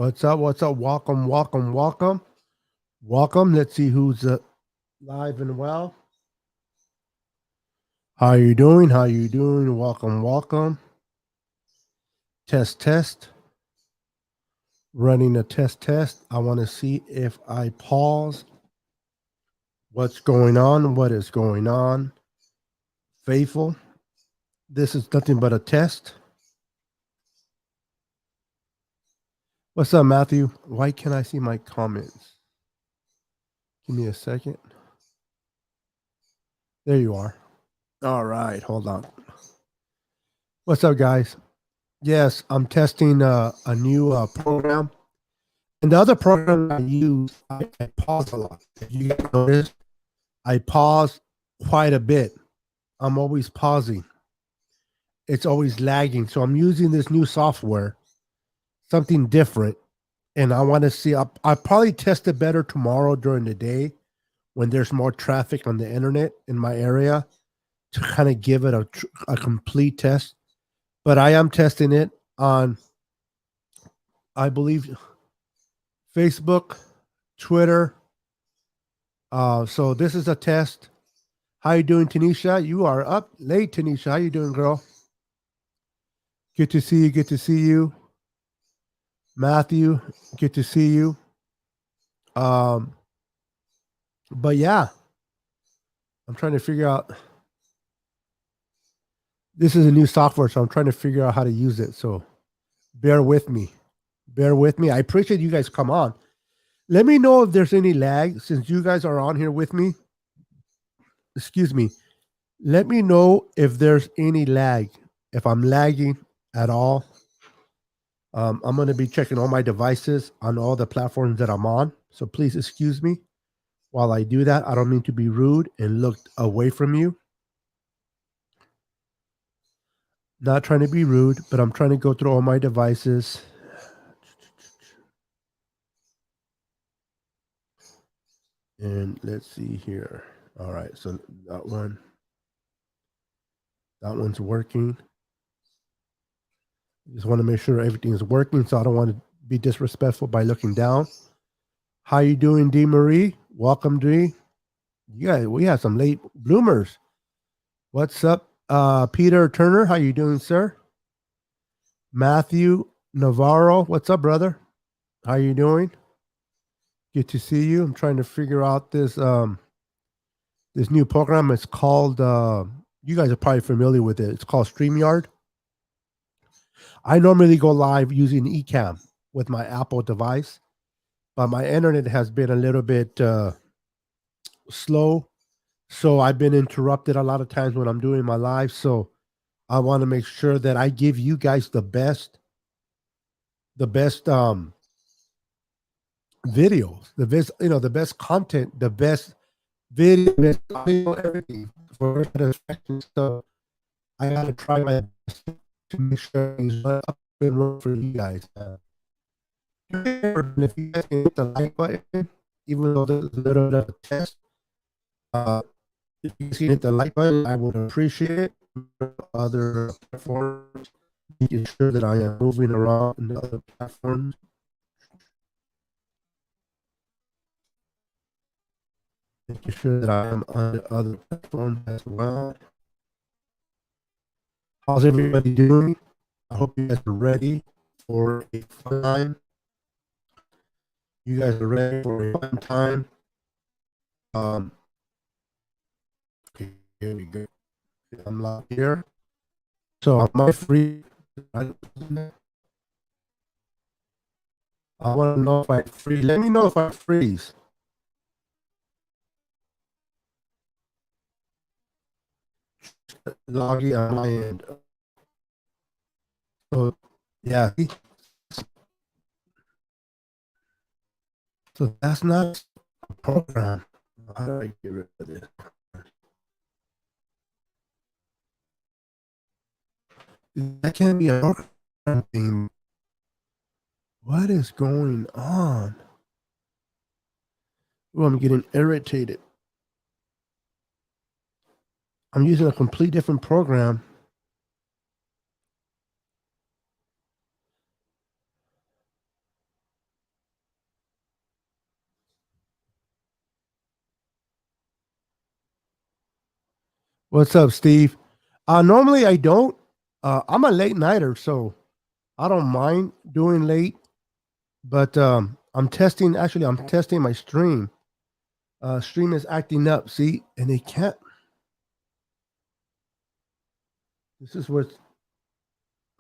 What's up? What's up? Welcome, welcome, welcome, welcome. Let's see who's live and well. How you doing? How you doing? Welcome, welcome. Test, test. Running a test, test. I want to see if I pause. What's going on? What is going on? Faithful. This is nothing but a test. What's up, Matthew? Why can't I see my comments? Give me a second. There you are. All right, hold on. What's up, guys? Yes, I'm testing a new program. And the other program I use, I pause a lot. If you guys notice, I pause quite a bit. I'm always pausing. It's always lagging. So I'm using this new software, something different. And I want to see, I'll probably test it better tomorrow during the day when there's more traffic on the internet in my area to kind of give it a complete test. But I am testing it on, I believe, Facebook, Twitter. So this is a test. How you doing, Tanisha? You are up late, Tanisha. How you doing, girl? Good to see you. Good to see you. Matthew, good to see you. Um, but yeah, I'm trying to figure out. This is a new software, so I'm trying to figure out how to use it. So bear with me. Bear with me. I appreciate you guys come on. Let me know if there's any lag since you guys are on here with me. Excuse me. Let me know if there's any lag. If I'm lagging at all, I'm going to be checking all my devices on all the platforms that I'm on. So please excuse me while I do that. I don't mean to be rude and look away from you. Not trying to be rude, but I'm trying to go through all my devices. And let's see here. All right, so that one's working. Just want to make sure everything is working, so I don't want to be disrespectful by looking down. How you doing, D. Marie? Welcome, D. Yeah, we have some late bloomers. What's up, Peter Turner? How you doing, sir? Matthew Navarro. What's up, brother? How you doing? Good to see you. I'm trying to figure out this new program. It's called. You guys are probably familiar with it. It's called StreamYard. I normally go live using Ecamm with my Apple device, but my internet has been a little bit slow. So I've been interrupted a lot of times when I'm doing my live. So I want to make sure that I give you guys the best videos, the best content, the best video, best audio, everything for satisfaction. So I gotta try my best to make sure it's up and running for you guys. And if you guys can hit the like button, even though there's a little bit of a test, uh, if you can hit the like button, I would appreciate it. Other platforms, making sure that I am moving around in the other platforms. Making sure that I am on the other platforms as well. How's everybody doing? I hope you guys are ready for a fun time. You guys are ready for a fun time. Okay, here we go. I'm live here. So am I free? I want to know if I freeze. Let me know if I freeze. Loggy on my end. So yeah. So that's not a program. How do I get rid of this? That can't be a program thing. What is going on? Oh, I'm getting irritated. I'm using a complete different program. What's up, Steve? Normally I don't. I'm a late nighter, so I don't mind doing late. But I'm testing. Actually, I'm testing my stream. Stream is acting up. See, and it can't. This is what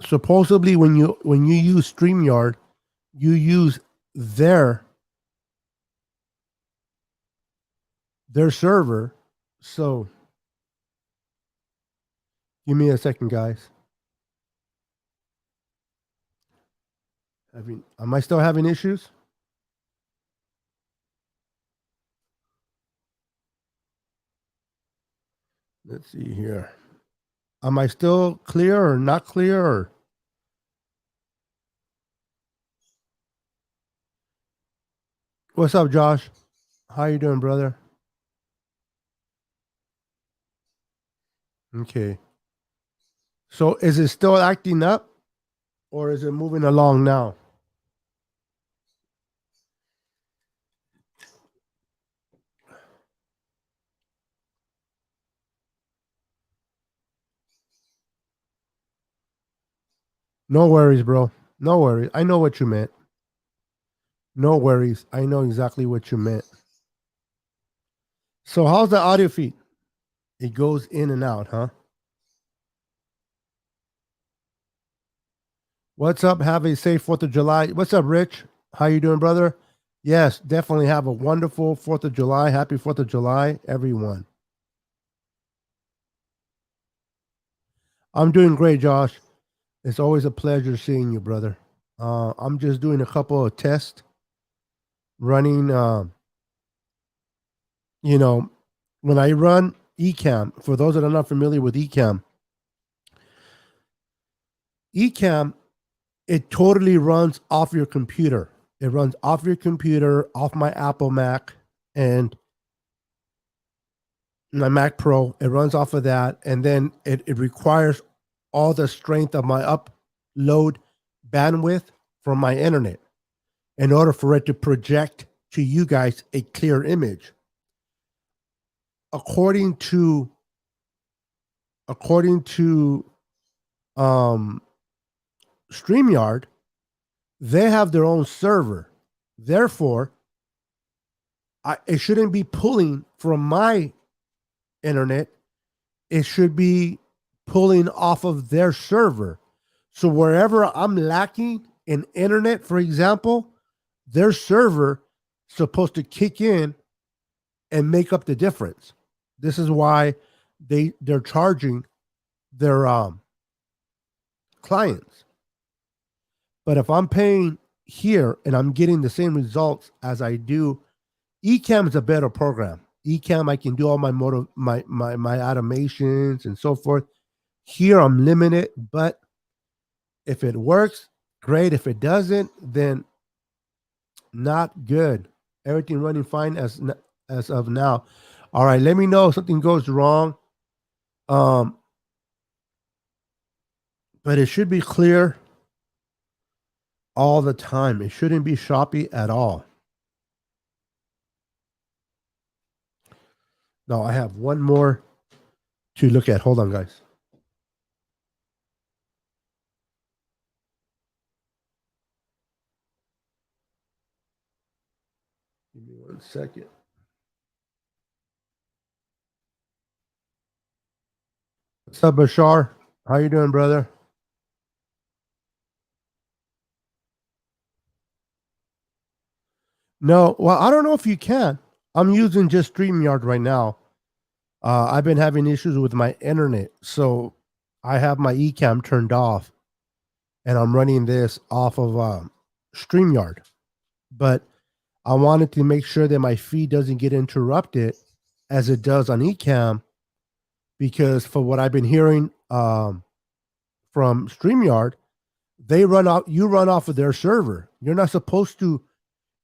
supposedly when you use StreamYard, you use their their server. So give me a second, guys. Am I still having issues? Let's see here. Am I still clear or not clear? Or what's up, Josh? How you doing, brother? Okay. So is it still acting up or is it moving along now? No worries, bro. No worries. I know what you meant. No worries. I know exactly what you meant. So how's the audio feed? It goes in and out, huh? What's up? Have a safe 4th of July. What's up, Rich? How you doing, brother? Yes, definitely have a wonderful 4th of July. Happy 4th of July, everyone. I'm doing great, Josh. It's always a pleasure seeing you, brother. I'm just doing a couple of tests running. You know, when I run Ecamm, for those that are not familiar with Ecamm, it totally runs off your computer. It runs off your computer, off my Apple Mac and my Mac Pro. It runs off of that. And then it requires all the strength of my upload bandwidth from my internet in order for it to project to you guys a clear image. According to um, StreamYard, they have their own server. Therefore, it shouldn't be pulling from my internet. It should be pulling off of their server. So wherever I'm lacking in internet, for example, their server is supposed to kick in and make up the difference. This is why they're charging their clients. But if I'm paying here and I'm getting the same results as I do, Ecamm is a better program. Ecamm, I can do all my my automations and so forth. Here I'm limited, but if it works, great. If it doesn't, then not good. Everything running fine as of now. All right, let me know if something goes wrong. Um, but it should be clear all the time. It shouldn't be choppy at all. Now I have one more to look at. Hold on, guys. Give me 1 second. What's up, Bashar? How you doing, brother? No, well, I don't know if you can. I'm using just StreamYard right now. I've been having issues with my internet, so I have my Ecamm turned off, and I'm running this off of StreamYard. But I wanted to make sure that my feed doesn't get interrupted as it does on Ecamm, because for what I've been hearing from StreamYard, you run off of their server. You're not supposed to.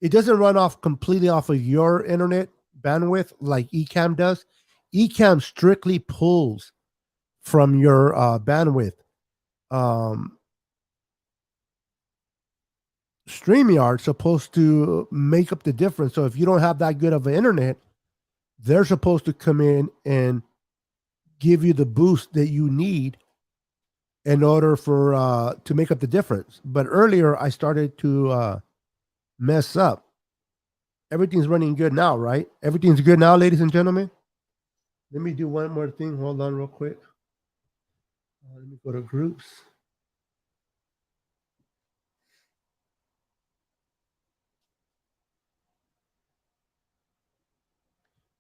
It doesn't run off completely off of your internet bandwidth like Ecamm does. Ecamm strictly pulls from your bandwidth. Um, StreamYard's supposed to make up the difference. So if you don't have that good of an internet, they're supposed to come in and give you the boost that you need in order for to make up the difference. But earlier I started to mess up. Everything's running good now, right? Everything's good now, ladies and gentlemen. Let me do one more thing. Hold on, real quick. Let me go to groups.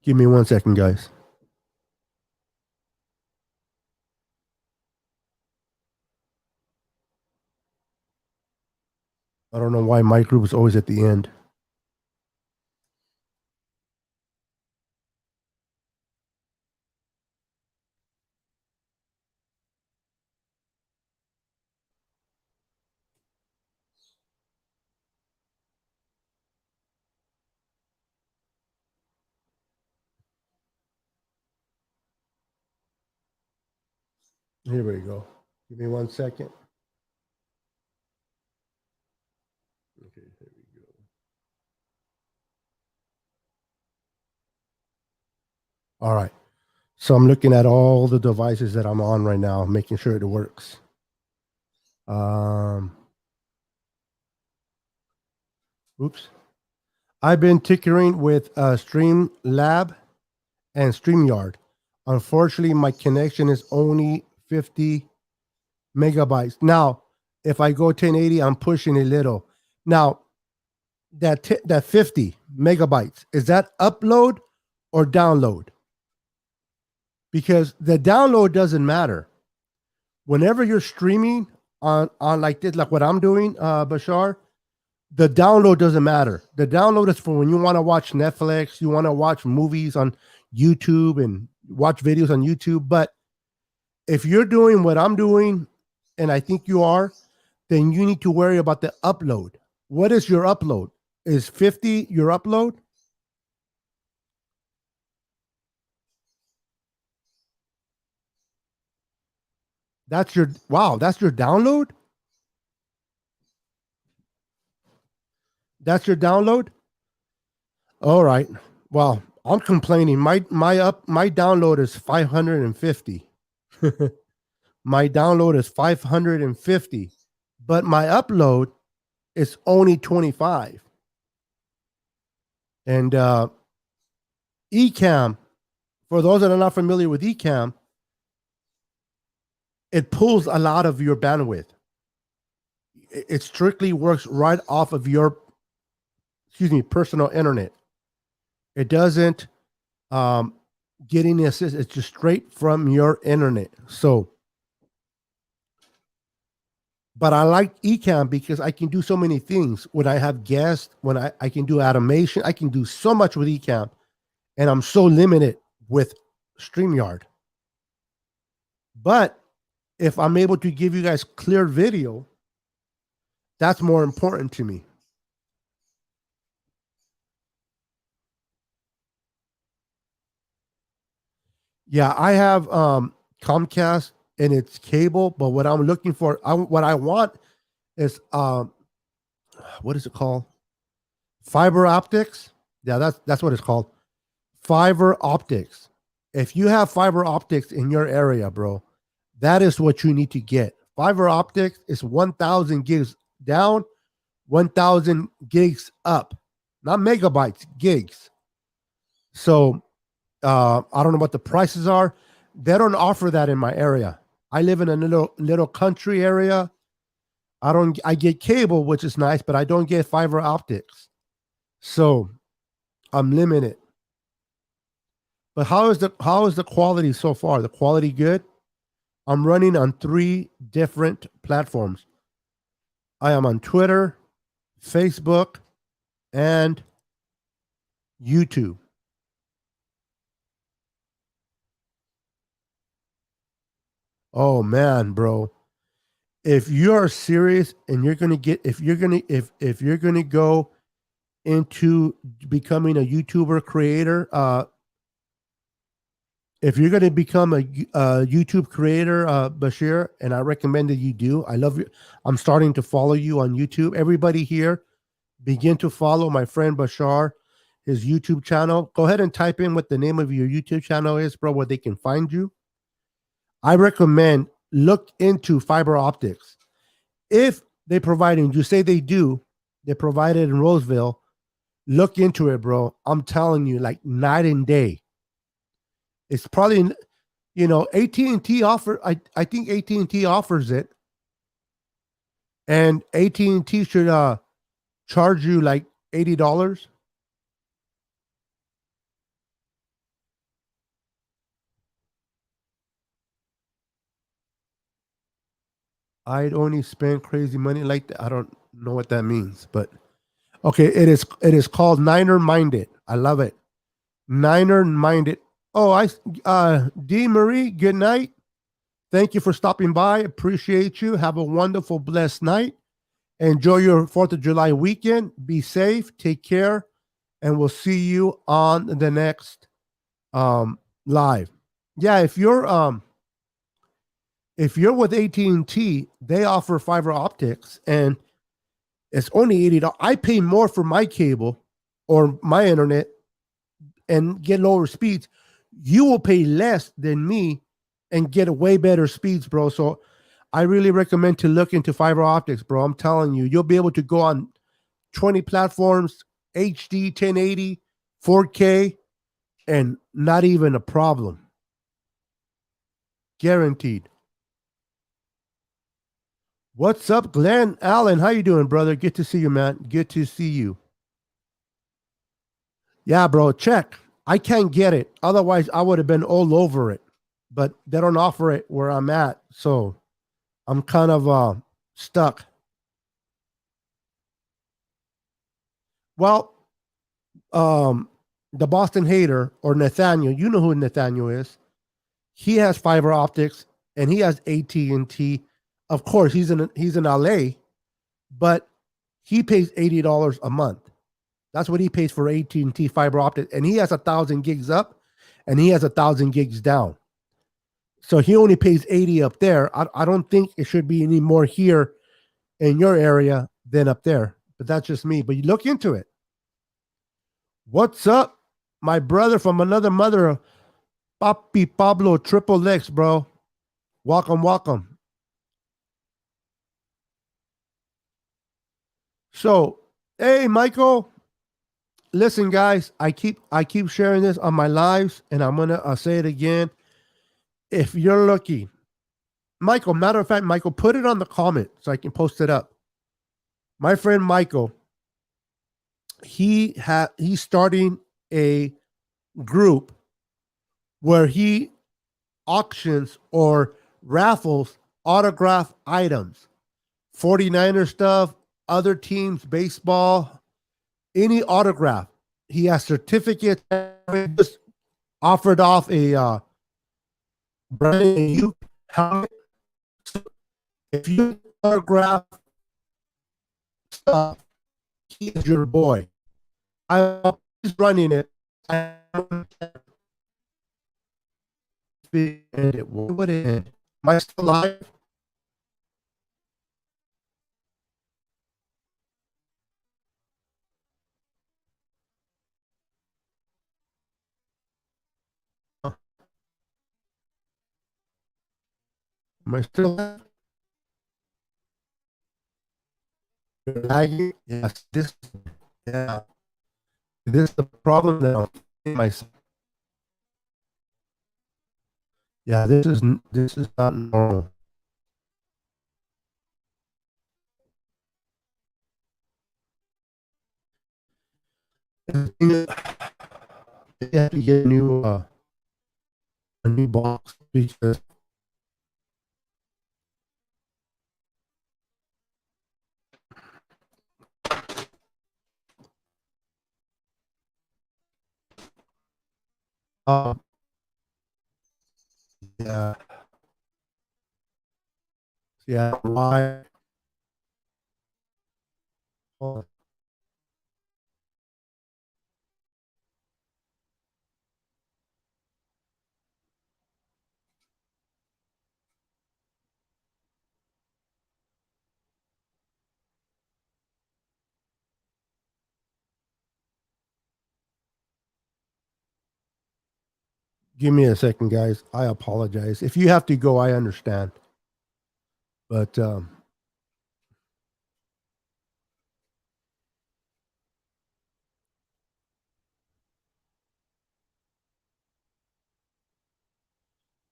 Give me 1 second, guys. I don't know why my group is always at the end. Here we go. Give me 1 second. Okay, here we go. All right. So I'm looking at all the devices that I'm on right now, making sure it works. Oops. I've been tinkering with Streamlab and StreamYard. Unfortunately, my connection is only 50 megabytes. Now, if I go 1080, I'm pushing a little. Now, that 50 megabytes, is that upload or download? Because the download doesn't matter. Whenever you're streaming on like this, like what I'm doing, Bashar, the download doesn't matter. The download is for when you want to watch Netflix, you want to watch movies on YouTube and watch videos on YouTube. But if you're doing what I'm doing, and I think you are, then you need to worry about the upload. What is your upload? Is 50 your upload? That's your download? That's your download? All right. Well, I'm complaining. My download is 550. My download is 550, but my upload is only 25. And Ecamm, for those that are not familiar with Ecamm, it pulls a lot of your bandwidth. It strictly works right off of your, personal internet. It doesn't get any assist. It's just straight from your internet. So, but I like Ecamm because I can do so many things. When I have guests, when I can do automation, I can do so much with Ecamm, and I'm so limited with StreamYard. But if I'm able to give you guys clear video, that's more important to me. Yeah, I have Comcast and it's cable, but what I'm looking for, what I want is what is it called? Fiber optics. Yeah, that's what it's called. Fiber optics. If you have fiber optics in your area, bro, that is what you need to get. Fiber optics is 1,000 gigs down, 1,000 gigs up, not megabytes, gigs. So I don't know what the prices are. They don't offer that in my area. I live in a little country area. I get cable, which is nice, but I don't get fiber optics. So I'm limited. But how is the quality so far? The quality good? I'm running on 3 different platforms. I am on Twitter, Facebook, and YouTube. Oh man, bro. If you are serious and you're gonna get if you're gonna go into becoming a YouTuber creator, if you're gonna become a YouTube creator, Bashir, and I recommend that you do. I love you. I'm starting to follow you on YouTube. Everybody here, begin to follow my friend Bashar, his YouTube channel. Go ahead and type in what the name of your YouTube channel is, bro, where they can find you. I recommend look into fiber optics. If they provide, and you say they do, they provide it in Roseville, look into it, bro. I'm telling you, like night and day. It's probably, AT&T offer. I think AT&T offers it, and AT&T should charge you like $80. I'd only spend crazy money like that. I don't know what that means, but okay, it is called Niner Minded. I love it. Niner Minded. Oh, D Marie, good night. Thank you for stopping by. Appreciate you. Have a wonderful, blessed night. Enjoy your 4th of July weekend. Be safe. Take care. And we'll see you on the next live. Yeah, if you're with AT&T, they offer fiber optics and it's only $80. I pay more for my cable or my internet and get lower speeds. You will pay less than me and get a way better speeds, bro. So I really recommend to look into fiber optics, bro. I'm telling you, you'll be able to go on 20 platforms, HD, 1080, 4K, and not even a problem. Guaranteed. What's up, Glenn Allen? How you doing, brother? Good to see you, man. Good to see you. Yeah, bro. Check. I can't get it. Otherwise, I would have been all over it. But they don't offer it where I'm at, so I'm kind of stuck. Well, um, the Boston Hater or Nathaniel, you know who Nathaniel is. He has fiber optics and he has AT&T. Of course, he's in LA, but he pays $80 a month. That's what he pays for AT&T fiber optic, and he has 1,000 gigs up, and he has 1,000 gigs down. So he only pays 80 up there. I don't think it should be any more here in your area than up there. But that's just me. But you look into it. What's up, my brother from another mother, Papi Pablo Triple X, bro? Welcome, welcome. So, hey, Michael, listen, guys, I keep sharing this on my lives, and I'm gonna say it again. If you're lucky, Michael, matter of fact, Michael, put it on the comment so I can post it up. My friend Michael, he's starting a group where he auctions or raffles autograph items, 49er stuff, other teams, baseball, any autograph. He has certificates. Just offered off a brand new helmet. If you autograph stuff, he is your boy. He's running it. What would it end? Am I still alive? Am I still alive? Lagging? Yes. Yeah. This is the problem that I'm facing myself. Yeah, this is not normal. You have to get a new box because uh, yeah, yeah, why? Give me a second, guys. I apologize. If you have to go, I understand. But am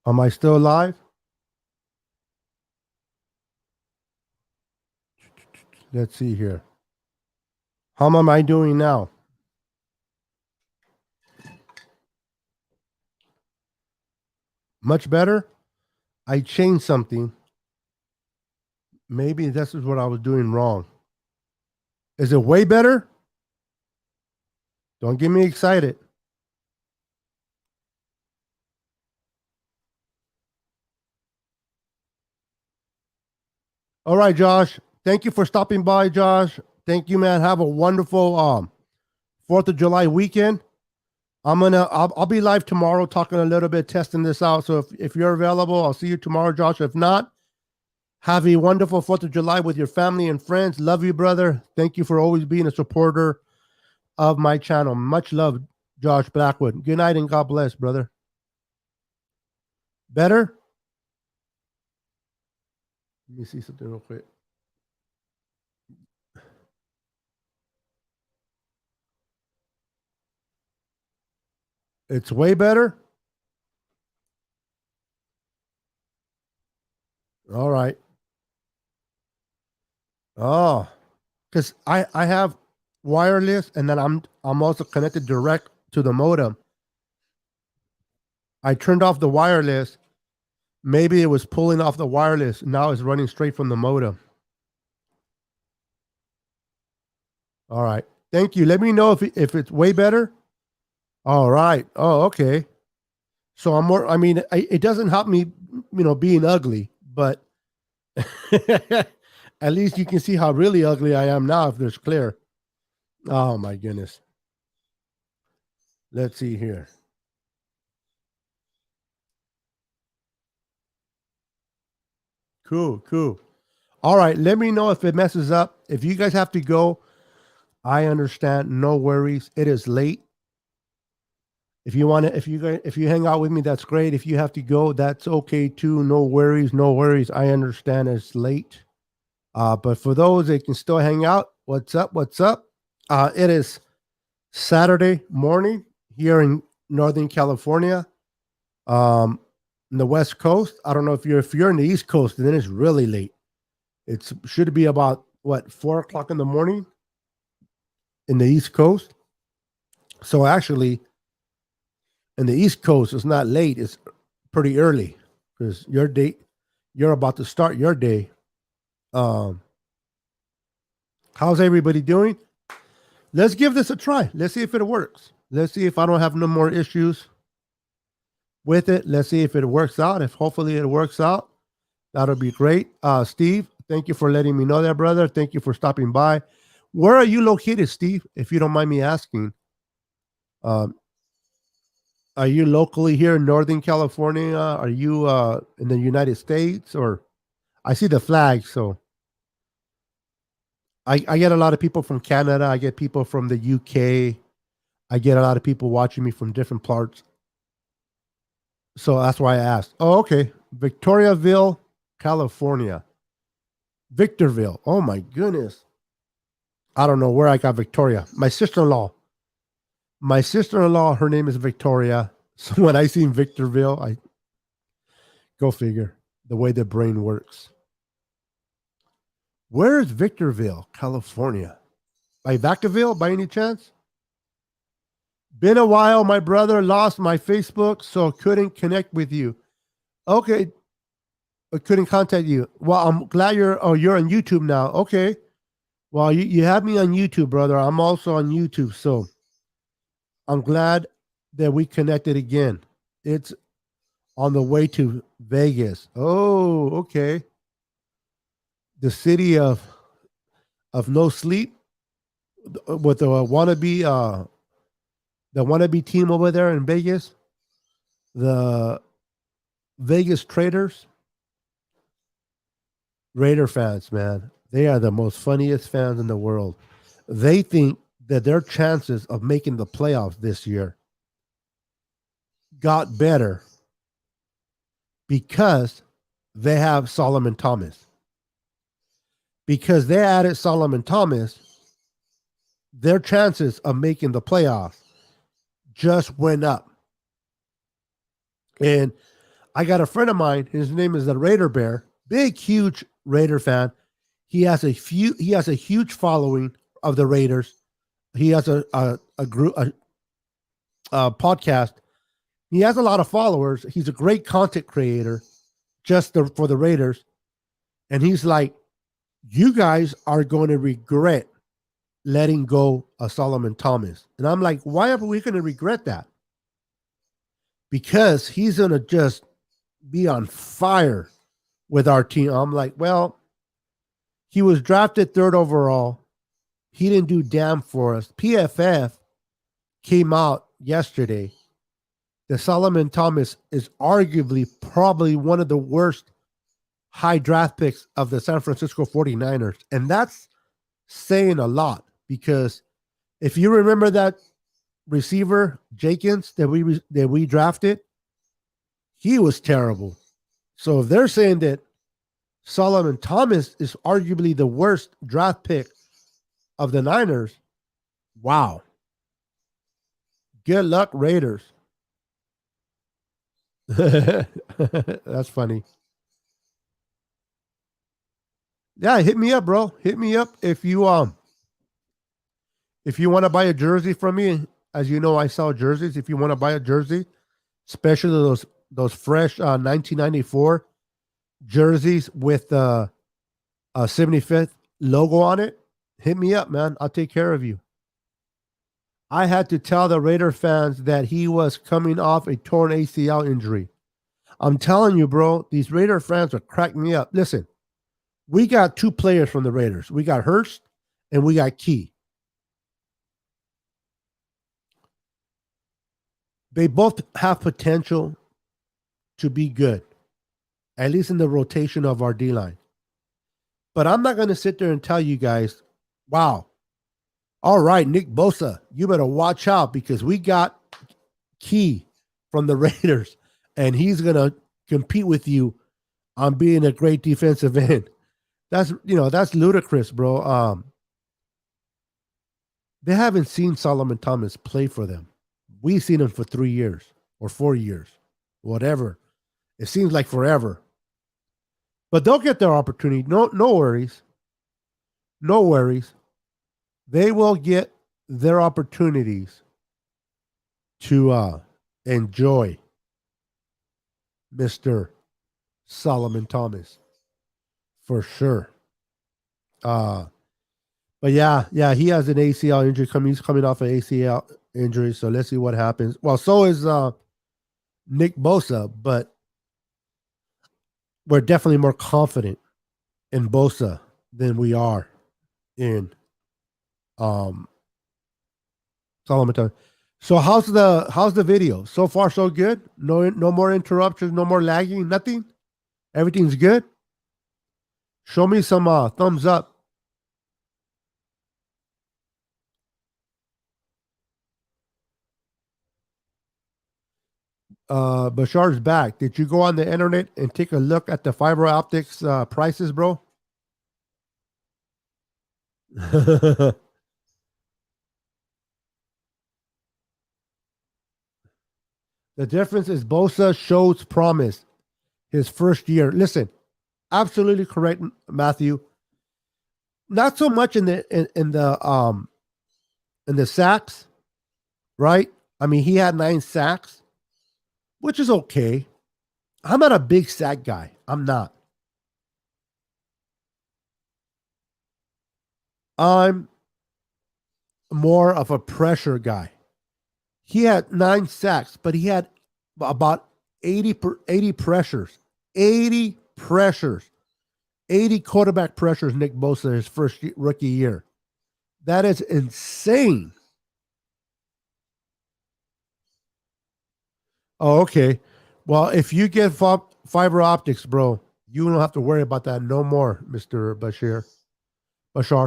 I still alive? Let's see here. How am I doing now? Much better? I changed something. Maybe this is what I was doing wrong. Is it way better? Don't get me excited. All right, Josh. Thank you for stopping by, Josh. Thank you, man. Have a wonderful 4th of July weekend. I'll be live tomorrow talking a little bit, testing this out. So if you're available, I'll see you tomorrow, Josh. If not, have a wonderful 4th of July with your family and friends. Love you, brother. Thank you for always being a supporter of my channel. Much love, Josh Blackwood. Good night and God bless, brother. Better? Let me see something real quick. It's way better? All right. Oh, because I have wireless and then I'm also connected direct to the modem. I turned off the wireless. Maybe it was pulling off the wireless. Now it's running straight from the modem. All right. Thank you. Let me know if it's way better. All right. Oh, okay. So I'm more. I mean, it doesn't help me, being ugly, but at least you can see how really ugly I am now if there's clear. Oh my goodness. Let's see here. Cool, cool. All right, let me know if it messes up. If you guys have to go, I understand. No worries. It is late. If you want to, if you hang out with me, that's great. If you have to go, that's okay too. No worries, no worries. I understand it's late. But for those that can still hang out, what's up? What's up? It is Saturday morning here in Northern California, in the West Coast. I don't know if you're in the East Coast, then it's really late. It should be about what 4 o'clock in the morning in the East Coast. So actually, in the East Coast, it's not late; it's pretty early because you're about to start your day. Um, how's everybody doing? Let's give this a try. Let's see if it works. Let's see if I don't have no more issues with it. Let's see if it works out. If hopefully it works out, that'll be great. Steve, thank you for letting me know that, brother. Thank you for stopping by. Where are you located, Steve? If you don't mind me asking. Um, are you locally here in Northern California? Are you in the United States? Or I see the flag, so I get a lot of people from Canada. I get people from the UK. I get a lot of people watching me from different parts. So that's why I asked. Oh, okay. Victoriaville, California. Victorville. Oh my goodness. I don't know where I got Victoria. My sister-in-law. My sister-in-law, her name is Victoria. So when I see Victorville, I go figure the way the brain works. Where is Victorville, California? By Vacaville, by any chance? Been a while. My brother lost my Facebook, so couldn't connect with you. Okay, I couldn't contact you. Well, I'm glad you're on YouTube now. Okay. Well, you have me on YouTube, brother. I'm also on YouTube, so I'm glad that we connected again. It's on the way to Vegas. Oh, okay. The city of no sleep with the wannabe team over there in Vegas, the Vegas Traders, Raider fans, man. They are the most funniest fans in the world. They think that their chances of making the playoffs this year got better because they have Solomon Thomas. Because they added Solomon Thomas, their chances of making the playoffs just went up. And I got a friend of mine, his name is the Raider Bear, big, huge Raider fan. He has a huge following of the Raiders. He has a group, a podcast. He has a lot of followers. He's a great content creator for the Raiders. And he's like, you guys are going to regret letting go of Solomon Thomas. And I'm like, why are we going to regret that? Because he's going to just be on fire with our team. I'm like, well, he was drafted 3rd overall. He didn't do damn for us. PFF came out yesterday that Solomon Thomas is arguably probably one of the worst high draft picks of the San Francisco 49ers. And that's saying a lot, because if you remember that receiver, Jenkins, that we drafted, he was terrible. So if they're saying that Solomon Thomas is arguably the worst draft pick of the Niners, wow. Good luck, Raiders. That's funny. Yeah, hit me up, bro. Hit me up if you want to buy a jersey from me. As you know, I sell jerseys. If you want to buy a jersey, especially those fresh 1994 jerseys with the 75th logo on it, hit me up, man. I'll take care of you. I had to tell the Raider fans that he was coming off a torn ACL injury. I'm telling you, bro, these Raider fans are cracking me up. Listen, we got 2 players from the Raiders. We got Hurst and we got Key. They both have potential to be good, at least in the rotation of our D-line. But I'm not going to sit there and tell you guys, wow, all right, Nick Bosa, you better watch out because we got Key from the Raiders and he's going to compete with you on being a great defensive end. That's ludicrous, bro. They haven't seen Solomon Thomas play for them. We've seen him for 3 years or 4 years, whatever. It seems like forever. But they'll get their opportunity. No worries. No worries. They will get their opportunities to enjoy Mr. Solomon Thomas. For sure. But yeah, he has an ACL injury. He's coming off an ACL injury, so let's see what happens. Well, so is Nick Bosa, but we're definitely more confident in Bosa than we are in Solomon Thomas. So how's the video? So far, so good? No more interruptions, no more lagging, nothing? Everything's good? Show me some thumbs up. Bashar's back. Did you go on the internet and take a look at the fiber optics prices, bro? The difference is Bosa shows promise his first year. Listen, absolutely correct, Matthew. Not so much in the sacks, right? I mean, he had 9 sacks, which is okay. I'm not a big sack guy. I'm not. I'm more of a pressure guy. He had 9 sacks, but he had about 80 pressures. 80 pressures. 80 quarterback pressures, Nick Bosa, his first rookie year. That is insane. Oh, okay. Well, if you get fiber optics, bro, you don't have to worry about that no more, Mr. Bashar,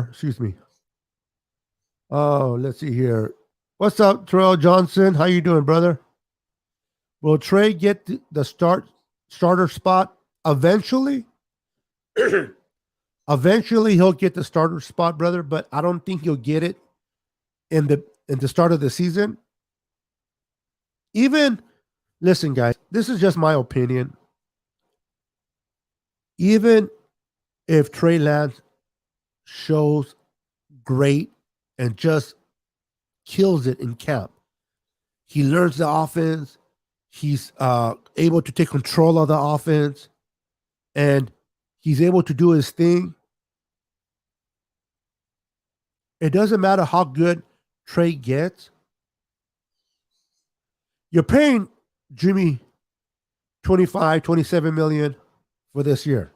excuse me. Oh, let's see here. What's up, Terrell Johnson? How you doing, brother? Will Trey get the starter spot eventually? Eventually, he'll get the starter spot, brother. But I don't think he'll get it in the start of the season. Even listen, guys, this is just my opinion. Even if Trey Lance shows great and just kills it in camp, he learns the offense. He's able to take control of the offense, and he's able to do his thing. It doesn't matter how good Trey gets. You're paying Jimmy 25, 27 million for this year.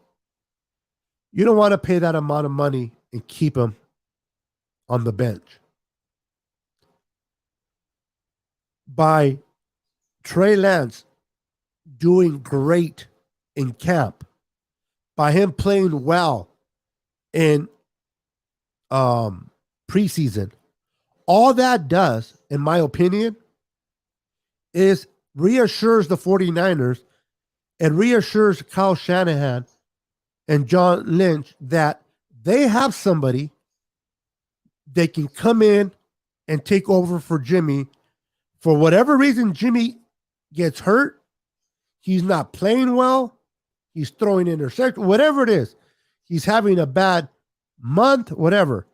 You don't want to pay that amount of money and keep him on the bench. By Trey Lance doing great in camp, by him playing well in preseason, all that does, in my opinion, is reassures the 49ers and reassures Kyle Shanahan and John Lynch that they have somebody that can come in and take over for Jimmy. For whatever reason, Jimmy gets hurt. He's not playing well. He's throwing interceptions, whatever it is. He's having a bad month, whatever.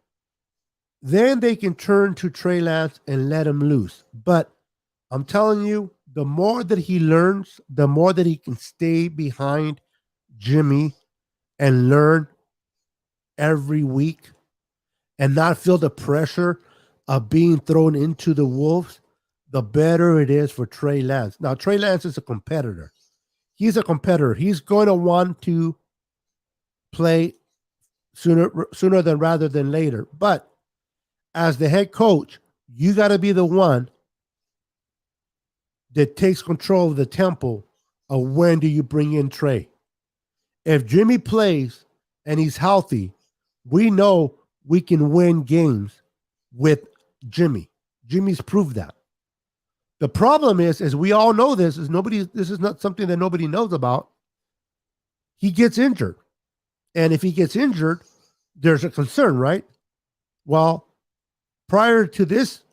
Then they can turn to Trey Lance and let him loose. But I'm telling you, the more that he learns, the more that he can stay behind Jimmy and learn every week and not feel the pressure of being thrown into the wolves, the better it is for Trey Lance. Now, Trey Lance is a competitor. He's a competitor. He's going to want to play sooner than rather than later. But as the head coach, you got to be the one that takes control of the tempo of when do you bring in Trey. If Jimmy plays and he's healthy, we know we can win games with Jimmy. Jimmy's proved that. The problem is, as we all know this is not something that nobody knows about. He gets injured. And if he gets injured, there's a concern, right? Well, prior to this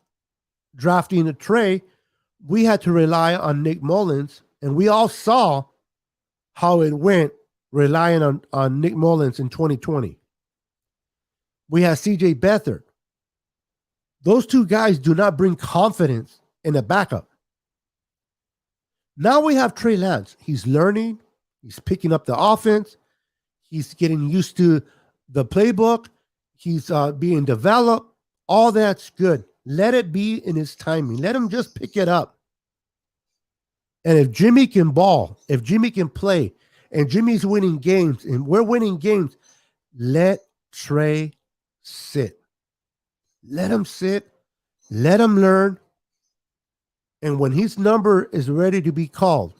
drafting a Trey, we had to rely on Nick Mullins, and we all saw how it went relying on Nick Mullins in 2020. We had CJ Beathard. Those two guys do not bring confidence in a backup. Now we have Trey Lance. He's learning. He's picking up the offense. He's getting used to the playbook. He's being developed. All that's good. Let it be in his timing. Let him just pick it up. And if Jimmy can ball, if Jimmy can play, and Jimmy's winning games, and we're winning games, let Trey sit. Let him sit. Let him learn. And when his number is ready to be called,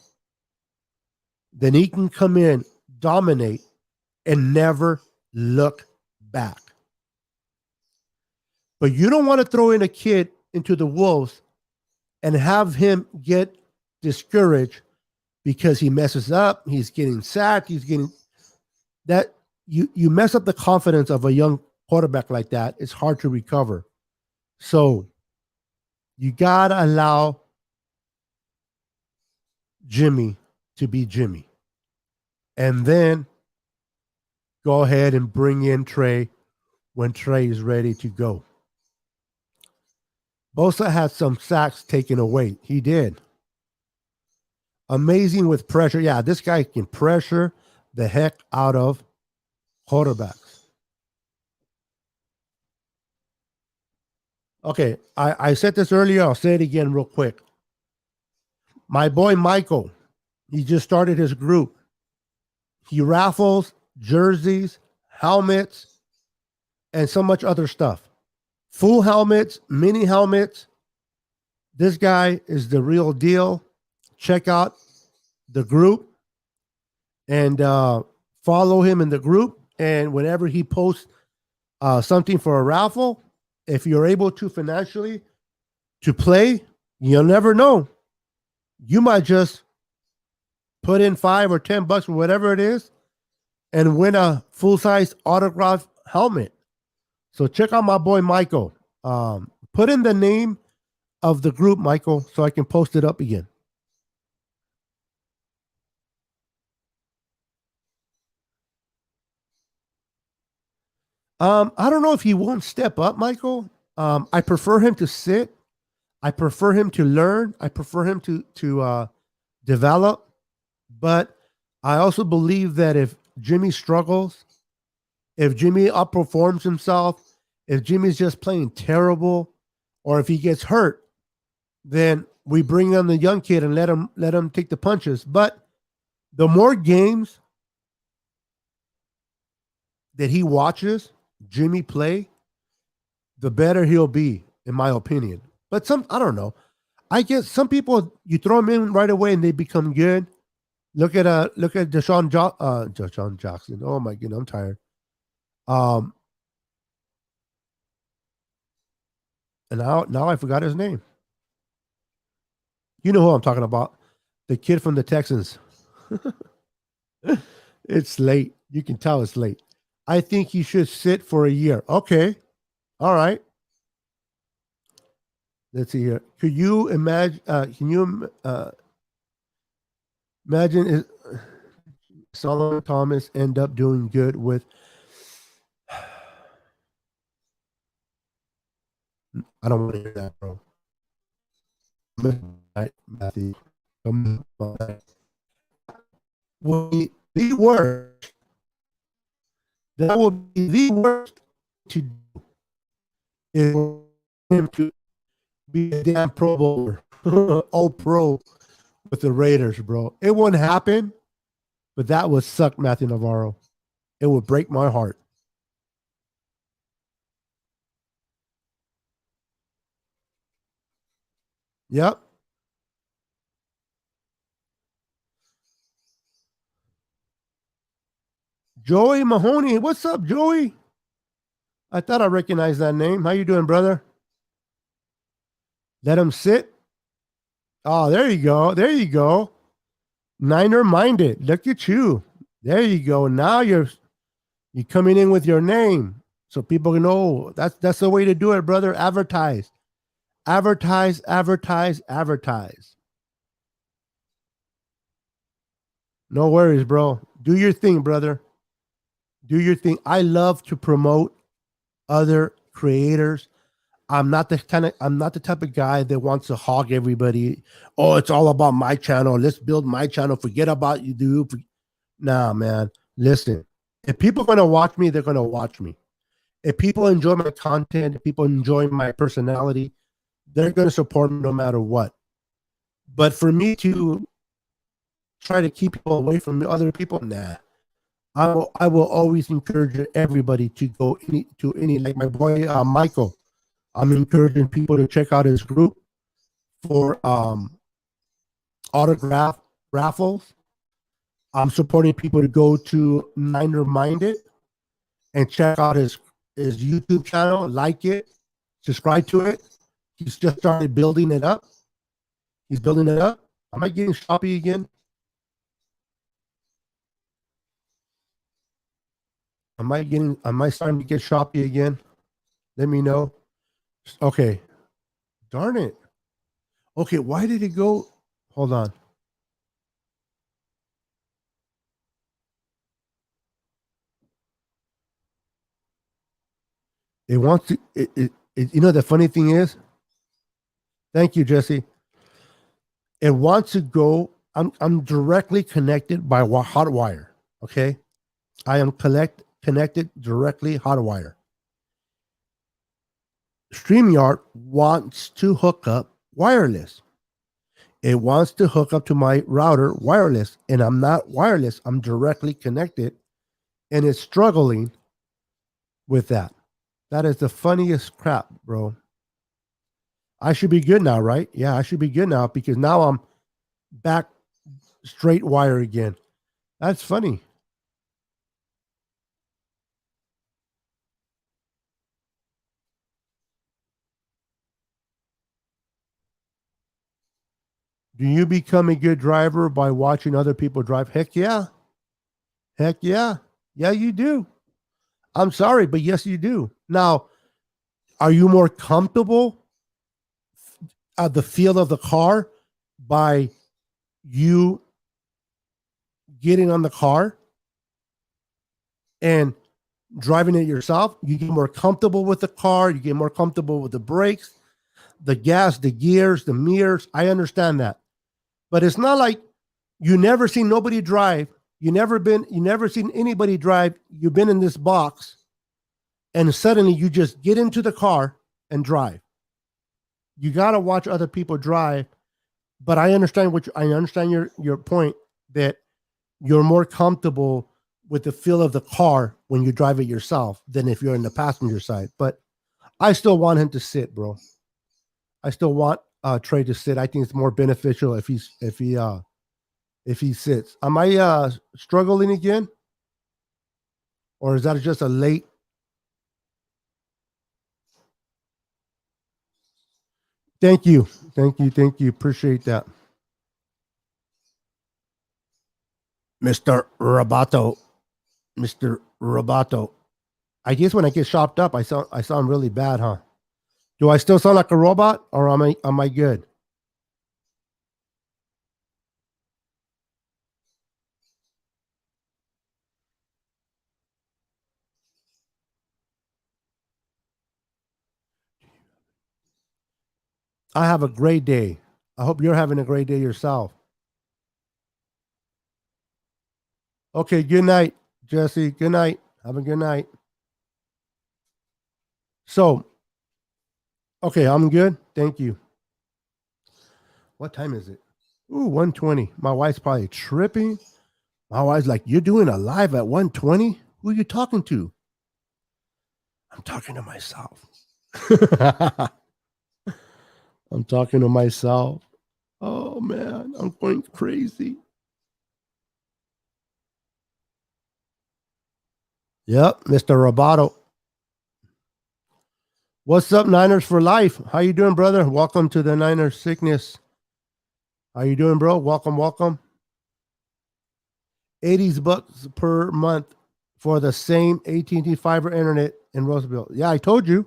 then he can come in, dominate, and never look back. But you don't want to throw in a kid into the wolves and have him get discouraged because he messes up, he's getting sacked, he's getting that you mess up the confidence of a young quarterback like that. It's hard to recover. So you gotta allow Jimmy to be Jimmy. And then go ahead and bring in Trey when Trey is ready to go. Bosa had some sacks taken away. He did. Amazing with pressure. Yeah, this guy can pressure the heck out of quarterbacks. Okay, I said this earlier. I'll say it again real quick. My boy Michael, he just started his group. He raffles jerseys, helmets, and so much other stuff. Full helmets, mini helmets. This guy is the real deal. Check out the group and follow him in the group. And whenever he posts something for a raffle, if you're able to financially to play, you'll never know. You might just put in $5 or $10 or whatever it is and win a full size autograph helmet. So check out my boy Michael. Put in the name of the group, Michael, so I can post it up again. I don't know if he won't step up, Michael. I prefer him to sit. I prefer him to learn. I prefer him to develop. But I also believe that if Jimmy struggles, if Jimmy outperforms himself, if Jimmy's just playing terrible, or if he gets hurt, then we bring on the young kid and let him take the punches. But the more games that he watches Jimmy play, the better he'll be, in my opinion. But some, I don't know. I guess some people you throw them in right away and they become good. Look at Deshaun Jackson. Oh my goodness, I'm tired. Um, and now I forgot his name. You know who I'm talking about? The kid from the Texans. It's late. You can tell it's late. I think he should sit for a year. Okay, all right. Let's see here. Could you imagine? Can you imagine if Solomon Thomas end up doing good with? I don't want to hear that, bro. Right, Matthew. Will be the worst. That would be the worst to do is for him to be a damn Pro Bowler, all pro with the Raiders, bro. It wouldn't happen, but that would suck, Matthew Navarro. It would break my heart. Yep. Joey Mahoney. What's up, Joey? I thought I recognized that name. How you doing, brother? Let him sit. Oh, there you go. There you go. Niner minded. Look at you. There you go. Now you're coming in with your name. So people can know that's the way to do it, brother. Advertise. Advertise, advertise, advertise. No worries, bro. Do your thing, brother. Do your thing. I love to promote other creators. I'm not the type of guy that wants to hog everybody. Oh, it's all about my channel. Let's build my channel. Forget about you, dude. Nah, man. Listen. If people are gonna watch me, they're gonna watch me. If people enjoy my content, if people enjoy my personality, they're gonna support me no matter what. But for me to try to keep people away from other people, nah. I will always encourage everybody to go any like my boy Michael. I'm encouraging people to check out his group for autograph raffles. I'm supporting people to go to Niner Minded and check out his YouTube channel, like it, subscribe to it. He's just started building it up. He's building it up. Am I getting shoppy again? Am I starting to get shoppy again? Let me know. Okay. Darn it. Okay, why did it go? Hold on. It wants to the funny thing is, thank you, Jesse. It wants to go. I'm directly connected by hot wire. Okay. I am connected directly hot wire. StreamYard wants to hook up wireless. It wants to hook up to my router wireless, and I'm not wireless. I'm directly connected, and it's struggling with that. That is the funniest crap, bro. I should be good now, right? Yeah, I should be good now because now I'm back straight wire again. That's funny. Do you become a good driver by watching other people drive? Heck yeah. Heck yeah. Yeah, you do. I'm sorry, but yes, you do. Now, are you more comfortable at the feel of the car by you getting on the car and driving it yourself? You get more comfortable with the car, you get more comfortable with the brakes, the gas, the gears, the mirrors. I understand that. But it's not like you never seen nobody drive. You never seen anybody drive. You've been in this box and suddenly you just get into the car and drive. You got to watch other people drive. But I understand your point that you're more comfortable with the feel of the car when you drive it yourself than if you're in the passenger side. But I still want him to sit, bro. I still want Trey to sit. I think it's more beneficial if he sits. Am I struggling again? Or is that just a late? Thank you. Thank you. Thank you. Appreciate that. Mr. Roboto. Mr. Roboto. I guess when I get chopped up, I sound really bad, huh? Do I still sound like a robot or am I good? I have a great day. I hope you're having a great day yourself. Okay, good night, Jesse. Good night. Have a good night. So, okay, I'm good. Thank you. What time is it? Ooh, 1:20. My wife's probably tripping. My wife's like, "You're doing a live at 1:20? Who are you talking to?" I'm talking to myself. I'm talking to myself. Oh man, I'm going crazy. Yep, Mr. Roboto. What's up, Niners for life? How you doing, brother? Welcome to the Niners sickness. How you doing, bro? Welcome, welcome. 80s bucks per month for the same AT&T fiber internet in Roseville. Yeah, I told you.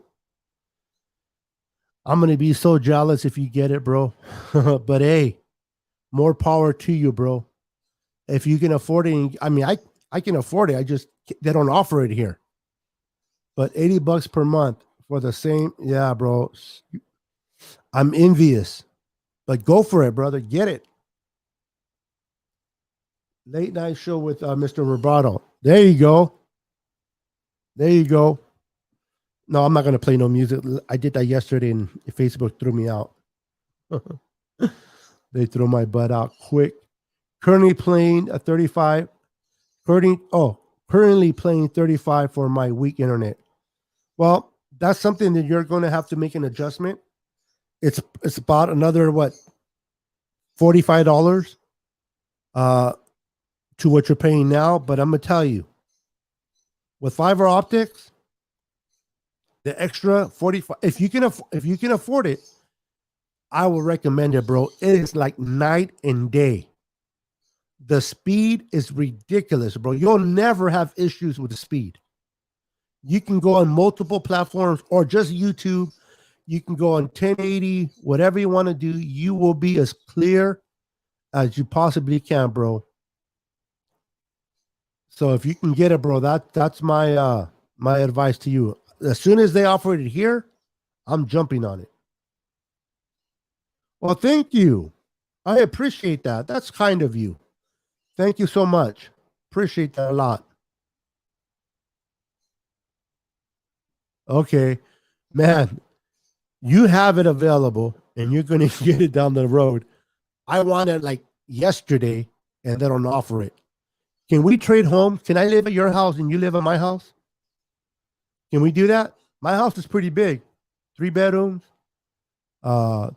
I'm gonna be so jealous if you get it, bro. But hey, more power to you, bro. If you can afford it, I mean, I can afford it. I just they don't offer it here. But 80 bucks per month for the same, yeah, bro. I'm envious. But go for it, brother. Get it. Late night show with Mr. Roboto. There you go. There you go. No, I'm not gonna play no music. I did that yesterday, and Facebook threw me out. They threw my butt out quick. Currently playing a 35. Currently playing 35 for my weak internet. Well, that's something that you're going to have to make an adjustment. It's about another what $45 uh to what you're paying now. But I'm gonna tell you, with fiber optics, the extra 45, if you can afford it, I will recommend it, bro. It is like night and day. The speed is ridiculous, bro. You'll never have issues with the speed. You can go on multiple platforms or just YouTube. You can go on 1080, whatever you want to do. You will be as clear as you possibly can, bro. So if you can get it, bro, that's my advice to you. As soon as they offer it here, I'm jumping on it. Well, thank you. I appreciate that. That's kind of you. Thank you so much. Appreciate that a lot. Okay, man, you have it available and you're going to get it down the road. I want it like yesterday and they don't offer it. Can we trade homes? Can I live at your house and you live at my house? Can we do that? My house is pretty big. 3 bedrooms,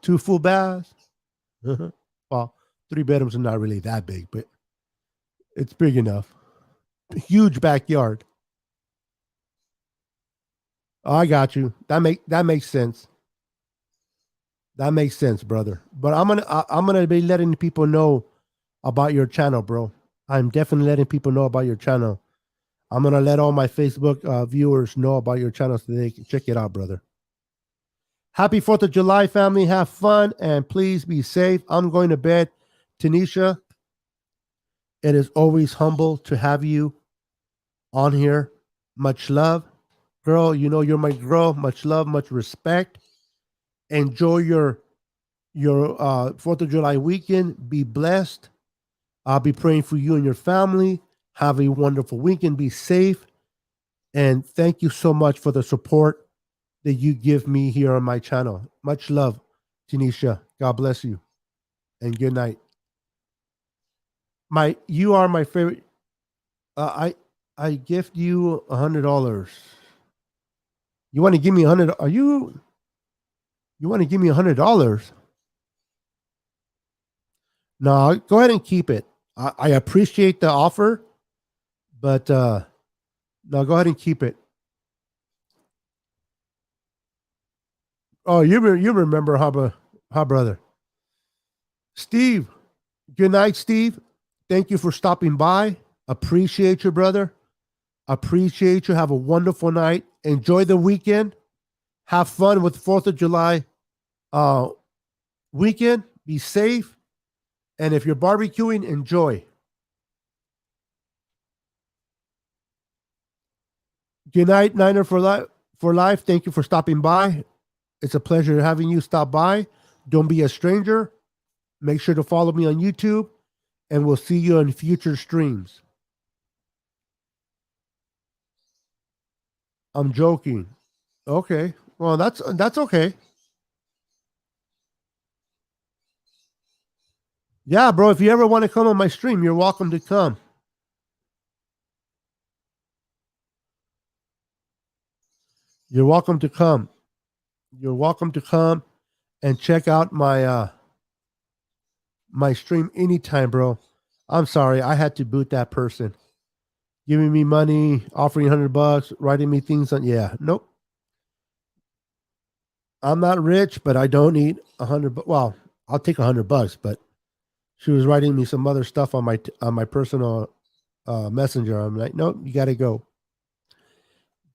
two full baths. Well, 3 bedrooms are not really that big, but it's big enough. Huge backyard. Oh, I got you. That makes sense. That makes sense, brother. But I'm gonna be letting people know about your channel, bro. I'm definitely letting people know about your channel. I'm gonna let all my Facebook viewers know about your channel so they can check it out, brother. Happy 4th of July, family. Have fun and please be safe. I'm going to bed. Tanisha, it is always humble to have you on here. Much love. Girl, you know you're my girl. Much love, much respect. Enjoy your 4th of July weekend. Be blessed. I'll be praying for you and your family. Have a wonderful weekend. Be safe. And thank you so much for the support that you give me here on my channel. Much love, Tanisha. God bless you. And good night. You are my favorite. I gift you $100. You want to give me 100? You want to give me $100? No, go ahead and keep it. I appreciate the offer, but no, go ahead and keep it. Oh, you remember, huh, brother? Steve, good night, Steve. Thank you for stopping by. Appreciate you, brother. Appreciate you. Have a wonderful night. Enjoy the weekend. Have fun with 4th of July uh, weekend. Be safe. And if you're barbecuing, enjoy. Good night, Niner for life. For life. Thank you for stopping by. It's a pleasure having you stop by. Don't be a stranger. Make sure to follow me on YouTube, and we'll see you in future streams. I'm joking. Okay. Well, that's okay. Yeah, bro. If you ever want to come on my stream, you're welcome to come. You're welcome to come. You're welcome to come and check out my stream anytime, bro. I'm sorry, I had to boot that person. Giving me money, offering $100, writing me things on. Yeah, nope. I'm not rich, but I don't need 100. Well, I'll take $100, but she was writing me some other stuff on my personal messenger. I'm like, nope, you got to go.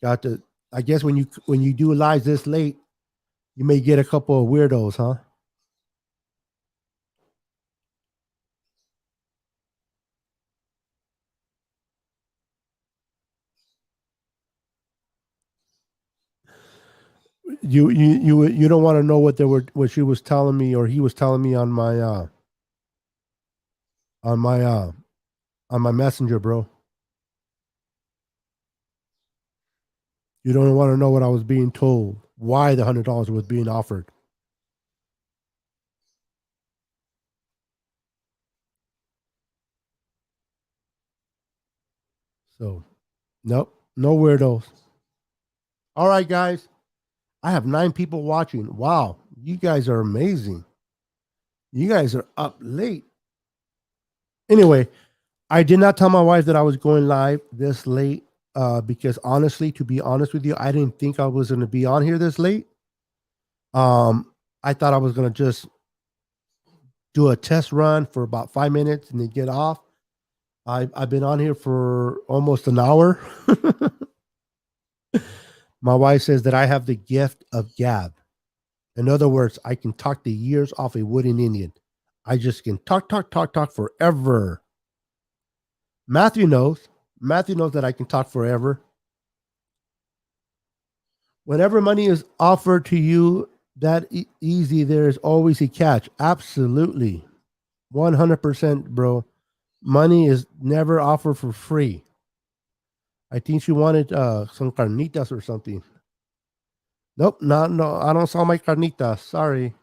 Got to. I guess when you do lives this late, you may get a couple of weirdos, huh? You don't want to know what she was telling me or he was telling me on my uh on my messenger, bro. You don't want to know what I was being told. Why the $100 was being offered. So, nope, no weirdos. All right, guys. I have 9 people watching. Wow, you guys are amazing. You guys are up late. Anyway, I did not tell my wife that I was going live this late because honestly, to be honest with you, I didn't think I was going to be on here this late. I thought I was going to just do a test run for about 5 minutes and then get off. I've been on here for almost an hour. My wife says that I have the gift of gab. In other words, I can talk the years off a wooden Indian. I just can talk forever. Matthew knows. Matthew knows that I can talk forever. Whenever money is offered to you that easy, there is always a catch. Absolutely. 100%, bro. Money is never offered for free. I think she wanted some carnitas or something. Nope, no, I don't sell my carnitas. Sorry.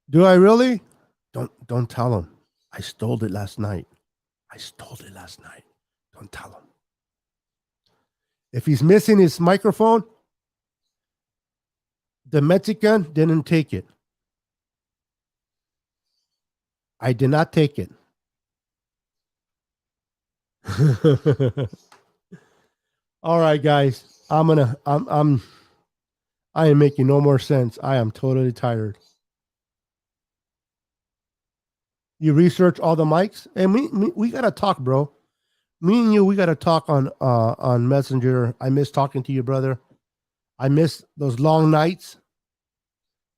Do I really? Don't tell him. I stole it last night. I stole it last night. Don't tell him. If he's missing his microphone, the Mexican didn't take it. I did not take it. All right, guys. I am making no more sense. I am totally tired. You research all the mics, and we gotta talk, bro. Me and you, we gotta talk on Messenger. I miss talking to you, brother. I miss those long nights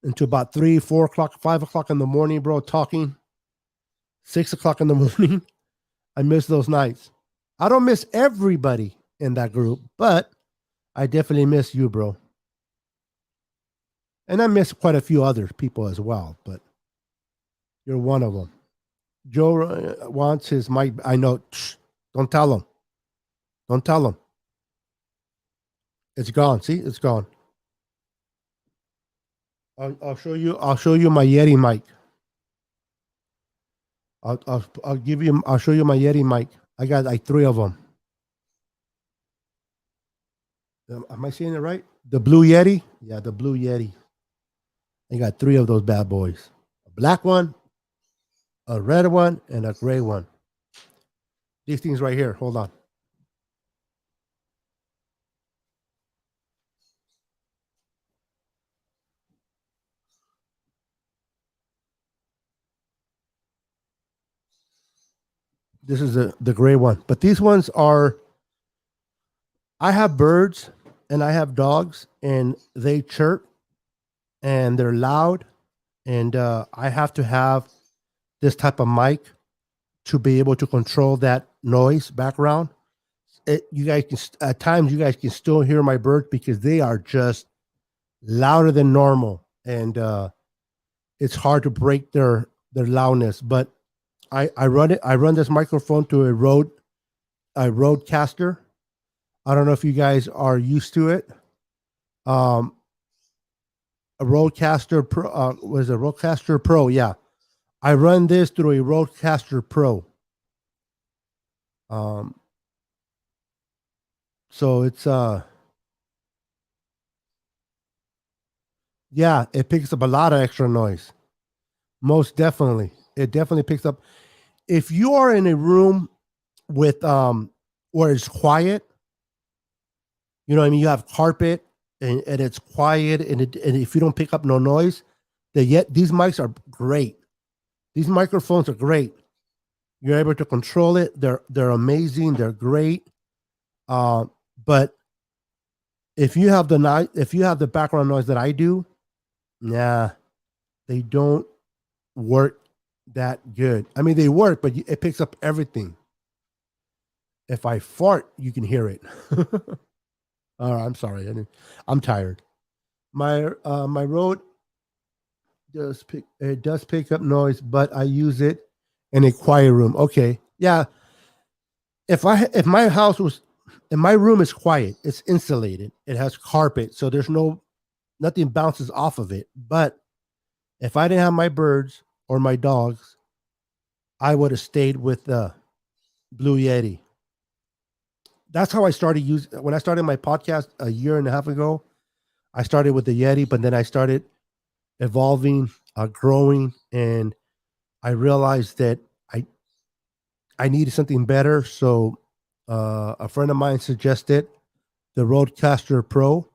until about 3, 4 o'clock, 5 o'clock in the morning, bro. Talking 6 o'clock in the morning. I miss those nights. I don't miss everybody in that group, but I definitely miss you, bro. And I miss quite a few other people as well, but you're one of them. Joe wants his mic. I know. Shh, don't tell him. Don't tell him. It's gone. See, it's gone. I'll show you. I'll show you my Yeti mic. I'll give you. I'll show you my Yeti mic. I got like three of them. Am I saying it right? The blue Yeti. Yeah, the blue Yeti. I got three of those bad boys. A black one, a red one, and a gray one. These things right here. Hold on. This is the gray one. But these ones are. I have birds and I have dogs, and they chirp and they're loud, and I have to have this type of mic to be able to control that noise background. You guys can at times you guys can still hear my birds because they are just louder than normal, and it's hard to break their loudness. But I run it. I run this microphone to a roadcaster. I don't know if you guys are used to it. Um, a Roadcaster Pro. Was a Roadcaster Pro? Yeah, I run this through a Roadcaster Pro. Um, so it's yeah, it picks up a lot of extra noise. Most definitely, it definitely picks up. If you are in a room with where it's quiet, you know what I mean. You have carpet and it's quiet, and if you don't pick up no noise, yet these mics are great. These microphones are great. You're able to control it. They're amazing. They're great. Uh, but if you have the background noise that I do, nah, they don't work that good. I mean, they work, but it picks up everything. If I fart, you can hear it. Oh, I'm sorry. I'm tired. My Rode does pick up noise, but I use it in a quiet room. Okay, yeah. If my house was, if my room is quiet, it's insulated. It has carpet, so there's nothing bounces off of it. But if I didn't have my birds or my dogs, I would have stayed with the Blue Yeti. That's how I started using when I started my podcast a year and a half ago. I started with the Yeti, but then I started evolving, growing, and I realized that I I needed something better. So a friend of mine suggested the Roadcaster Pro,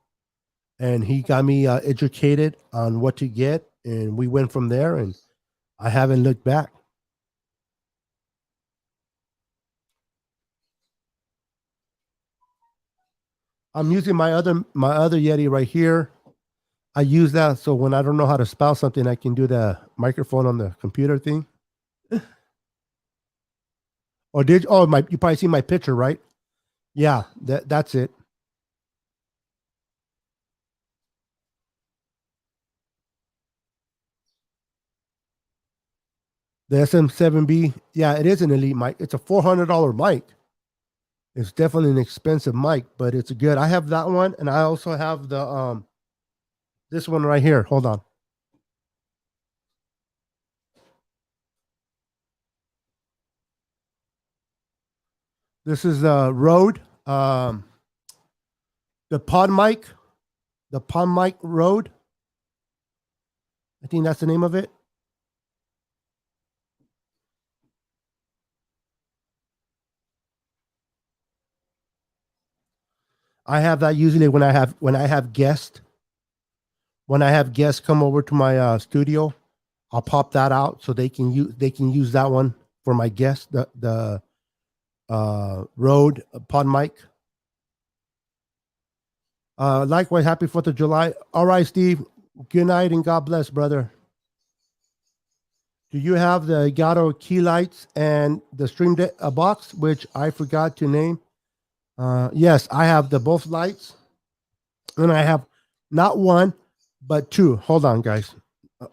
and he got me educated on what to get, and we went from there. And I haven't looked back. I'm using my other Yeti right here. I use that so when I don't know how to spell something, I can do the microphone on the computer thing. Or did oh my you probably see my picture, right? Yeah, that's it. The SM7B, yeah, it is an elite mic. It's a $400 mic. It's definitely an expensive mic, but it's good. I have that one, and I also have the this one right here. Hold on. This is the Rode, the Pod Mic, the Pod Mic Rode. I think that's the name of it. I have that usually when I have guests. When I have guests come over to my studio, I'll pop that out so they can use that one for my guests. The Rode pod mic. Likewise, happy 4th of July. All right, Steve. Good night and God bless, brother. Do you have the Gato key lights and the Stream Deck box, which I forgot to name? Yes, I have the both lights, and I have not one, but two. Hold on, guys.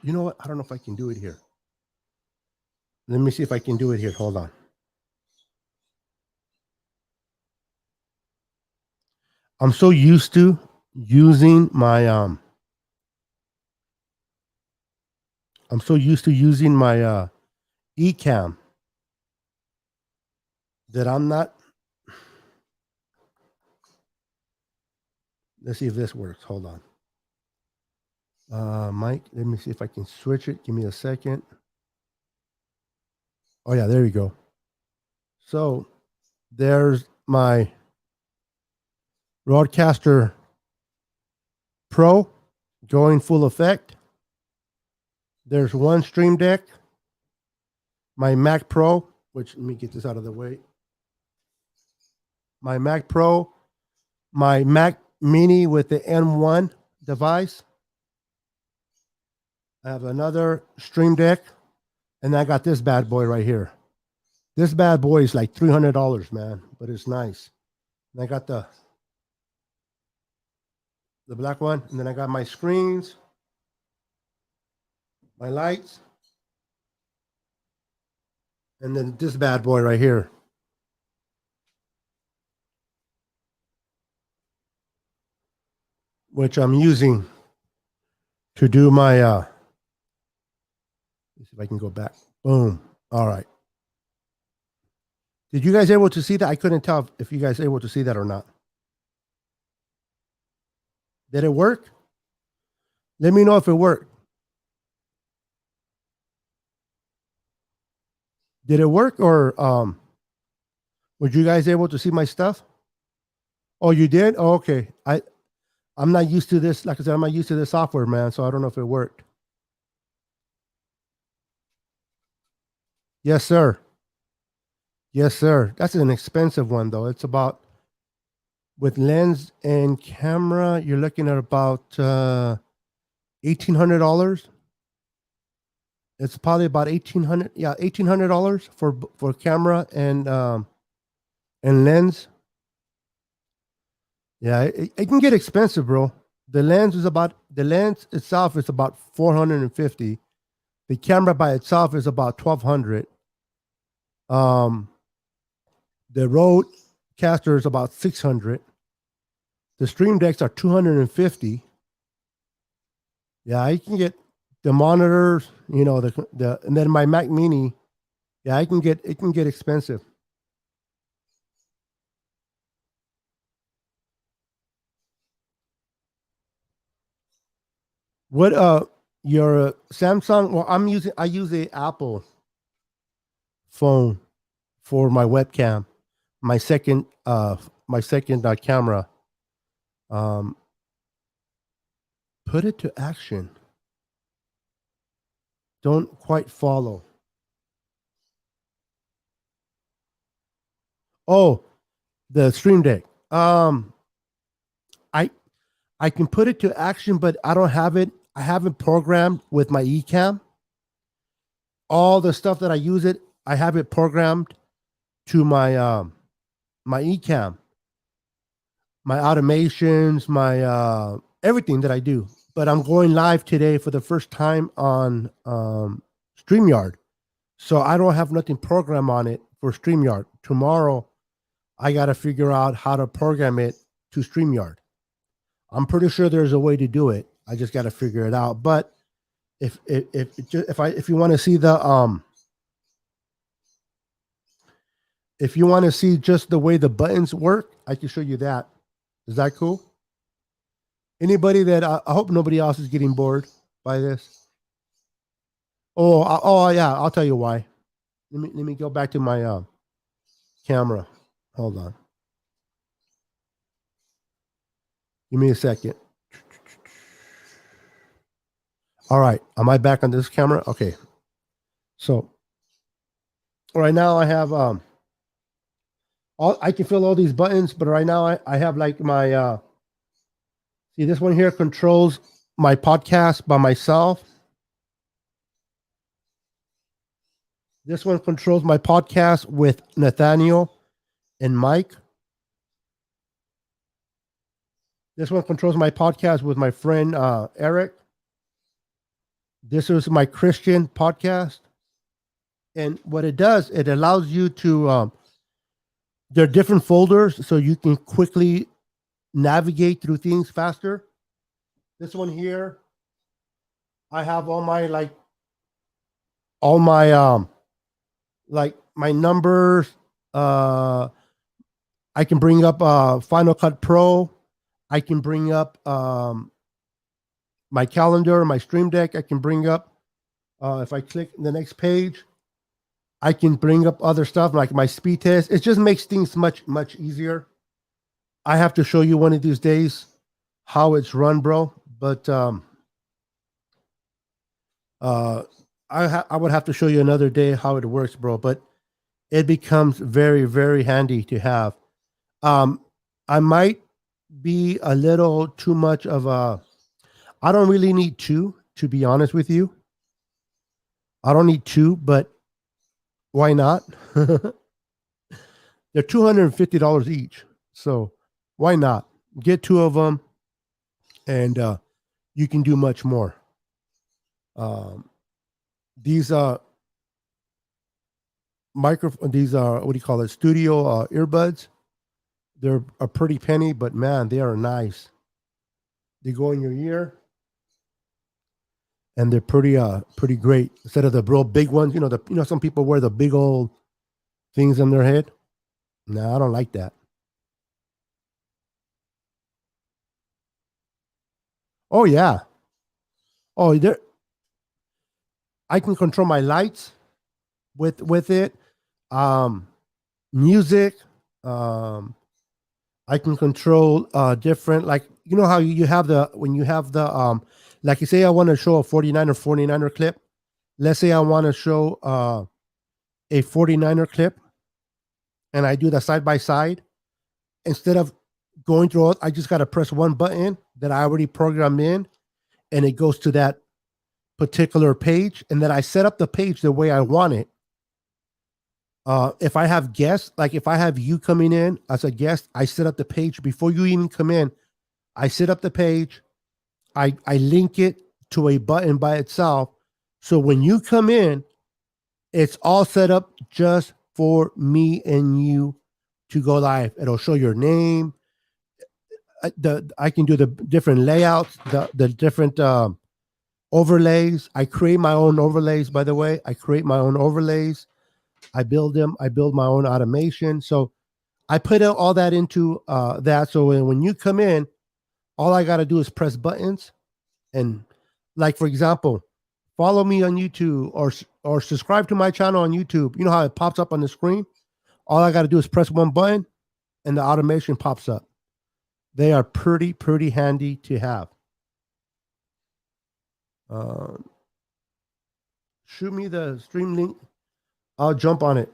You know what? I don't know if I can do it here. Let me see if I can do it here. Hold on. I'm so used to using my I'm so used to using my eCam that I'm not. Let's see if this works. Hold on. Mike, let me see if I can switch it. Give me a second. Oh yeah, there you go. So there's my Broadcaster Pro going full effect. There's one Stream Deck, my Mac Pro, which let me get this out of the way. My Mac Pro, my Mac Mini with the M1 device. I have another Stream Deck, and I got this bad boy right here. This bad boy is like $300, man, but it's nice. And I got the black one, and then I got my screens, my lights, and then this bad boy right here. Which I'm using to do my let's see if I can go back. Boom. All right. Did you guys able to see that? I couldn't tell if you guys able to see that or not. Did it work? Let me know if it worked. Did it work or were you guys able to see my stuff? Oh, you did? Oh, okay. I'm not used to this. Like I said, I'm not used to this software, man. So I don't know if it worked. Yes, sir. Yes, sir. That's an expensive one, though. It's about, with lens and camera, you're looking at about $1,800. It's probably about 1,800. Yeah, $1,800 for camera and lens. Yeah, it can get expensive, bro. The lens itself is about 450. The camera by itself is about 1,200. Um, the Rodecaster is about 600. The Stream Decks are 250. Yeah, I can get the monitors, and then my Mac Mini. Yeah, it can get expensive. What your Samsung? Well, I use a Apple phone for my webcam. My second camera. Um, put it to action. Don't quite follow. Oh, the Stream Deck. I I can put it to action, but I don't have it. I haven't programmed with my eCam. All the stuff that I use it, I have it programmed to my eCam, my automations, my everything that I do. But I'm going live today for the first time on StreamYard. So I don't have nothing programmed on it for StreamYard. Tomorrow, I got to figure out how to program it to StreamYard. I'm pretty sure there's a way to do it. I just got to figure it out. But if you want to see if you want to see just the way the buttons work, I can show you that. Is that cool? Anybody that I hope nobody else is getting bored by this. Oh yeah, I'll tell you why. Let me go back to my camera. Hold on. Give me a second. All right. Am I back on this camera? Okay. So right now I have all I can feel all these buttons, but right now I have like my see this one here controls my podcast by myself. This one controls my podcast with Nathaniel and Mike. This one controls my podcast with my friend Eric. This is my Christian podcast. And what it does, it allows you to, there are different folders so you can quickly navigate through things faster. This one here, I have all my, like my numbers. I can bring up Final Cut Pro. I can bring up my calendar, my stream deck. I can bring up, if I click the next page, I can bring up other stuff like my speed test. It just makes things much, much easier. I have to show you one of these days how it's run, bro. But uh, I would have to show you another day how it works, bro. But it becomes very, very handy to have. Um, I might be a little too much of a. I don't really need two, to be honest with you. I don't need two, but why not? They're $250 each, so why not get two of them, and you can do much more. Um, these these are what do you call it? Studio earbuds. They're a pretty penny, but man, they are nice. They go in your ear, and they're pretty great. Instead of the real big ones, some people wear the big old things on their head. No, I don't like that. Oh yeah. Oh, there. I can control my lights with it. Um, music. Um, I can control different, like how you have the when you have the like you say I want to show a 49er clip. Let's say I want to show a 49er clip, and I do the side by side. Instead of going through I just got to press one button that I already programmed in, and it goes to that particular page, and then I set up the page the way I want it. If I have guests, like if I have you coming in as a guest, I set up the page before you even come in. I set up the page. I link it to a button by itself. So when you come in, it's all set up just for me and you to go live. It'll show your name. I can do the different layouts, the different overlays. I create my own overlays. By the way, I create my own overlays. I build them. I build my own automation. So I put all that into that. So when you come in, all I got to do is press buttons. And like, for example, follow me on YouTube or subscribe to my channel on YouTube. You know how it pops up on the screen? All I got to do is press one button and the automation pops up. They are pretty handy to have. Um, Shoot me the stream link. I'll jump on it.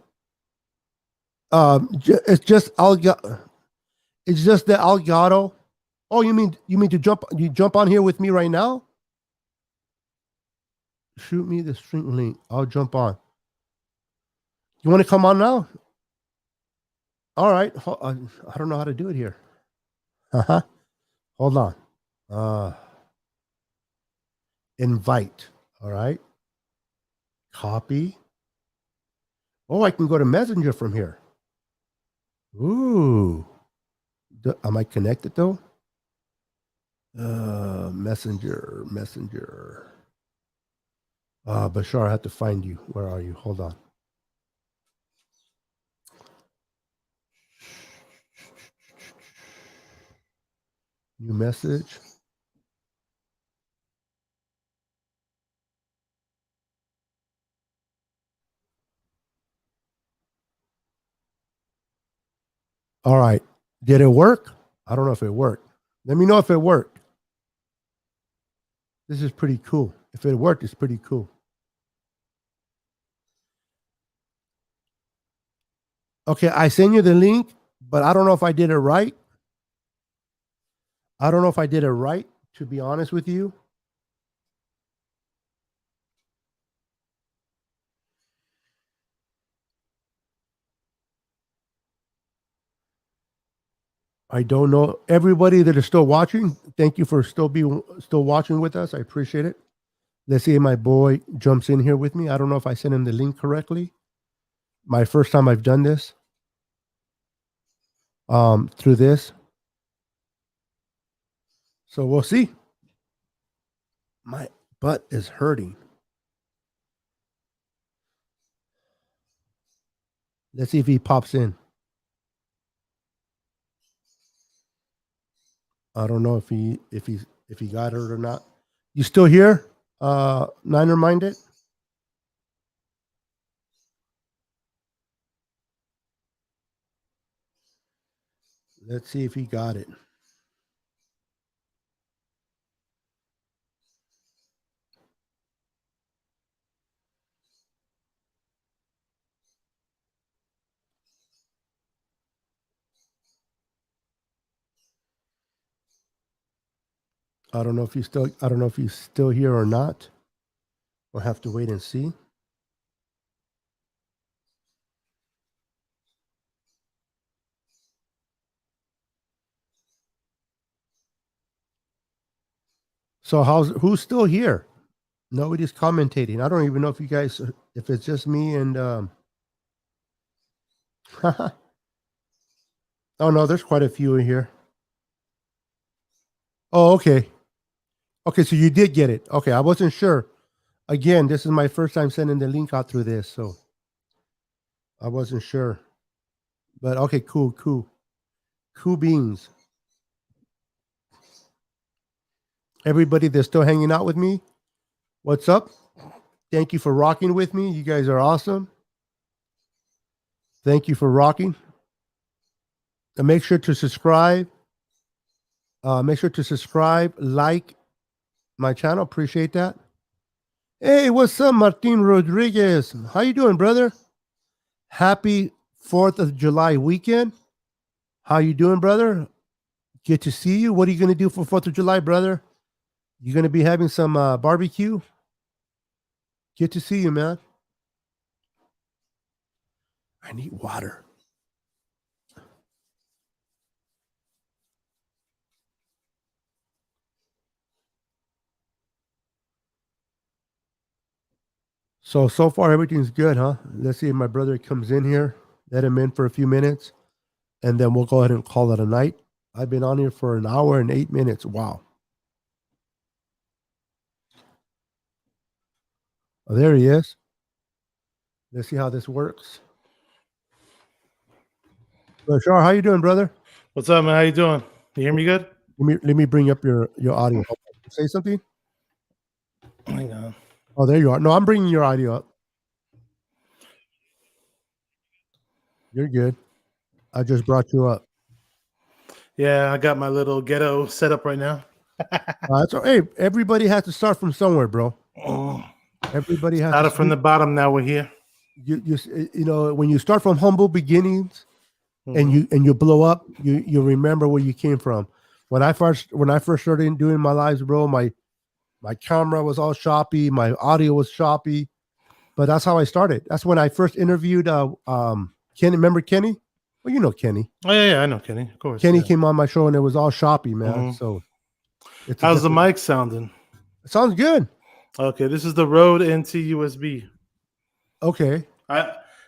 It's just it's just the Elgato. Oh, you mean to jump? You jump on here with me right now? Shoot me the stream link. I'll jump on. You want to come on now? All right. I don't know how to do it here. Uh-huh. Hold on. Uh, Invite. All right. Copy. Oh, I can go to Messenger from here. Ooh. Am I connected though? Messenger. Bashar, I have to find you. Where are you? Hold on. New message. All right. Did it work? I don't know if it worked. Let me know if it worked. This is pretty cool. If it worked, it's pretty cool. Okay, I sent you the link, but I don't know if I did it right. I don't know if I did it right, to be honest with you. I don't know. Everybody that is still watching, thank you for still watching with us. I appreciate it. Let's see if my boy jumps in here with me. I don't know if I sent him the link correctly. My first time I've done this through this. So we'll see. My butt is hurting. Let's see if he pops in. I don't know if he got hurt or not. You still here? Niner minded? Let's see if he got it. I don't know if he's still here or not. We'll have to wait and see. So who's still here? Nobody's commentating. I don't even know if it's just me and oh no, there's quite a few in here. Oh, okay. Okay, so you did get it. Okay, I wasn't sure. Again, this is my first time sending the link out through this, so I wasn't sure. But okay, cool. Cool beans. Everybody that's still hanging out with me, what's up? Thank you for rocking with me. You guys are awesome. Thank you for rocking. And make sure to subscribe. Like my channel. Appreciate that. Hey, what's up, Martin Rodriguez? How you doing, brother? Happy 4th of July weekend. How you doing, brother? Good to see you. What are you going to do for 4th of July, brother? You going to be having some barbecue? Good to see you, man. I need water. So far everything's good, huh? Let's see if my brother comes in here. Let him in for a few minutes, and then we'll go ahead and call it a night. I've been on here for an hour and 8 minutes. Wow. Oh, there he is. Let's see how this works. Bashar, how you doing, brother? What's up, man? How you doing? You hear me good? Let me bring up your audio. Say something. Hang on. Oh, there you are. No, I'm bringing your audio up. You're good. I just brought you up. Yeah, I got my little ghetto set up right now. Hey, everybody has to start from somewhere, bro. Everybody has Started from the bottom. Now we're here. You know, when you start from humble beginnings, and you blow up, you remember where you came from. When I first started doing my lives, bro, my camera was all choppy, my audio was choppy, but that's how I started. That's when I first interviewed Kenny. Remember Kenny? Well, you know Kenny. Oh yeah, I know Kenny. Of course. Kenny came on my show and it was all choppy, man. So how's the mic sounding? It sounds good. Okay, this is the Rode NT USB. Okay.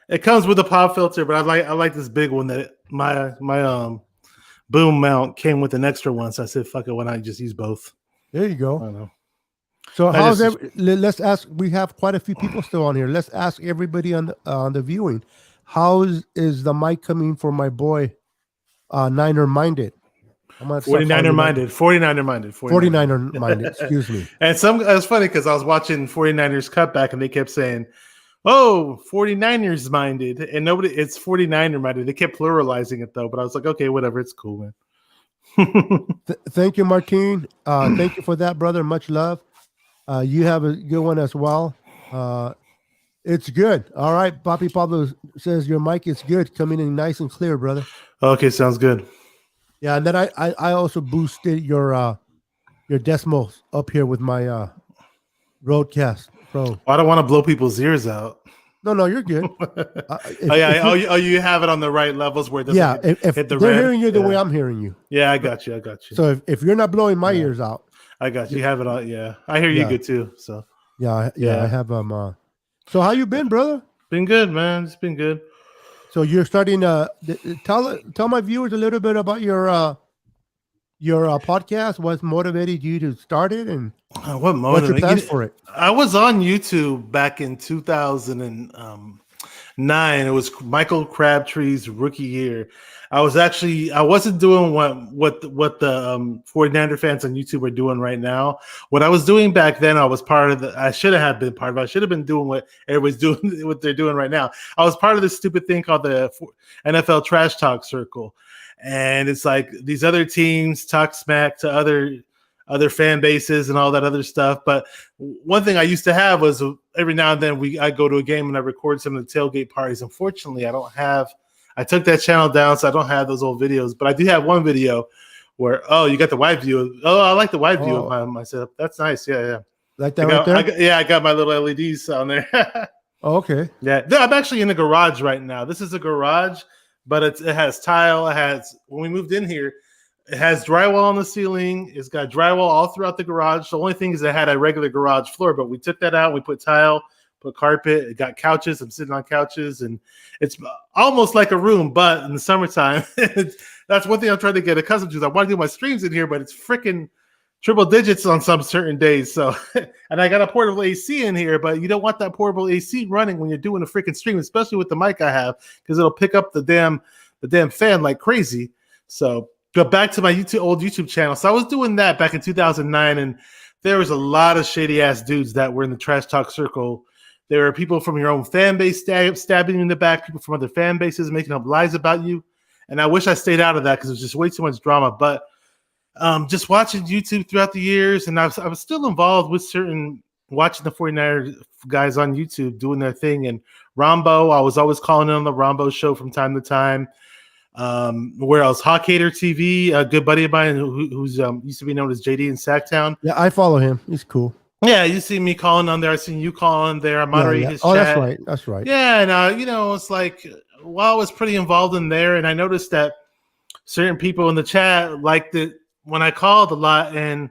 It comes with a pop filter, but I like this big one that my boom mount came with an extra one. So I said, fuck it, why not just use both? There you go. I don't know. So let's ask. We have quite a few people still on here. Let's ask everybody on the viewing. How is the mic coming for my boy, Niner Minded? 49er minded. 49er minded. 49er minded. Excuse me. And it's funny because I was watching 49ers cutback and they kept saying, "Oh, 49ers minded," and it's 49er minded. They kept pluralizing it though, but I was like, okay, whatever, it's cool, man. Thank you, Martin. Thank you for that, brother. Much love. You have a good one as well. It's good. All right. Papi Pablo says your mic is good, coming in nice and clear, brother. Okay, sounds good. Yeah, and then I also boosted your decimals up here with my Roadcast Pro. I don't want to blow people's ears out. No, you're good. You have it on the right levels where it doesn't if hit the they're red. hearing you the way I'm hearing you. Yeah, I got you. So if you're not blowing my ears out, I got you. You have it on. Yeah, I hear you good too. So yeah, I have So how you been, brother? Been good, man. It's been good. So you're starting tell my viewers a little bit about your podcast. What motivated you to start it, and what's your plans for it? I was on YouTube back in 2009. It was Michael Crabtree's rookie year. I wasn't doing what the 49er fans on YouTube are doing right now. What I was doing back then, I should have been part of it. I should have been doing what everybody's doing, what they're doing right now. I was part of this stupid thing called the NFL Trash Talk Circle. And it's like these other teams talk smack to other fan bases and all that other stuff. But one thing I used to have was every now and then I go to a game and I record some of the tailgate parties. Unfortunately, I took that channel down, so I don't have those old videos. But I do have one video where, you got the wide view. Oh, I like the wide view of my setup. That's nice. Yeah. Like that right there? I got my little LEDs on there. Oh, okay. Yeah, I'm actually in the garage right now. This is a garage, but it has tile. When we moved in here, it has drywall on the ceiling. It's got drywall all throughout the garage. The only thing is it had a regular garage floor, but we took that out. We put tile, put carpet. It got couches. I'm sitting on couches, and it's almost like a room, but in the summertime, that's one thing I'm trying to get accustomed to. I want to do my streams in here, but it's freaking triple digits on some certain days. So, and I got a portable AC in here, but you don't want that portable AC running when you're doing a freaking stream, especially with the mic I have, because it'll pick up the damn fan like crazy. So go back to my old YouTube channel. So I was doing that back in 2009, and there was a lot of shady ass dudes that were in the trash talk circle. There were people from your own fan base stabbing you in the back, people from other fan bases making up lies about you. And I wish I stayed out of that because it was just way too much drama. But just watching YouTube throughout the years, and I was still involved with watching the 49er guys on YouTube doing their thing. And Rombo, I was always calling in on the Rombo show from time to time. Where else? Hawk Hater TV, a good buddy of mine who's used to be known as JD in Sacktown. Yeah, I follow him. He's cool. Yeah, you see me calling on there. I seen you calling there. I moderate his chat. That's right. Yeah, and it's like, I was pretty involved in there, and I noticed that certain people in the chat liked it when I called a lot, and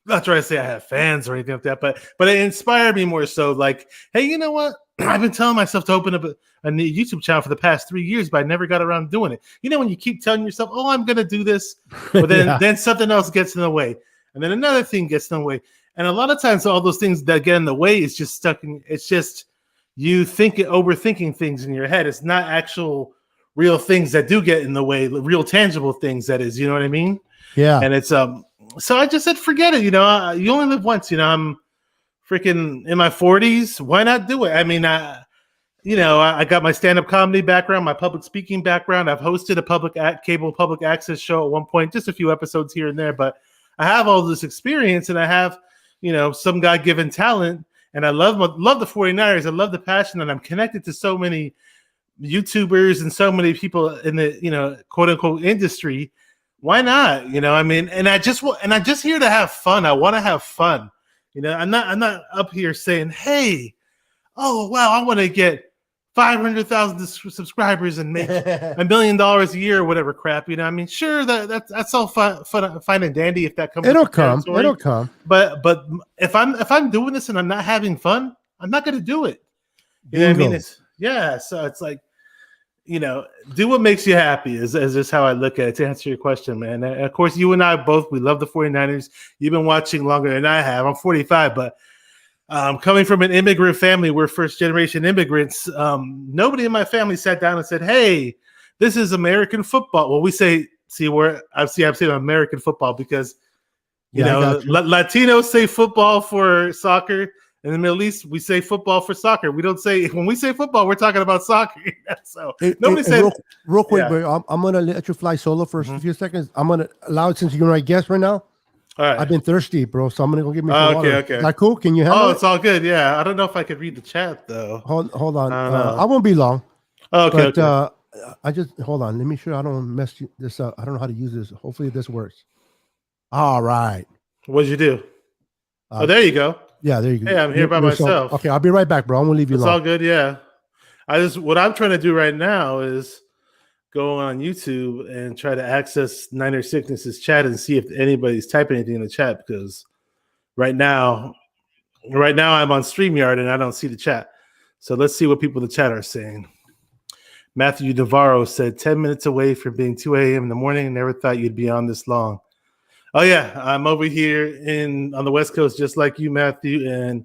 not trying to say I have fans or anything like that, but it inspired me more so. Like, hey, you know what? I've been telling myself to open up a new YouTube channel for the past 3 years, but I never got around to doing it. You know, when you keep telling yourself, "Oh, I'm going to do this," but then then something else gets in the way, and then another thing gets in the way, and a lot of times all those things that get in the way is just stuck in. It's just you overthinking things in your head. It's not actual real things that do get in the way, real tangible things. That is, you know what I mean? Yeah. And it's so I just said, forget it. You know, you only live once. You know, I'm freaking in my 40s. Why not do it? I mean, I got my stand-up comedy background, my public speaking background. I've hosted a cable public access show at one point, just a few episodes here and there. But I have all this experience, and I have, some God-given talent. And I love the 49ers. I love the passion, and I'm connected to so many YouTubers and so many people in the quote unquote industry. Why not? I mean, and I just here to have fun. I want to have fun. I'm not up here saying, hey, oh wow, I want to get 500,000 subscribers and make $1 million a year or whatever crap. I mean, sure, that's all fine and dandy if that comes. It'll come. But if I'm doing this and I'm not having fun, I'm not going to do it. You know what I mean? So it's like, do what makes you happy is just how I look at it, to answer your question, man. And of course, you and I both, we love the 49ers. You've been watching longer than I have. I'm 45, but coming from an immigrant family, we're first-generation immigrants. Nobody in my family sat down and said, hey, this is American football. Well, we say, I'm saying American football because, Latinos say football for soccer, In the Middle East, we say football for soccer. We don't say when we say football, we're talking about soccer. So nobody said real quick, but I'm gonna let you fly solo for a few seconds. I'm gonna allow it since you're my guest right now. All right. I've been thirsty, bro, so I'm gonna go get me some water. Okay. Is that cool? Can you handle it? It's all good. Yeah, I don't know if I could read the chat though. Hold on. I won't be long. Okay. I just hold on. Let me sure I don't mess this up. I don't know how to use this. Hopefully this works. All right. What'd you do? There you go. Yeah, there you go. Hey, I'm here by myself. Okay, I'll be right back, bro. I'm gonna leave you alone. It's all good. Yeah. What I'm trying to do right now is go on YouTube and try to access Niner Sickness's chat and see if anybody's typing anything in the chat, because right now I'm on StreamYard and I don't see the chat. So let's see what people in the chat are saying. Matthew Navarro said 10 minutes away from being 2 a.m. in the morning. Never thought you'd be on this long. Oh yeah, I'm over here on the West Coast, just like you, Matthew. And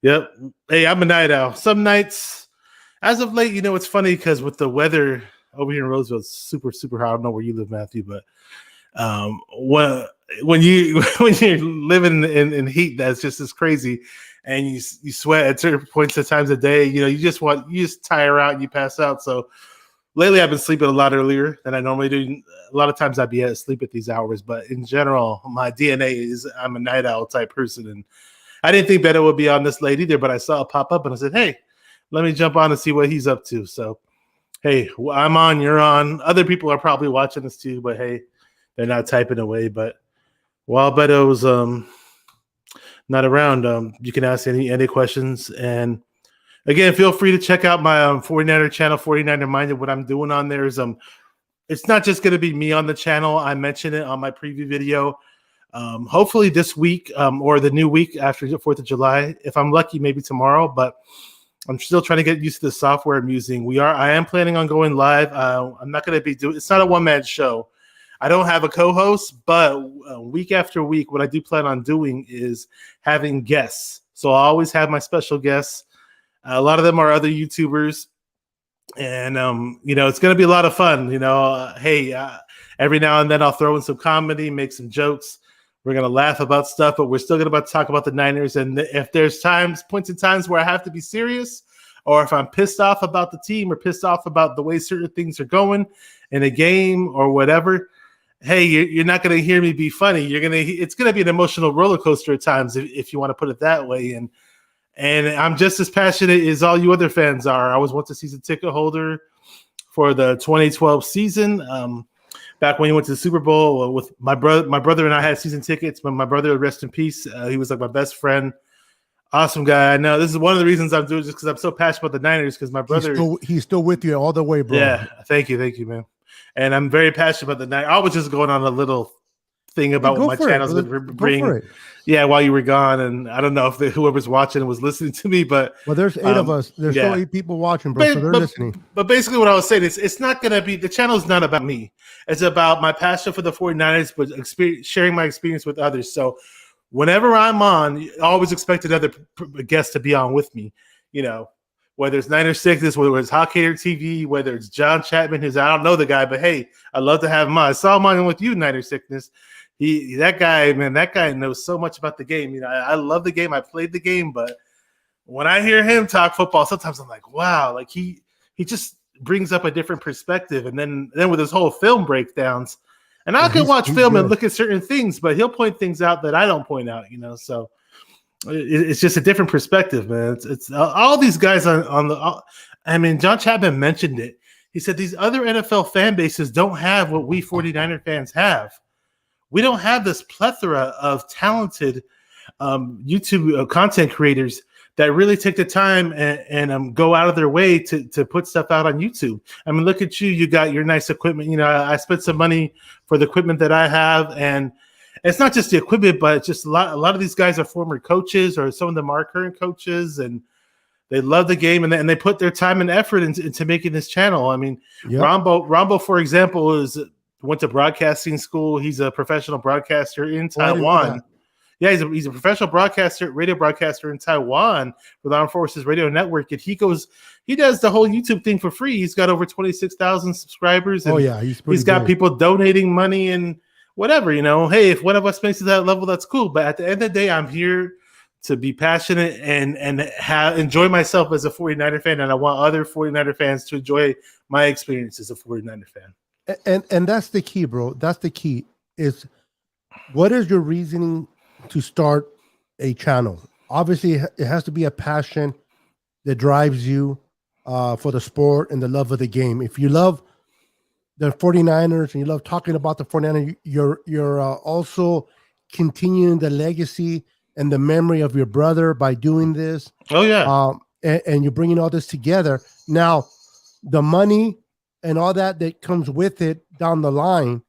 yep, hey, I'm a night owl. Some nights, as of late, it's funny because with the weather over here in Roseville, it's super, super hot. I don't know where you live, Matthew, but when you're living in heat that's just as crazy, and you sweat at certain points of times of day, you just tire out and you pass out. So lately, I've been sleeping a lot earlier than I normally do. A lot of times I'd be asleep at these hours, but in general, my DNA is I'm a night owl type person. And I didn't think that it would be on this late either, but I saw it pop up and I said, hey, let me jump on and see what he's up to. So, hey, I'm on, you're on. Other people are probably watching this too, but hey, they're not typing away. But while Beto's not around, you can ask any questions. And again, feel free to check out my 49er channel, 49er Minded. What I'm doing on there is it's not just going to be me on the channel. I mentioned it on my preview video. Hopefully this week or the new week after the 4th of July. If I'm lucky, maybe tomorrow. But I'm still trying to get used to the software I'm using. I am planning on going live. I'm not going to be doing. It's not a one-man show. I don't have a co-host, but week after week, what I do plan on doing is having guests. So I always have my special guests. A lot of them are other YouTubers, and it's going to be a lot of fun. Every now and then I'll throw in some comedy, make some jokes. We're going to laugh about stuff, but we're still going to talk about the Niners. And if there's points in times where I have to be serious, or if I'm pissed off about the team or pissed off about the way certain things are going in a game or whatever, hey, you're not going to hear me be funny. It's going to be an emotional roller coaster at times, if you want to put it that way. And I'm just as passionate as all you other fans are. I was once a season ticket holder for the 2012 season. Back when he went to the Super Bowl with my brother and I had season tickets. But my brother, rest in peace, he was like my best friend. Awesome guy. I know this is one of the reasons I'm doing this, because I'm so passionate about the Niners, because my brother he's still with you all the way, bro. Yeah, thank you, man. And I'm very passionate about the Niners. I was just going on a little thing about what my channel's been bringing. Yeah, while you were gone, and I don't know if whoever's watching was listening to me, but there's 8 of us. There's still 8 people watching, bro. So they're listening. But basically, what I was saying is, it's not going to be, the channel's not about me. It's about my passion for the 49ers, but sharing my experience with others. So whenever I'm on, I always expect another guest to be on with me. Whether it's Niner Sickness, whether it's Hawkhater TV, whether it's John Chapman, I don't know the guy, but hey, I'd love to have him on. I saw him on with you, Niner Sickness. That guy knows so much about the game. I love the game. I played the game, but when I hear him talk football, sometimes I'm like, wow, like he just brings up a different perspective. And then with his whole film breakdowns, and I can watch film and look at certain things, but he'll point things out that I don't point out, so it's just a different perspective, man. It's all these guys John Chapman mentioned it. He said these other NFL fan bases don't have what we 49er fans have. We don't have this plethora of talented YouTube content creators that really take the time and go out of their way to put stuff out on YouTube. I mean, look at you. You got your nice equipment. I spent some money for the equipment that I have. And it's not just the equipment, but it's just a lot of these guys are former coaches, or some of them are current coaches, and they love the game, and they put their time and effort into making this channel. I mean, yep. Rambo, for example, went to broadcasting school. He's a professional broadcaster in Taiwan. Yeah, he's a professional radio broadcaster in Taiwan with Armed Forces Radio Network. And he does the whole YouTube thing for free. He's got over 26,000 subscribers. And he's got people donating money and whatever, Hey, if one of us makes it to that level, that's cool. But at the end of the day, I'm here to be passionate and enjoy myself as a 49er fan, and I want other 49er fans to enjoy my experience as a 49er fan. And that's the key, bro. That's the key. Is what is your reasoning to start a channel? Obviously, it has to be a passion that drives you for the sport and the love of the game. If you love the 49ers and you love talking about the 49ers, you're also continuing the legacy and the memory of your brother by doing this. Oh yeah. And you're bringing all this together. Now, the money and all that comes with it down the line,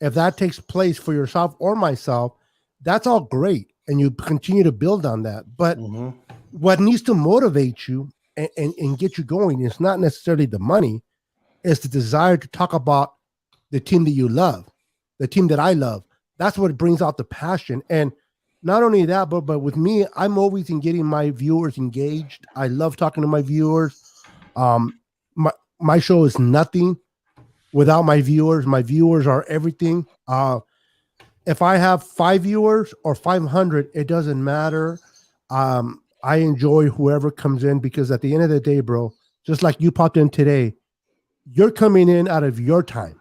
if that takes place for yourself or myself, that's all great. And you continue to build on that. But what needs to motivate you and get you going is not necessarily the money, it's the desire to talk about the team that you love, the team that I love. That's what brings out the passion. And not only that, but with me, I'm always in getting my viewers engaged. I love talking to my viewers. My show is nothing without my viewers. My viewers are everything. If I have 5 viewers or 500, it doesn't matter. I enjoy whoever comes in because at the end of the day, bro, just like you popped in today, you're coming in out of your time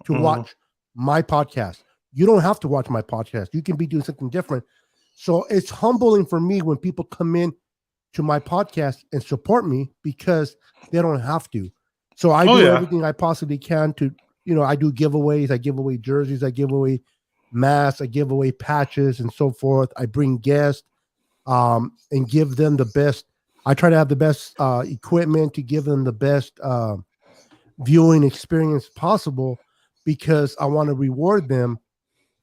to watch my podcast. You don't have to watch my podcast. You can be doing something different. So it's humbling for me when people come in to my podcast and support me because they don't have to. So I do everything I possibly can to, I do giveaways. I give away jerseys. I give away masks. I give away patches and so forth. I bring guests and give them the best. I try to have the best equipment to give them the best viewing experience possible because I want to reward them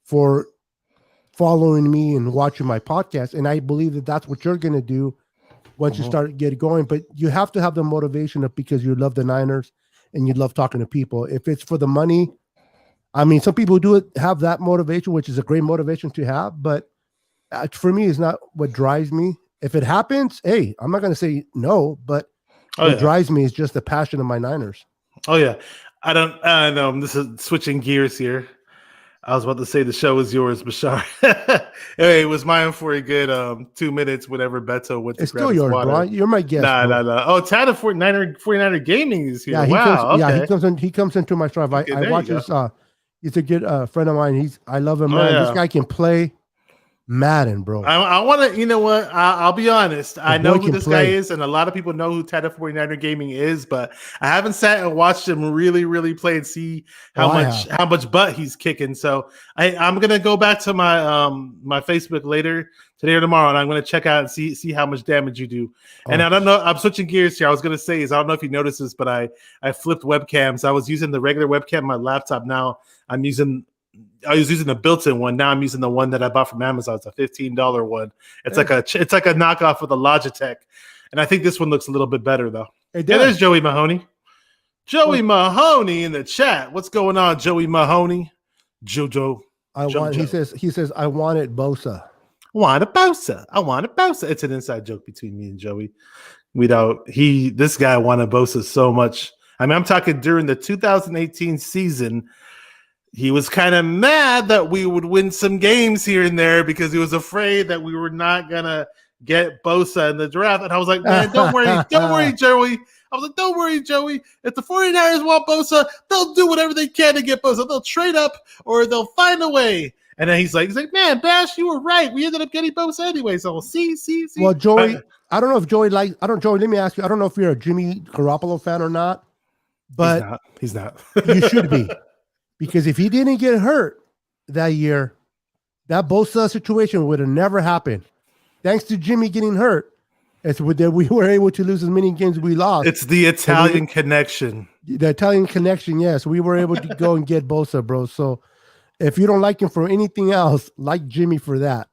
for following me and watching my podcast. And I believe that that's what you're going to do once you start get going. But you have to have the motivation of because you love the Niners and you love talking to people. If it's for the money, I mean, some people do have that motivation, which is a great motivation to have. But for me, it's not what drives me. If it happens, hey, I'm not going to say no, but what drives me is just the passion of my Niners. Oh yeah. I know this is switching gears here. I was about to say the show is yours, Bashar. Hey, it was mine for a good 2 minutes whenever Beto went to it's still yours, bro. You're my guest. Nah. Oh, Tad of 49er Gaming is here. He comes into my stream. I watch his he's a good friend of mine. I love him, man. This guy can play Madden, bro. I want to, you know what? I'll be honest. I know who this guy is, and a lot of people know who Tad of 49er Gaming is, but I haven't sat and watched him really, really play and see how much butt he's kicking. So I'm gonna go back to my my Facebook later today or tomorrow, and I'm gonna check out and see how much damage you do. And I don't know. I'm switching gears here. I was gonna say I don't know if you noticed this, but I flipped webcams. I was using the regular webcam on my laptop. Now I was using the built-in one. Now I'm using the one that I bought from Amazon. It's a $15 one. It's like a knockoff of the Logitech, and I think this one looks a little bit better though. Hey, there's Joey Mahoney. Mahoney in the chat. What's going on, Joey Mahoney? Jojo. He says I wanted Bosa. I want a Bosa. It's an inside joke between me and Joey. This guy wanted Bosa so much. I mean, I'm talking during the 2018 season. He was kind of mad that we would win some games here and there because he was afraid that we were not going to get Bosa in the draft. And I was like, man, don't worry, Joey. I was like, don't worry, Joey. If the 49ers want Bosa, they'll do whatever they can to get Bosa. They'll trade up or they'll find a way. And then he's like, man, Bash, you were right. We ended up getting Bosa anyway. So see. Well, Joey, I don't know if Joey Joey, let me ask you. I don't know if you're a Jimmy Garoppolo fan or not, but he's not. You should be. Because if he didn't get hurt that year, that Bosa situation would have never happened. Thanks to Jimmy getting hurt, we were able to lose as many games as we lost. It's the Italian connection. The Italian connection, yes. We were able to go and get Bosa, bro. So if you don't like him for anything else, like Jimmy for that.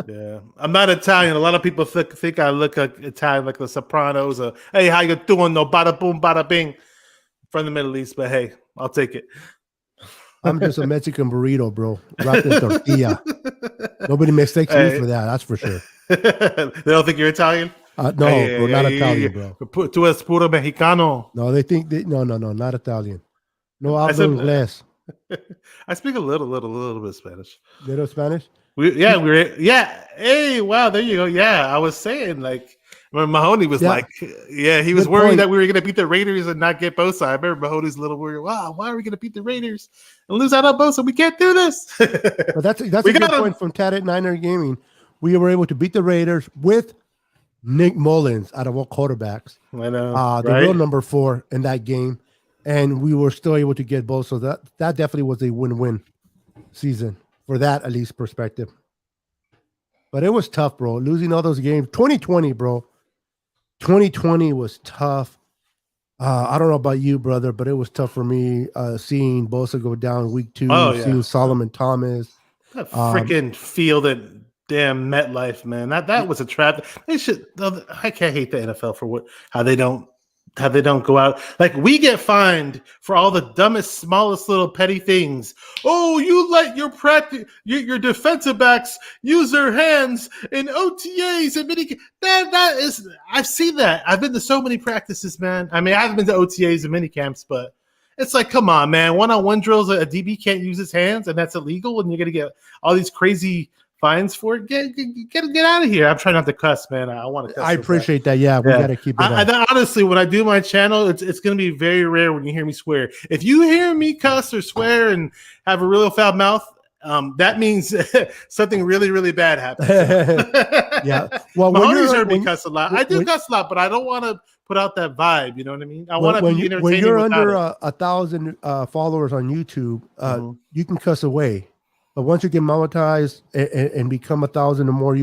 Yeah, I'm not Italian. A lot of people think I look like Italian, like the Sopranos. Hey, how you doing? No, bada boom, bada bing, from the Middle East. But hey, I'll take it. I'm just a Mexican burrito, bro. Wrapped in tortilla. Nobody mistakes me for that. That's for sure. They don't think you're Italian? No, bro, not Italian, bro. Tú es puro Mexicano. No, they think no, not Italian. No hablo inglés. I speak a little bit of Spanish. Little Spanish. Yeah. Hey, wow, there you go. Yeah, I was saying like when Mahoney was Yeah, he was good worried point. that we were going to beat the Raiders and not get Bosa. I remember Mahoney's a little worried. Wow, why are we going to beat the Raiders and lose out on Bosa? We can't do this. But that's We a good got him. point from Tad at Niner Gaming. We were able to beat the Raiders with Nick Mullins out of all quarterbacks. I know, The real number 4 in that game, and we were still able to get both. So that definitely was a win-win season for that, at least perspective. But it was tough, bro. Losing all those games. 2020, bro. 2020 was tough. I don't know about you, brother, but it was tough for me seeing Bosa go down week 2, seeing Solomon Thomas. That freaking field at damn MetLife, man. That was a trap. They should. I can't hate the NFL for how they don't go out. Like, we get fined for all the dumbest, smallest little petty things. Oh, you let your defensive backs use their hands in OTAs and mini. That is, I've seen that. I've been to so many practices, man. I mean, I haven't been to OTAs and mini camps, but it's like, come on, man. One-on-one drills, a DB can't use his hands, and that's illegal, and you're gonna get all these crazy fines for it. Get out of here. I'm trying not to cuss, man. I want to cuss. I appreciate that. Yeah, we got to keep it honestly, when I do my channel, it's going to be very rare when you hear me swear. If you hear me cuss or swear and have a real foul mouth, that means something really, really bad happened. Yeah. Well, Mahoney's heard me cuss a lot. I do cuss a lot, but I don't want to put out that vibe. You know what I mean? I want to be entertaining. When you're under 1,000 followers on YouTube, you can cuss away. But once you get monetized and become 1,000 or more,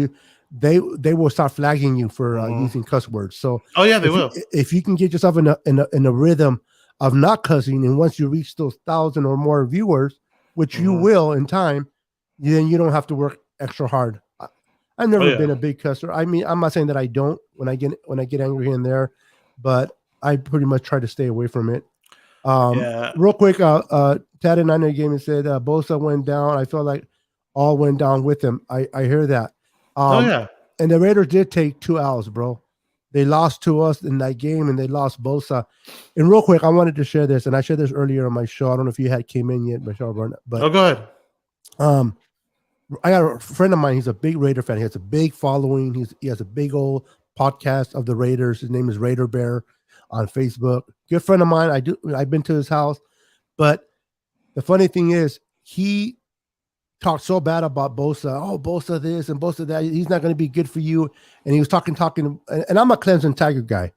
they will start flagging you for using cuss words. So they will. If you can get yourself in a rhythm of not cussing, and once you reach those 1,000 or more viewers, which you will in time, then you don't have to work extra hard. I've never been a big cusser. I mean, I'm not saying that I don't when I get angry here and there, but I pretty much try to stay away from it. Real quick, Tad and Niner game and said Bosa went down. I feel like all went down with him. I hear that. And the Raiders did take 2 L's, bro. They lost to us in that game, and they lost Bosa. And real quick, I wanted to share this, and I shared this earlier on my show. I don't know if you came in yet, Michelle, but go ahead. I got a friend of mine. He's a big Raider fan. He has a big following. He has a big old podcast of the Raiders. His name is Raider Bear on Facebook. Good friend of mine. I've been to his house, but the funny thing is he talked so bad about Bosa. Oh, Bosa this and Bosa that. He's not going to be good for you. And he was talking. And I'm a Clemson Tiger guy,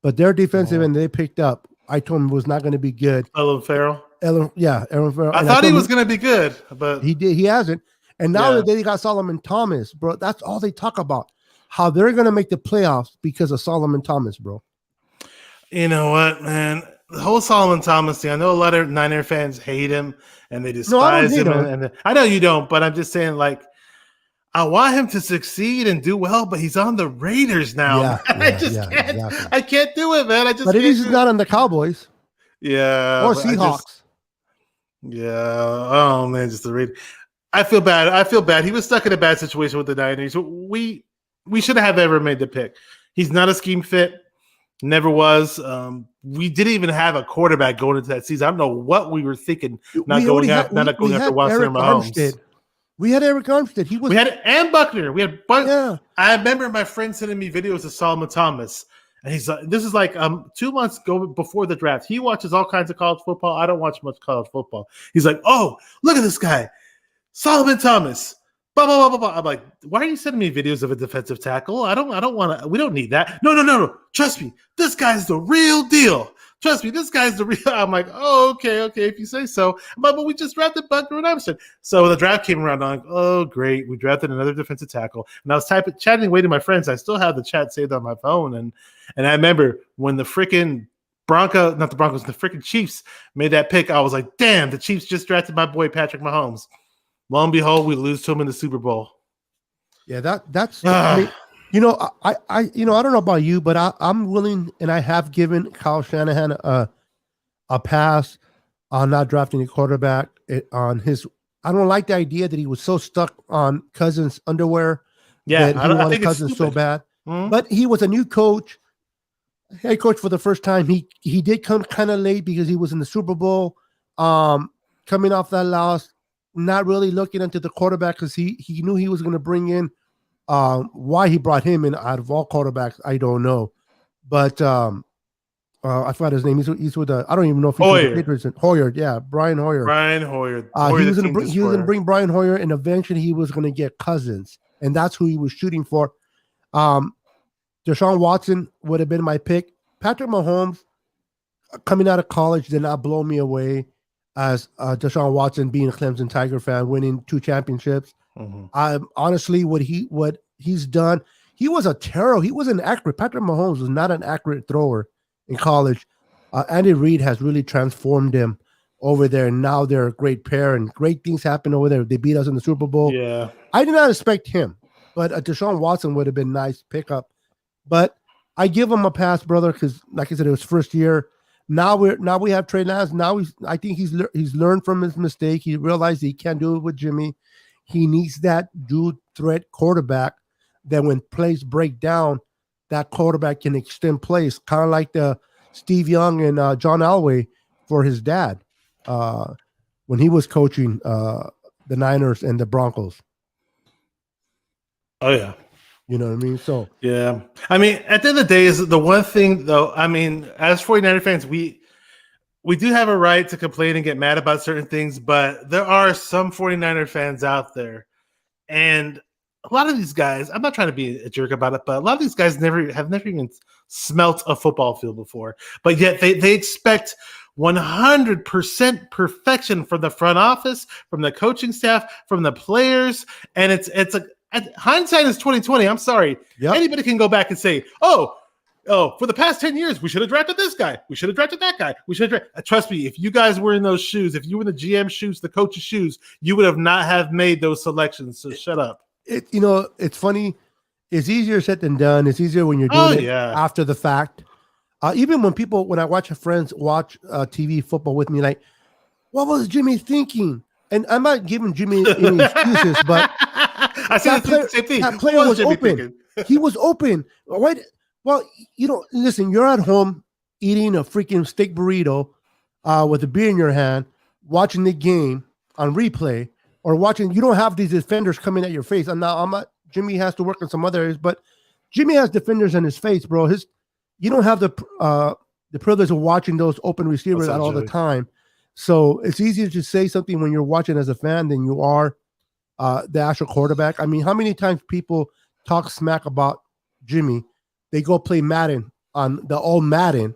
but their defensive and they picked up. I told him it was not going to be good. Ellen Farrell. Aaron Farrell. I thought he was going to be good, but he did. He hasn't. And now that they got Solomon Thomas, bro, that's all they talk about. How they're going to make the playoffs because of Solomon Thomas, bro. You know what, man? The whole Solomon Thomas thing, I know a lot of Niner fans hate him and they despise him. And I know you don't, but I'm just saying, like, I want him to succeed and do well, but he's on the Raiders now. I just can't. Exactly. I can't do it, man. But it is not on the Cowboys. Yeah. Or Seahawks. Oh, man, just the Raiders. I feel bad. He was stuck in a bad situation with the Niners. We should have ever made the pick. He's not a scheme fit. Never was. We didn't even have a quarterback going into that season. I don't know what we were thinking. Not going after Watson or Mahomes. We had Eric Armstead. We had and Buckner. We had Buckner. Yeah. I remember my friend sending me videos of Solomon Thomas, and he's like, "This is like 2 months before the draft. He watches all kinds of college football. I don't watch much college football. He's like, oh, look at this guy, Solomon Thomas." Blah, blah, blah, blah, blah. I'm like, why are you sending me videos of a defensive tackle? I don't want to. We don't need that. No. Trust me. This guy's the real deal. Trust me. This guy's the real. I'm like, oh, okay. If you say so. But we just drafted Buckner and Armstead. So the draft came around. I'm like, oh, great. We drafted another defensive tackle. And I was chatting away to my friends. I still have the chat saved on my phone. And I remember when the freaking the freaking Chiefs made that pick. I was like, damn, the Chiefs just drafted my boy Patrick Mahomes. Lo and behold, we lose to him in the Super Bowl. Yeah, that's. I mean, I don't know about you, but I'm willing, and I have given Kyle Shanahan a pass on not drafting a quarterback. I don't like the idea that he was so stuck on Cousins' underwear. Yeah, that he wanted Cousins so bad. Mm-hmm. But he was a new coach, head coach for the first time. He did come kind of late because he was in the Super Bowl. coming off that loss, not really looking into the quarterback because he knew he was going to bring in. Why he brought him in out of all quarterbacks, I don't know. But I forgot his name. He's with I don't even know if he's with the Patriots. Hoyer, yeah, Brian Hoyer. Brian Hoyer. He was going to bring Brian Hoyer, and eventually he was going to get Cousins, and that's who he was shooting for. Deshaun Watson would have been my pick. Patrick Mahomes, coming out of college, did not blow me away as Deshaun Watson, being a Clemson Tiger fan, winning 2 championships. Honestly, what he's done, he was an accurate. Patrick Mahomes was not an accurate thrower in college. Andy Reid has really transformed him over there, and now they're a great pair, and great things happen over there. They beat us in the Super Bowl. Yeah, I did not expect him, but Deshaun Watson would have been nice pickup. But I give him a pass, brother, because like I said, it was first year. Now we have Trey Lance. Now I think he's learned from his mistake. He realized he can't do it with Jimmy. He needs that dual threat quarterback that when plays break down, that quarterback can extend plays, kind of like the Steve Young and John Elway for his dad when he was coaching the Niners and the Broncos. Oh, yeah. You know what I mean? So yeah. I mean, at the end of the day, is the one thing, though, I mean, as 49er fans, we do have a right to complain and get mad about certain things, but there are some 49er fans out there. And a lot of these guys, I'm not trying to be a jerk about it, but a lot of these guys have never even smelt a football field before. But yet they expect 100% perfection from the front office, from the coaching staff, from the players. And it's hindsight is 2020. I'm sorry. Yep. Anybody can go back and say, oh, for the past 10 years, we should have drafted this guy. We should have drafted that guy. We should have trust me, if you guys were in those shoes, if you were in the GM shoes, the coach's shoes, you would have not have made those selections. So shut up. It's funny. It's easier said than done. It's easier when you're doing it after the fact. Even when I watch friends watch TV football with me, like, what was Jimmy thinking? And I'm not giving Jimmy any excuses, but I said the same thing. That player was open. He was open. Why? Well, listen, you're at home eating a freaking steak burrito with a beer in your hand, watching the game on replay, or watching. You don't have these defenders coming at your face. I'm not. Jimmy has to work on some other areas, but Jimmy has defenders in his face, bro. You don't have the privilege of watching those open receivers all the time. So it's easier to say something when you're watching as a fan than you are the actual quarterback. I mean, how many times people talk smack about Jimmy? They go play Madden on the old Madden,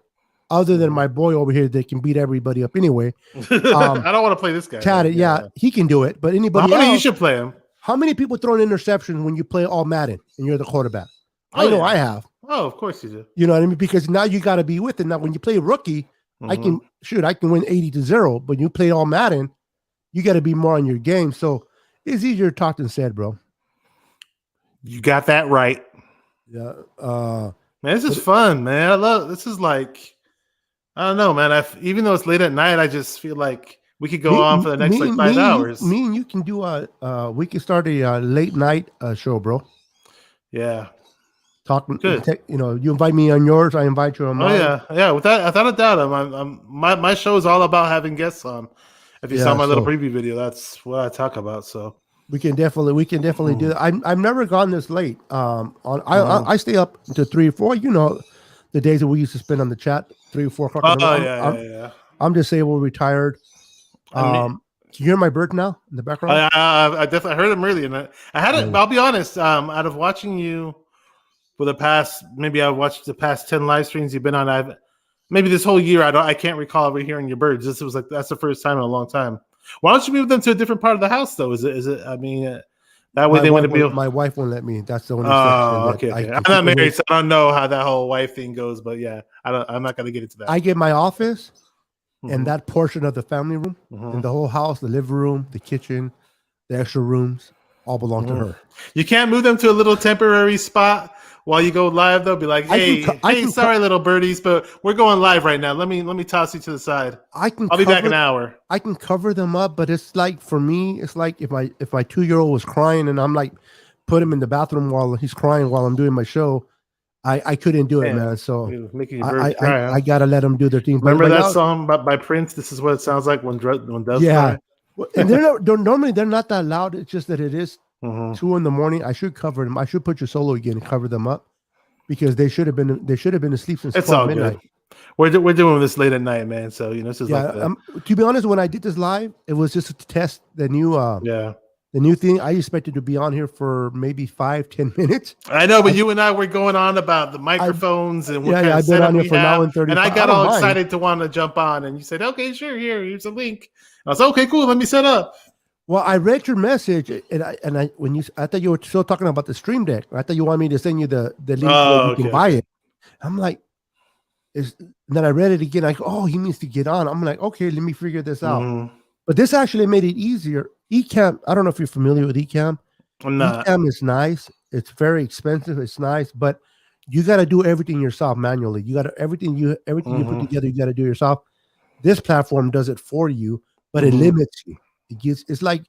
other than my boy over here that can beat everybody up anyway. I don't want to play this guy. Chad, yeah, he can do it. But anybody else, you should play him. How many people throw an interception when you play all Madden and you're the quarterback? I know I have. Oh, of course you do. You know what I mean? Because now you got to be with it. Now, when you play rookie, I can win 80-0. But you play all Madden, you got to be more on your game. So it's easier talked than said, bro. You got that right. Yeah. Man, this is fun, man. I love this. Is like, I don't know, man. Even though it's late at night, I just feel like we could go on for the next 5 hours. Me and you can do we can start a late night show, bro. Yeah. Talking, good. You invite me on yours, I invite you on mine. Oh yeah. Without a doubt, my show is all about having guests on. If you saw my little preview video, that's what I talk about. So we can definitely do that. I've never gone this late. I stay up to 3 or 4. You know, the days that we used to spend on the chat, 3 or 4 o'clock. Yeah. I'm disabled, retired. Can you hear my bird now in the background? I definitely heard him earlier. And I had it. I'll be honest. Out of watching you for the past, maybe I've watched the past 10 live streams you've been on. Maybe this whole year, I can't recall ever hearing your birds. This was that's the first time in a long time. Why don't you move them to a different part of the house, though? Is it? I mean, that way they want to be. My wife won't let me. That's the only. Okay. I'm not married, so I don't know how that whole wife thing goes. But yeah, I'm not gonna get into that. I get my office and that portion of the family room, and the whole house, the living room, the kitchen, the extra rooms, all belong to her. You can't move them to a little temporary spot while you go live, though. Be like, hey, sorry, little birdies, but we're going live right now. Let me toss you to the side. I'll be back in an hour. I can cover them up, but it's like, for me, it's like if my 2-year-old was crying and I'm like, put him in the bathroom while he's crying while I'm doing my show. I couldn't do it, Man, man. So you're making your birds I cry, huh? I gotta let them do their thing. Remember But that now, song by Prince? This is what it sounds like when doves yeah. cry. And they're normally they're not that loud. It's just that it is Hmm. 2 in the morning. I should cover them. I should put your solo again and cover them up because they should have been asleep since It's 12 all good. midnight. We're doing this late at night, man. So this is like Yeah. the To be honest, when I did this live, it was just to test yeah. the new thing. I expected to be on here for maybe 5-10 minutes. I know, but I, you and I were going on about the I microphones and what yeah, kind yeah. of I've been setup on here we for an hour have, and and I 35. I got don't all mind. excited to want to jump on, and you said, "Okay, sure, here's a link." I was okay, cool. Let me set up. Well, I read your message, and I thought you were still talking about the Stream Deck. I thought you wanted me to send you the link where Oh, you can okay, buy okay. it. I'm like, and then I read it again. I go, oh, he needs to get on. I'm like, okay, let me figure this out. Hmm. But this actually made it easier. Ecamm, I don't know if you're familiar with Ecamm. I'm not. Ecamm is nice. It's very expensive. It's nice, but you got to do everything yourself manually. You got to everything you put Hmm. together. You got to do yourself. This platform does it for you, but it Hmm. limits you. It's like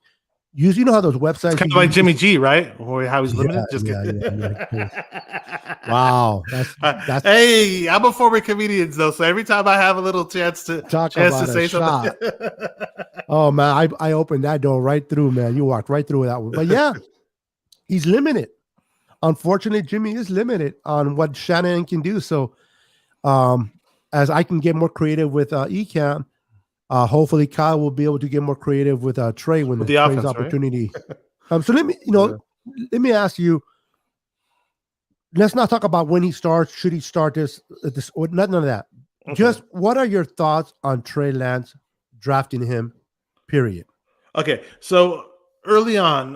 you know how those It's websites kind you of like use. Jimmy G, right? Or how he's Yeah, limited. Just yeah, kidding. yeah, yeah. Wow, that's Hey, I'm a former comedian though, so every time I have a little talk chance to about a say something. shot. Oh man, I opened that door right through, man. You walked right through that one. But yeah, he's limited. Unfortunately, Jimmy is limited on what Shannon can do. So, um, as I can get more creative with Ecamm, hopefully Kyle will be able to get more creative with Trey when With the the Trey's offense, right? opportunity. So Yeah. let me ask you. Let's not talk about when he starts. Should he start this or none of that? Okay. Just what are your thoughts on Trey Lance drafting him? Period. Okay. So early on,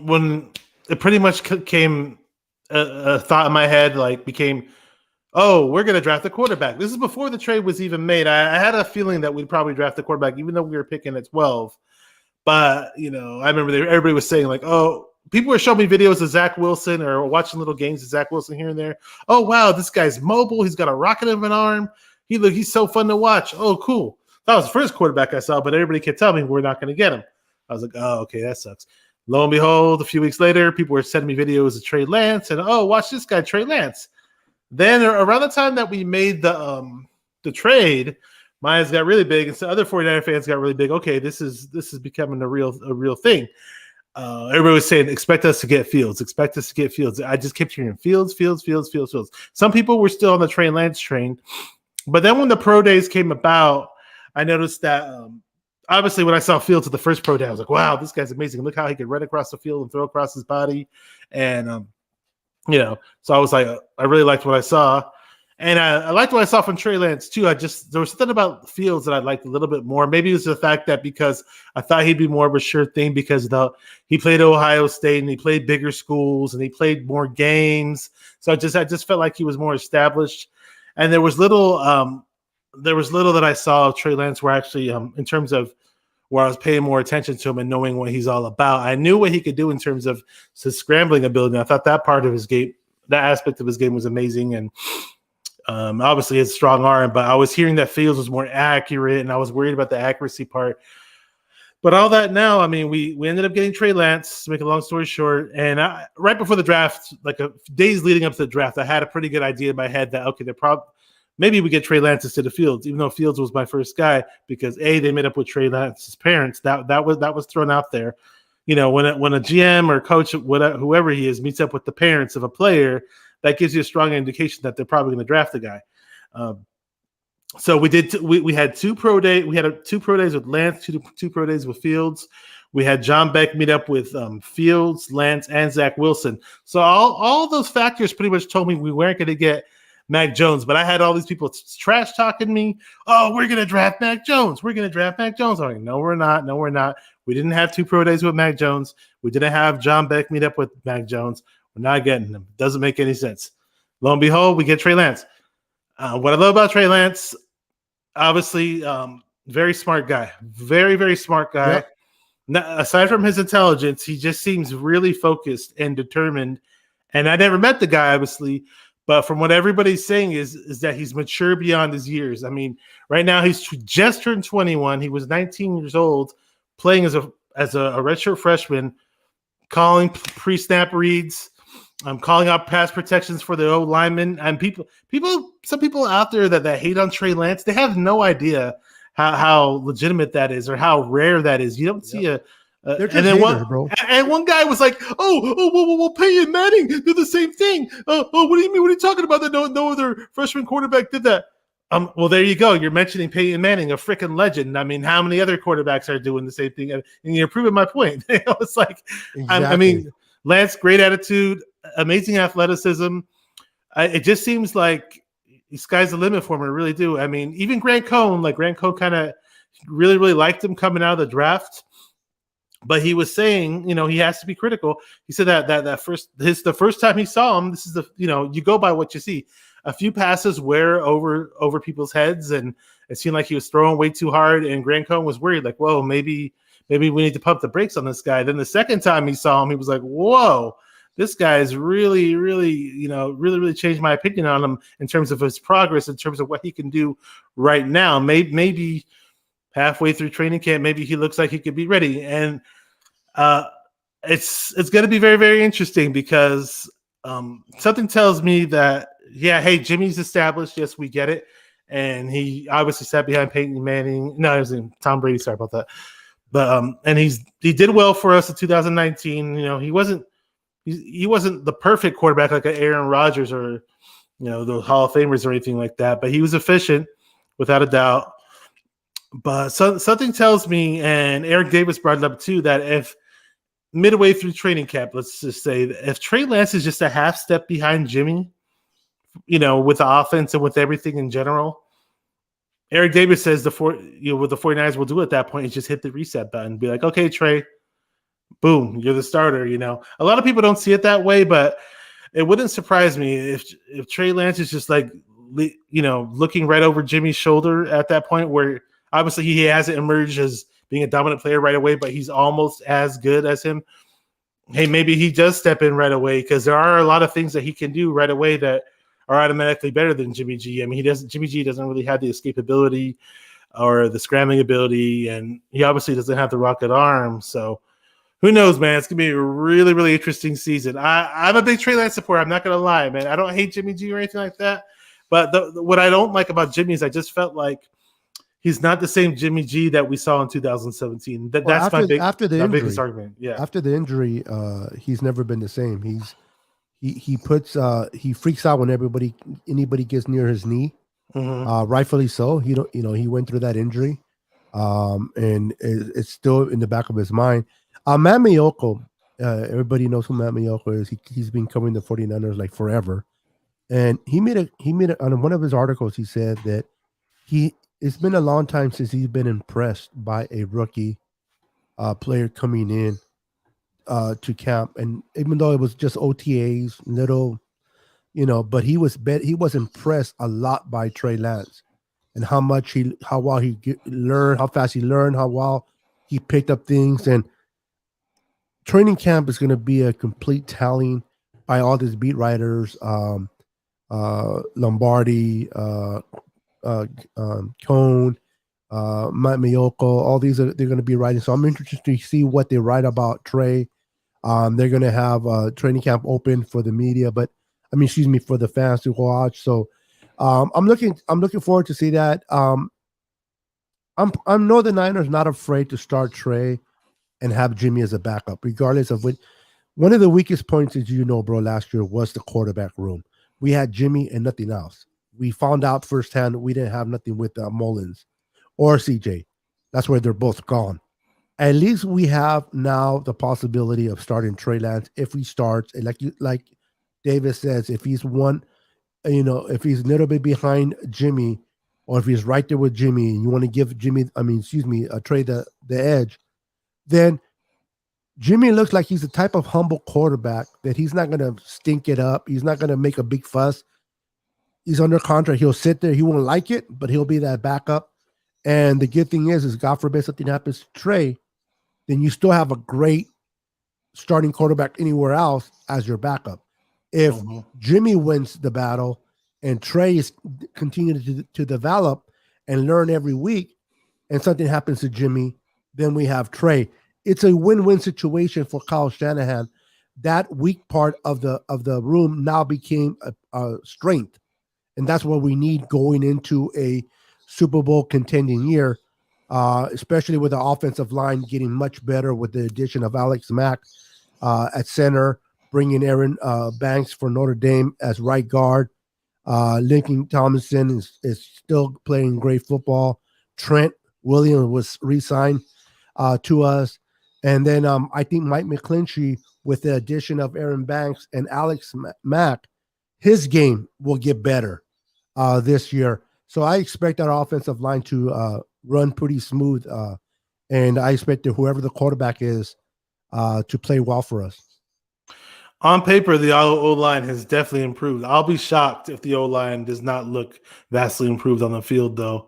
when it pretty much came a thought in my head, like became, oh, we're going to draft a quarterback. This is before the trade was even made. I had a feeling that we'd probably draft the quarterback, even though we were picking at 12. But I remember everybody was saying like, oh, people were showing me videos of Zach Wilson or watching little games of Zach Wilson here and there. Oh wow, this guy's mobile. He's got a rocket of an arm. He's so fun to watch. Oh cool. That was the first quarterback I saw, but everybody kept telling me we're not going to get him. I was like, oh okay, that sucks. Lo and behold, a few weeks later, people were sending me videos of Trey Lance, and oh, watch this guy, Trey Lance. Then around the time that we made the trade, my eyes got really big, and so other 49er fans got really big. Okay, this is becoming a real thing. Everybody was saying, expect us to get Fields, expect us to get Fields. I just kept hearing Fields. Some people were still on the Trey Lance train, but then when the pro days came about, I noticed that obviously when I saw Fields at the first pro day, I was like, wow, this guy's amazing. Look how he could run across the field and throw across his body, and so I was like, I really liked what I saw. And I liked what I saw from Trey Lance too. There was something about Fields that I liked a little bit more. Maybe it was the fact that because I thought he'd be more of a sure thing because he played at Ohio State and he played bigger schools and he played more games. So I just felt like he was more established. And there was little that I saw of Trey Lance where actually in terms of where I was paying more attention to him and knowing what he's all about. I knew what he could do in terms of his scrambling ability. I thought that part of his game, that aspect of his game was amazing. And obviously his strong arm, but I was hearing that Fields was more accurate and I was worried about the accuracy part. But all that now, I mean, we ended up getting Trey Lance, to make a long story short. And right before the draft, like days leading up to the draft, I had a pretty good idea in my head that, okay, maybe we get Trey Lance instead of Fields, even though Fields was my first guy because they met up with Trey Lance's parents. That was thrown out there. When a GM or coach, whoever he is, meets up with the parents of a player, that gives you a strong indication that they're probably going to draft the guy. So we did. We had 2 pro days. We had 2 pro days with Lance, two pro days with Fields. We had John Beck meet up with Fields, Lance, and Zach Wilson. So all those factors pretty much told me we weren't going to get Mac Jones, but I had all these people trash talking me. Oh, we're going to draft Mac Jones. We're going to draft Mac Jones. I'm like, no, we're not. No, we're not. We didn't have 2 pro days with Mac Jones. We didn't have John Beck meet up with Mac Jones. We're not getting him. Doesn't make any sense. Lo and behold, we get Trey Lance. What I love about Trey Lance, obviously, very smart guy. Very, very smart guy. Yep. Now, aside from his intelligence, he just seems really focused and determined. And I never met the guy, obviously, but from what everybody's saying is that he's mature beyond his years. I mean, right now he's just turned 21. He was 19 years old, playing as a redshirt freshman, calling pre-snap reads. calling out pass protections for the old linemen, and some people out there that hate on Trey Lance, they have no idea how legitimate that is or how rare that is. You don't see a They're just and then haters, bro. And one guy was like, well, Peyton Manning did the same thing. What do you mean? What are you talking about? That no other freshman quarterback did that. Well, there you go. You're mentioning Peyton Manning, a freaking legend. I mean, how many other quarterbacks are doing the same thing? And you're proving my point. It's like, Exactly. I mean, Lance, great attitude, amazing athleticism. It just seems like the sky's the limit for him. I really do. I mean, even Grant Cohn kind of really liked him coming out of the draft. But he was saying, he has to be critical. He said that the first time he saw him, this is you go by what you see. A few passes were over people's heads, and it seemed like he was throwing way too hard. And Grant Cohn was worried, like, whoa, maybe we need to pump the brakes on this guy. Then the second time he saw him, he was like, whoa, this guy is really changed my opinion on him in terms of his progress, in terms of what he can do right now. Maybe halfway through training camp, maybe he looks like he could be ready. And it's going to be very, very interesting because something tells me that, hey, Jimmy's established. Yes, we get it. And he obviously sat behind Peyton Manning. No, it was Tom Brady. Sorry about that. But and he did well for us in 2019. He wasn't the perfect quarterback like Aaron Rodgers or the Hall of Famers or anything like that. But he was efficient, without a doubt. But something tells me, and Eric Davis brought it up too, that if midway through training camp, let's just say, if Trey Lance is just a half step behind Jimmy, with the offense and with everything in general, Eric Davis says what the 49ers will do at that point is just hit the reset button and be like, okay, Trey, boom, you're the starter. A lot of people don't see it that way, but it wouldn't surprise me if Trey Lance is just like, looking right over Jimmy's shoulder at that point, where obviously he hasn't emerged as being a dominant player right away, but he's almost as good as him. Hey, maybe he does step in right away, because there are a lot of things that he can do right away that are automatically better than Jimmy G. I mean, Jimmy G doesn't really have the escapability or the scrambling ability, and he obviously doesn't have the rocket arm. So who knows, man? It's gonna be a really, really interesting season. I'm a big Trey Lance supporter. I'm not gonna lie, man. I don't hate Jimmy G or anything like that. But what I don't like about Jimmy is I just felt like he's not the same Jimmy G that we saw in 2017. That's my biggest argument. Yeah. After the injury, he's never been the same. He freaks out when anybody gets near his knee. Mm-hmm. Rightfully so. He went through that injury, and it's still in the back of his mind. Matt Miyoko, everybody knows who Matt Miyoko is. He's been covering the 49ers like forever, and he made on one of his articles. He said that it's been a long time since he's been impressed by a rookie player coming in to camp, and even though it was just OTAs, little, but he was impressed a lot by Trey Lance and how well he learned, how fast he learned, how well he picked up things. And training camp is going to be a complete tallying by all these beat writers, Lombardi, Cone, Matt Miyoko, all these they're going to be writing. So I'm interested to see what they write about Trey. They're going to have training camp open for the media, for the fans to watch. So I'm looking forward to see that. I know the Niners not afraid to start Trey and have Jimmy as a backup, regardless of what. One of the weakest points, as bro, last year was the quarterback room. We had Jimmy and nothing else. We found out firsthand we didn't have nothing with Mullins or CJ. That's where they're both gone. At least we have now the possibility of starting Trey Lance if he starts. And like Davis says, if he's if he's a little bit behind Jimmy, or if he's right there with Jimmy, and you want to give Trey the edge, then Jimmy looks like he's the type of humble quarterback that he's not going to stink it up. He's not going to make a big fuss. He's under contract. He'll sit there. He won't like it, but he'll be that backup. And the good thing is God forbid something happens to Trey, then you still have a great starting quarterback anywhere else as your backup. If Jimmy wins the battle and Trey is continuing to develop and learn every week, and something happens to Jimmy, then we have Trey. It's a win-win situation for Kyle Shanahan, that weak part of the room now became a strength, and that's what we need going into a Super Bowl contending year, especially with the offensive line getting much better with the addition of Alex Mack at center, bringing Aaron Banks for Notre Dame as right guard. Lincoln Tomlinson is still playing great football. Trent Williams was re-signed to us. And then I think Mike McClinchy, with the addition of Aaron Banks and Alex Mack, his game will get better this year. So I expect our offensive line to run pretty smooth. And I expect that whoever the quarterback is to play well for us. On paper, the O-line has definitely improved. I'll be shocked if the O-line does not look vastly improved on the field, though.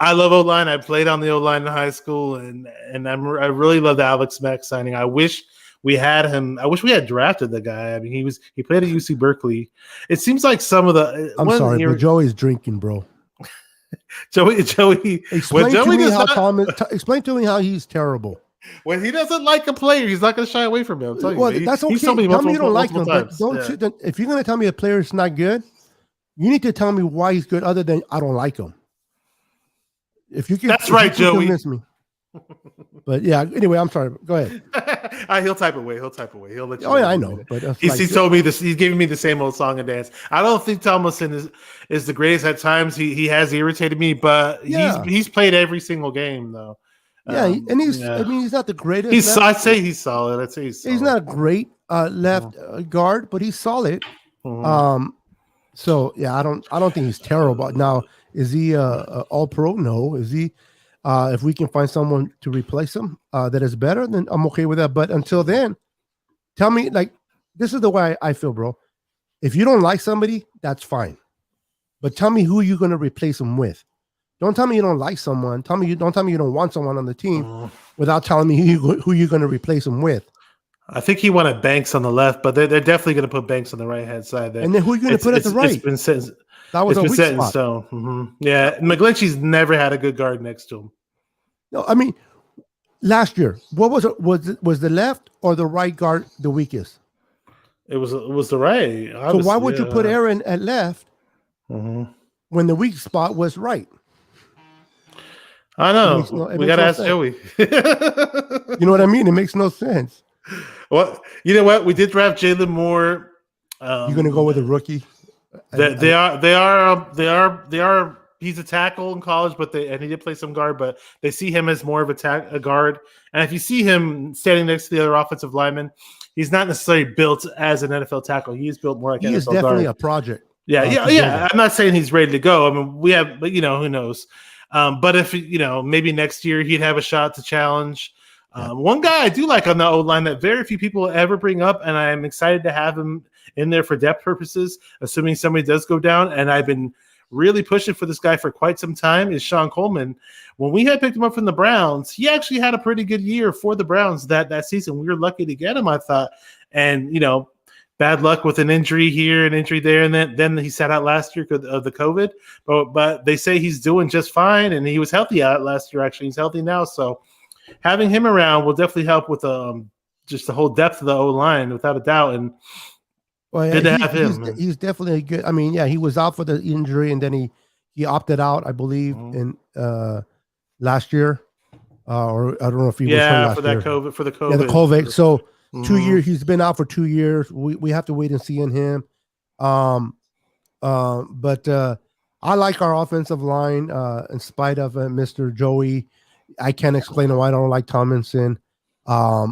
I love O-line. I played on the O-line in high school, and I really love the Alex Mack signing. I wish we had him. I wish we had drafted the guy. I mean, he played at UC Berkeley. It seems like some of the. I'm sorry, but Joey's drinking, bro. Joey. Explain to me how he's terrible. When he doesn't like a player, he's not going to shy away from him. I'm telling you, that's okay. Tell me you don't like him, but if you're going to tell me a player is not good, you need to tell me why he's good, other than I don't like him. If you can, that's right, Joey. Convince me. But yeah, anyway, I'm sorry. Go ahead. He'll type away. He'll let you. Oh yeah, I know. But he's told me this. He's giving me the same old song and dance. I don't think Tomlinson is the greatest at times. He has irritated me, but he's played every single game though. Yeah, and he's. I mean, he's not the greatest. I'd say he's solid. He's not a great left guard, but he's solid. Mm-hmm. So yeah, I don't think he's terrible. Now, is he all pro? No. Is he? If we can find someone to replace him that is better, then I'm okay with that. But until then, tell me, like, this is the way I feel, bro. If you don't like somebody, that's fine. But tell me who you're going to replace him with. Don't tell me you don't like someone. Don't tell me you don't want someone on the team without telling me who you're going to replace him with. I think he wanted Banks on the left, but they're definitely going to put Banks on the right-hand side there. And then who are you going to put at the right? It's been set. That was it's been set in stone. Mm-hmm. Yeah, McGlinchey's never had a good guard next to him. No, I mean, last year, what was it? Was the left or the right guard the weakest? It was the right. So why would you put Aaron at left when the weak spot was right? I know. We got to ask Joey. You know what I mean? It makes no sense. Well, you know what? We did draft Jalen Moore. You're going to go with a rookie? They are. He's a tackle in college, and he did play some guard, but they see him as more of a guard. And if you see him standing next to the other offensive lineman, he's not necessarily built as an NFL tackle. He is built more like an NFL guard. He is definitely a project. Yeah. I'm not saying he's ready to go. I mean, but who knows? But if maybe next year he'd have a shot to challenge. One guy I do like on the O-line that very few people ever bring up, and I'm excited to have him in there for depth purposes, assuming somebody does go down. And I've been really pushing for this guy for quite some time, is Sean Coleman. When we had picked him up from the Browns, he actually had a pretty good year for the Browns that season. We were lucky to get him, I thought. And, bad luck with an injury here, an injury there, and then he sat out last year of the COVID. But they say he's doing just fine, and he was healthy out last year, actually. He's healthy now. So having him around will definitely help with just the whole depth of the O-line, without a doubt. And good to have him. He's definitely a good. I mean, yeah, he was out for the injury, and then he opted out, I believe, in last year, or I don't know if he was last for that year. COVID for the COVID. Yeah, the COVID. So 2 years. He's been out for 2 years. We have to wait and see in him. But I like our offensive line in spite of Mr. Joey. I can't explain why I don't like Tomlinson. I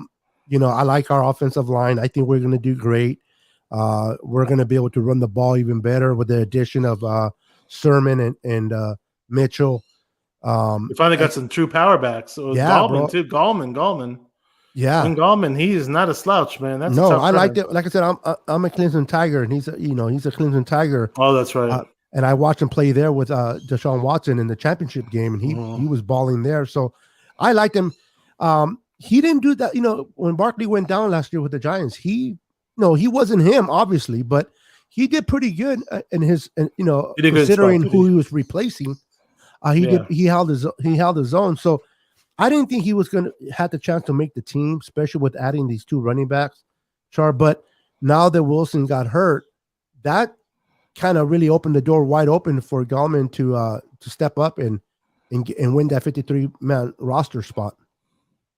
like our offensive line. I think we're going to do great. We're going to be able to run the ball even better with the addition of Sermon and Mitchell. We finally got some true power backs. So Gallman too. Gallman. Yeah, and Gallman, he is not a slouch, man. That's I like it. Like I said, I'm a Clemson Tiger, and he's a Clemson Tiger. Oh, that's right. And I watched him play there with Deshaun Watson in the championship game, and he was balling there. So I liked him. He didn't do that. When Barkley went down last year with the Giants, he wasn't him, obviously, but he did pretty good in his, considering who he was replacing. He held his own. So I didn't think he was going to have the chance to make the team, especially with adding these two running backs. Char. But now that Wilson got hurt, that kind of really opened the door wide open for Gallman to step up and win that 53-man roster spot,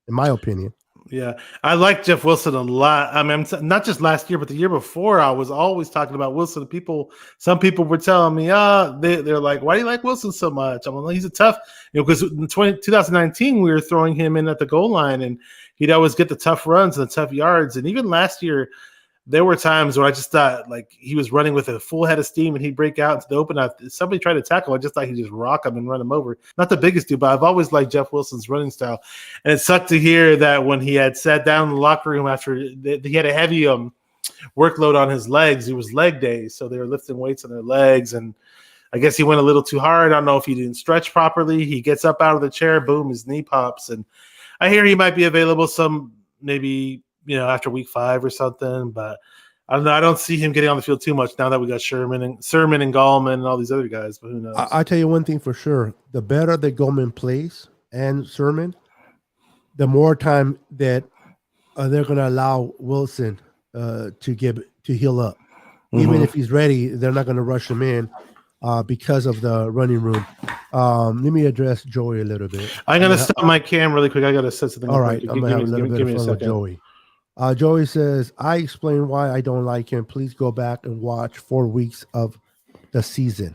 in my opinion. Yeah, I like Jeff Wilson a lot. I mean, not just last year, but the year before, I was always talking about Wilson. Some people were telling me, they're like, why do you like Wilson so much? I'm like, he's a tough, because in 2019, we were throwing him in at the goal line, and he'd always get the tough runs and the tough yards. And even last year, there were times where I just thought like he was running with a full head of steam and he'd break out into the open. If somebody tried to tackle, I just thought he'd just rock him and run him over. Not the biggest dude, but I've always liked Jeff Wilson's running style. And it sucked to hear that when he had sat down in the locker room after he had a heavy workload on his legs, it was leg day. So they were lifting weights on their legs. And I guess he went a little too hard. I don't know if he didn't stretch properly. He gets up out of the chair, boom, his knee pops. And I hear he might be available maybe after week 5 or something, but I don't know. I don't see him getting on the field too much now that we got Sermon and Gallman and all these other guys, but who knows? I'll tell you one thing for sure. The better that Gallman plays and Sermon, the more time that they're going to allow Wilson to heal up. Mm-hmm. Even if he's ready, they're not going to rush him in because of the running room. Let me address Joey a little bit. I'm going to stop my cam really quick. I got to set something. All right. I'm going to have a little bit of fun with Joey. Joey says, I explained why I don't like him. Please go back and watch 4 weeks of the season.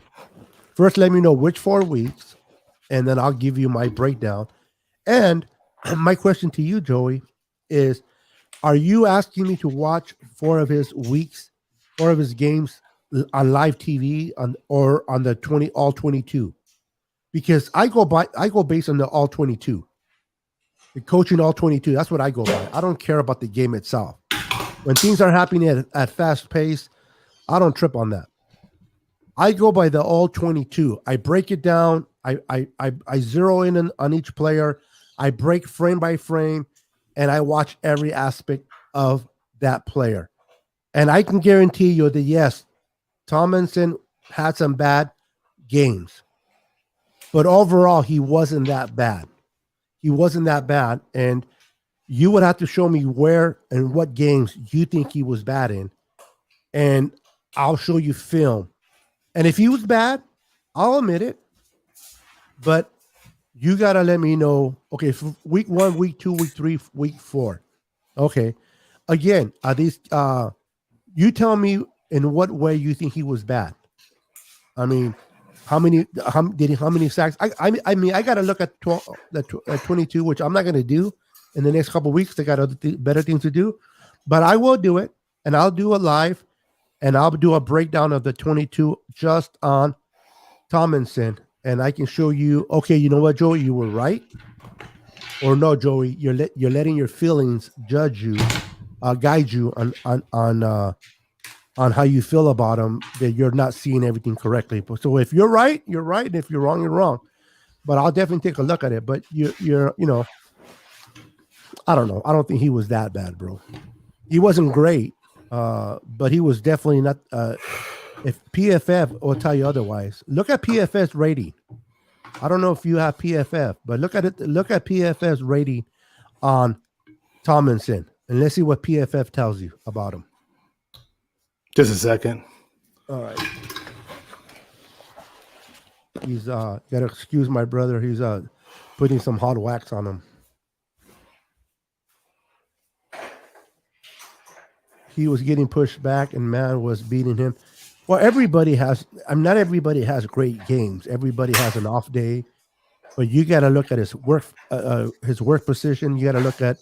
First, let me know which 4 weeks, and then I'll give you my breakdown. And my question to you, Joey, is, are you asking me to watch 4 of his games on live TV or on the all 22? Because I go based on the all 22. The coaching all 22, that's what I go by. I don't care about the game itself. When things are happening at fast pace, I don't trip on that. I go by the all 22. I break it down. I zero in on each player. I break frame by frame, and I watch every aspect of that player. And I can guarantee you that, yes, Tomlinson had some bad games. But overall, he wasn't that bad. He wasn't that bad, and you would have to show me where and what games you think he was bad in, and I'll show you film. And if he was bad, I'll admit it, but you got to let me know, okay, for week 1, week 2, week 3, week 4. Okay. Again, are these, you tell me in what way you think he was bad. I mean, how many sacks? I mean, I got to look at 22, which I'm not going to do in the next couple of weeks. They got other better things to do, but I will do it, and I'll do it live, and I'll do a breakdown of the 22 just on Tomlinson, and I can show you. Okay, you know what, Joey, you were right, or no, Joey, you're letting your feelings judge you, guide you on how you feel about them, that you're not seeing everything correctly. So if you're right, you're right. And if you're wrong, you're wrong. But I'll definitely take a look at it. But you're I don't know. I don't think he was that bad, bro. He wasn't great, but he was definitely not. If PFF will tell you otherwise, look at PFF's rating. I don't know if you have PFF, but look at it. Look at PFF's rating on Tomlinson, and let's see what PFF tells you about him. Just a second. All right. He's gotta excuse my brother. He's putting some hot wax on him. He was getting pushed back, and man was beating him. Well, everybody has. Not everybody has great games. Everybody has an off day, but you got to look at his work position. You got to look at.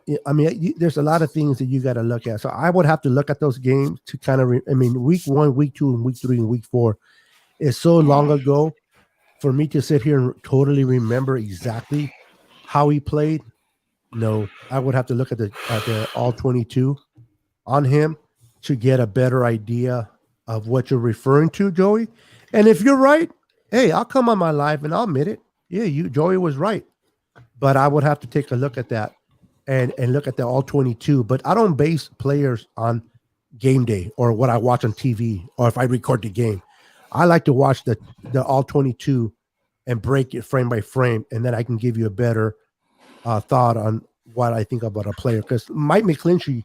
There's a lot of things that you got to look at. So I would have to look at those games to kind of, week 1, week 2, and week 3, and week 4 is so long ago for me to sit here and totally remember exactly how he played. No, I would have to look at the all 22 on him to get a better idea of what you're referring to, Joey. And if you're right, hey, I'll come on my live and I'll admit it. Yeah, Joey was right. But I would have to take a look at that. And look at the all 22, but I don't base players on game day or what I watch on TV or if I record the game. I like to watch the all 22 and break it frame by frame, and then I can give you a better thought on what I think about a player. Because Mike McClinchy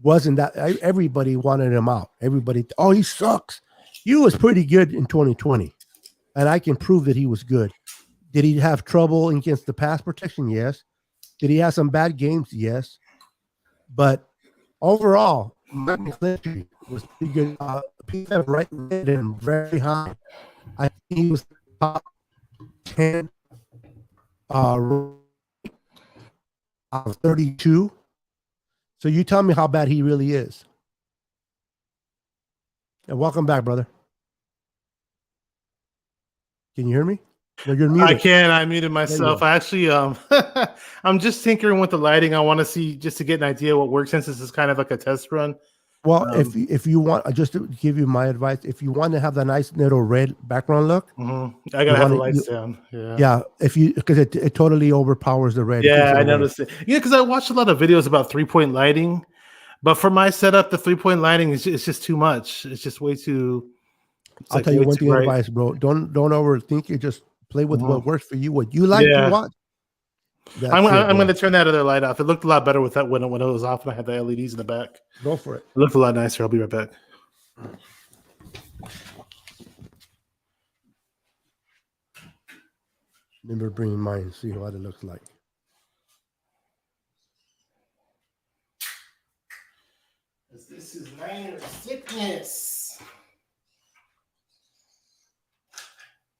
wasn't that everybody wanted him out. Everybody, oh, he sucks. He was pretty good in 2020, and I can prove that he was good. Did he have trouble against the pass protection? Yes. Did he have some bad games? Yes. But overall, Mike McGlinchey was pretty good. PFF rated him very high. I think he was top 10 out of 32. So you tell me how bad he really is. And welcome back, brother. Can you hear me? No, you're muted. I can. I muted myself. I actually, I'm just tinkering with the lighting. I want to see just to get an idea what works since this is kind of like a test run. Well, if you want, just to give you my advice, if you want to have that nice little red background look, I gotta have the lights down. Yeah, because it totally overpowers the red. Yeah, I noticed it. Yeah, because I watched a lot of videos about 3-point lighting, but for my setup, the 3-point lighting is just too much. It's just way too. I'll tell you one thing, advice, bro. Don't overthink it. Just play with what works for you, what you like to watch. I'm going to turn that other light off. It looked a lot better with that when it was off and I had the LEDs in the back. Go for it. It looked a lot nicer. I'll be right back. Remember bringing mine and see what it looks like. This is Niner sickness.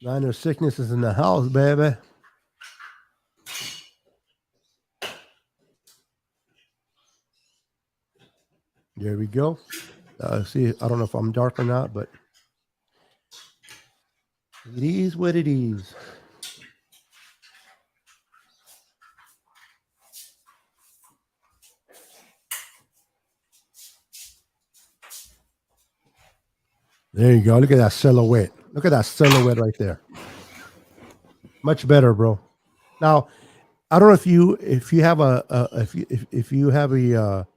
Niner sickness is in the house, baby. There we go. See, I don't know if I'm dark or not, but it is what it is. There you go. Look at that silhouette. Look at that silhouette right there. Much better, bro. Now, I don't know if you have if you have a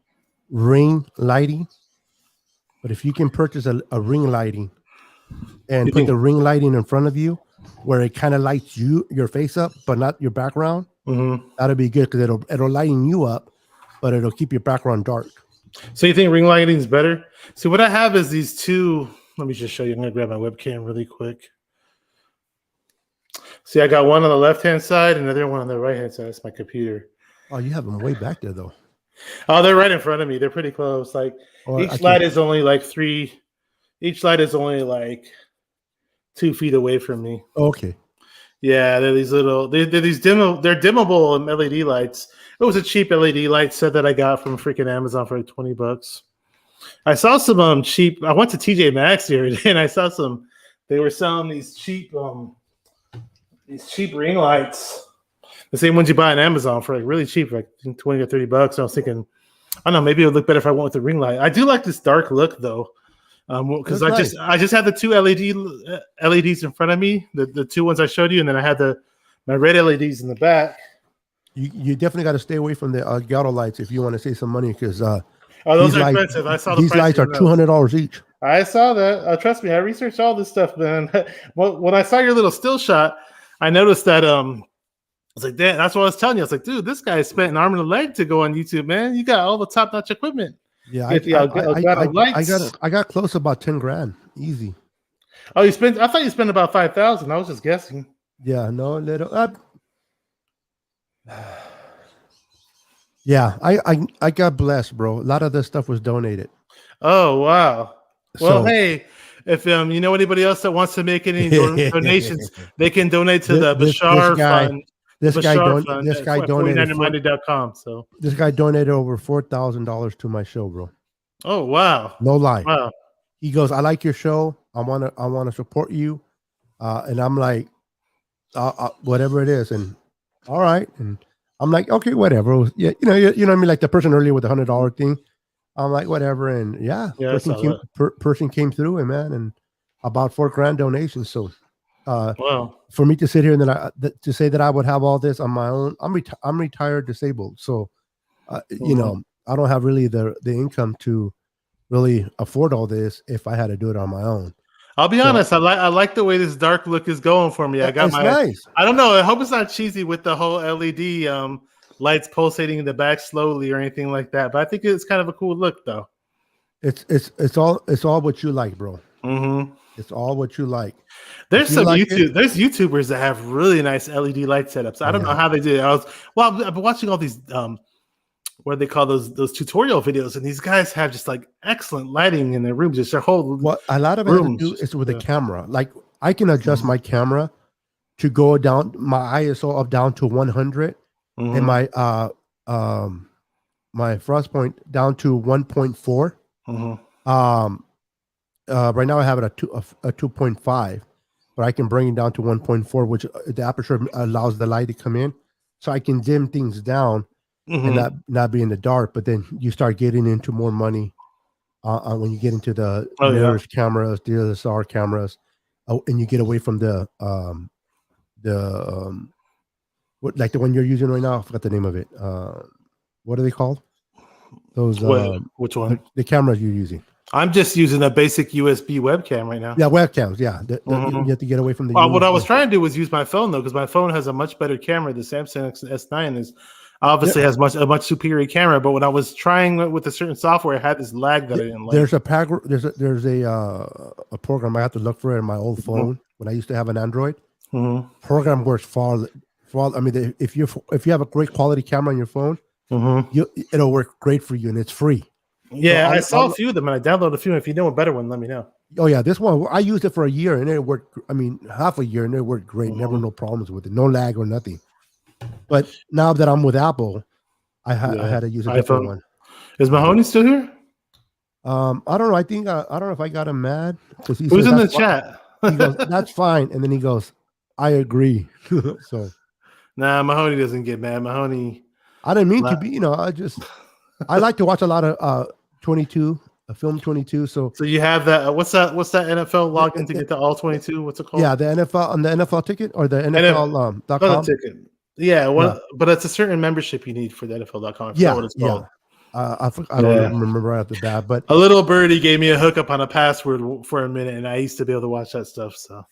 ring lighting, but if you can purchase a ring lighting and put the ring lighting in front of you where it kind of lights your face up but not your background, that'll be good because it'll lighten you up, but it'll keep your background dark. So you think ring lighting is better? See, what I have is these two. Let me just show you. I'm gonna grab my webcam really quick. See, I got one on the left-hand side and another one on the right-hand side. That's my computer. Oh, you have them way back there though. Oh, they're right in front of me. They're pretty close. Like each light is only like 3. Each light is only like 2 feet away from me. Okay. Yeah, they're these little. They're these They're dimmable LED lights. It was a cheap LED light set that I got from freaking Amazon for like $20. I saw some cheap. I went to TJ Maxx the other day and I saw some. They were selling these cheap ring lights. The same ones you buy on Amazon for like really cheap, like $20 or $30. I was thinking, I don't know, maybe it would look better if I went with the ring light. I do like this dark look though, because I just had the 2 LEDs in front of me, the 2 ones I showed you, and then I had my red LEDs in the back. You definitely got to stay away from the Gatto lights if you want to save some money because those are expensive. I saw these lights are $200 each. I saw that. Trust me, I researched all this stuff, man. Well, when I saw your little still shot, I noticed that I was like, damn, that's what I was telling you. I was like, dude, this guy spent an arm and a leg to go on YouTube, man. You got all the top-notch equipment. Yeah, I got close to about 10 grand, easy. Oh, I thought you spent about 5,000. I was just guessing. Yeah, no, little. Yeah, I got blessed, bro. A lot of this stuff was donated. Oh wow. Well, hey, if you know anybody else that wants to make any donations, they can donate to the Bashar Fund. This guy donated. So this guy donated over $4,000 to my show, bro. Oh wow! No lie. Wow. He goes, "I like your show. I wanna support you," and I'm like, "Whatever it is," and all right, and I'm like, "Okay, whatever." Yeah, you know what I mean, like the person earlier with the $100 thing. I'm like, whatever, and person came through, and man, and about $4 grand donation. So. Wow. For me to sit here and then to say that I would have all this on my own, I'm retired disabled, so you know I don't have really the income to really afford all this if I had to do it on my own. I'll be honest, I like the way this dark look is going for me. I got nice. I don't know. I hope it's not cheesy with the whole LED lights pulsating in the back slowly or anything like that. But I think it's kind of a cool look, though. It's all what you like, bro. Mm-hmm. It's all what you like. There's If you some like there's YouTubers that have really nice LED light setups. I don't know how they did it. I've been watching all these what do they call those tutorial videos, and these guys have just like excellent lighting in their rooms. Just their whole a lot of it has to do is with the camera. Like I can adjust my camera to go down my ISO up down to 100 and my my frost point down to 1.4. Right now I have it at 2.5, but I can bring it down to 1.4, which the aperture allows the light to come in, so I can dim things down and not be in the dark. But then you start getting into more money when you get into the mirrorless cameras, DSLR cameras, and you get away from what, like the one you're using right now. I forgot the name of it. What are they called? Those which one? The cameras you're using. I'm just using a basic USB webcam right now. Yeah, webcams. Yeah, you have to get away from the. What I was trying to do was use my phone though, because my phone has a much better camera. The Samsung S9 is obviously has a much superior camera, but when I was trying with a certain software, it had this lag that I didn't like. There's a program I have to look for in my old phone when I used to have an Android. Program works far. I mean, if you have a great quality camera on your phone, it'll work great for you, and it's free. Yeah, so I saw a few of them, and I downloaded a few. If you know a better one, let me know. Oh yeah, this one I used it for a year, and it worked. I mean, half a year, and it worked great. Never no problems with it, no lag or nothing. But now that I'm with Apple, I had to use a different one. Is Mahoney still here? I don't know. I think I don't know if I got him mad because who's in the chat. He goes, "That's fine," and then he goes, "I agree." So, nah, Mahoney doesn't get mad. Mahoney. I didn't mean to be. I like to watch a lot of 22, film 22. So you have that. What's that NFL login to get to all 22? What's it called? Yeah, the NFL on the NFL ticket or the NFL.com ticket. Yeah, but it's a certain membership you need for the NFL.com. Yeah, what it's called. I don't remember right off the bat, but a little birdie gave me a hookup on a password for a minute, and I used to be able to watch that stuff. So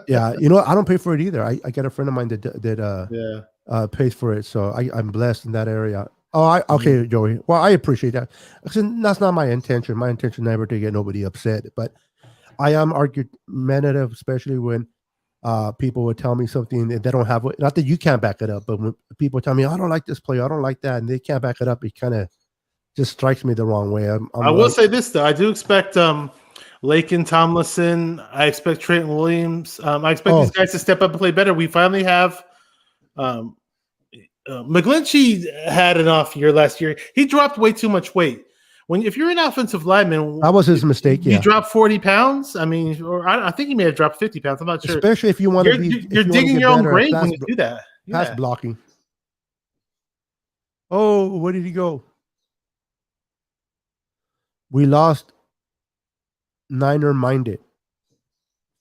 yeah, I don't pay for it either. I got a friend of mine that pays for it, so I'm blessed in that area. Oh, okay, Joey. Well, I appreciate that. That's not my intention. My intention never to get nobody upset, but I am argumentative, especially when people would tell me something that they don't have. Not that you can't back it up, but when people tell me, "I don't like this player, I don't like that," and they can't back it up, it kind of just strikes me the wrong way. I will say this though: I do expect Lakin Tomlinson. I expect Trenton Williams. I expect these guys to step up and play better. We finally have. McGlinchey had an off year last year. He dropped way too much weight. If you're an offensive lineman, that was his mistake. You dropped 40 pounds. I mean, or I think he may have dropped 50 pounds. I'm not sure. Especially if you want to be, you're digging your own grave when you do that. Pass blocking. Oh, where did he go? We lost Niner Minded.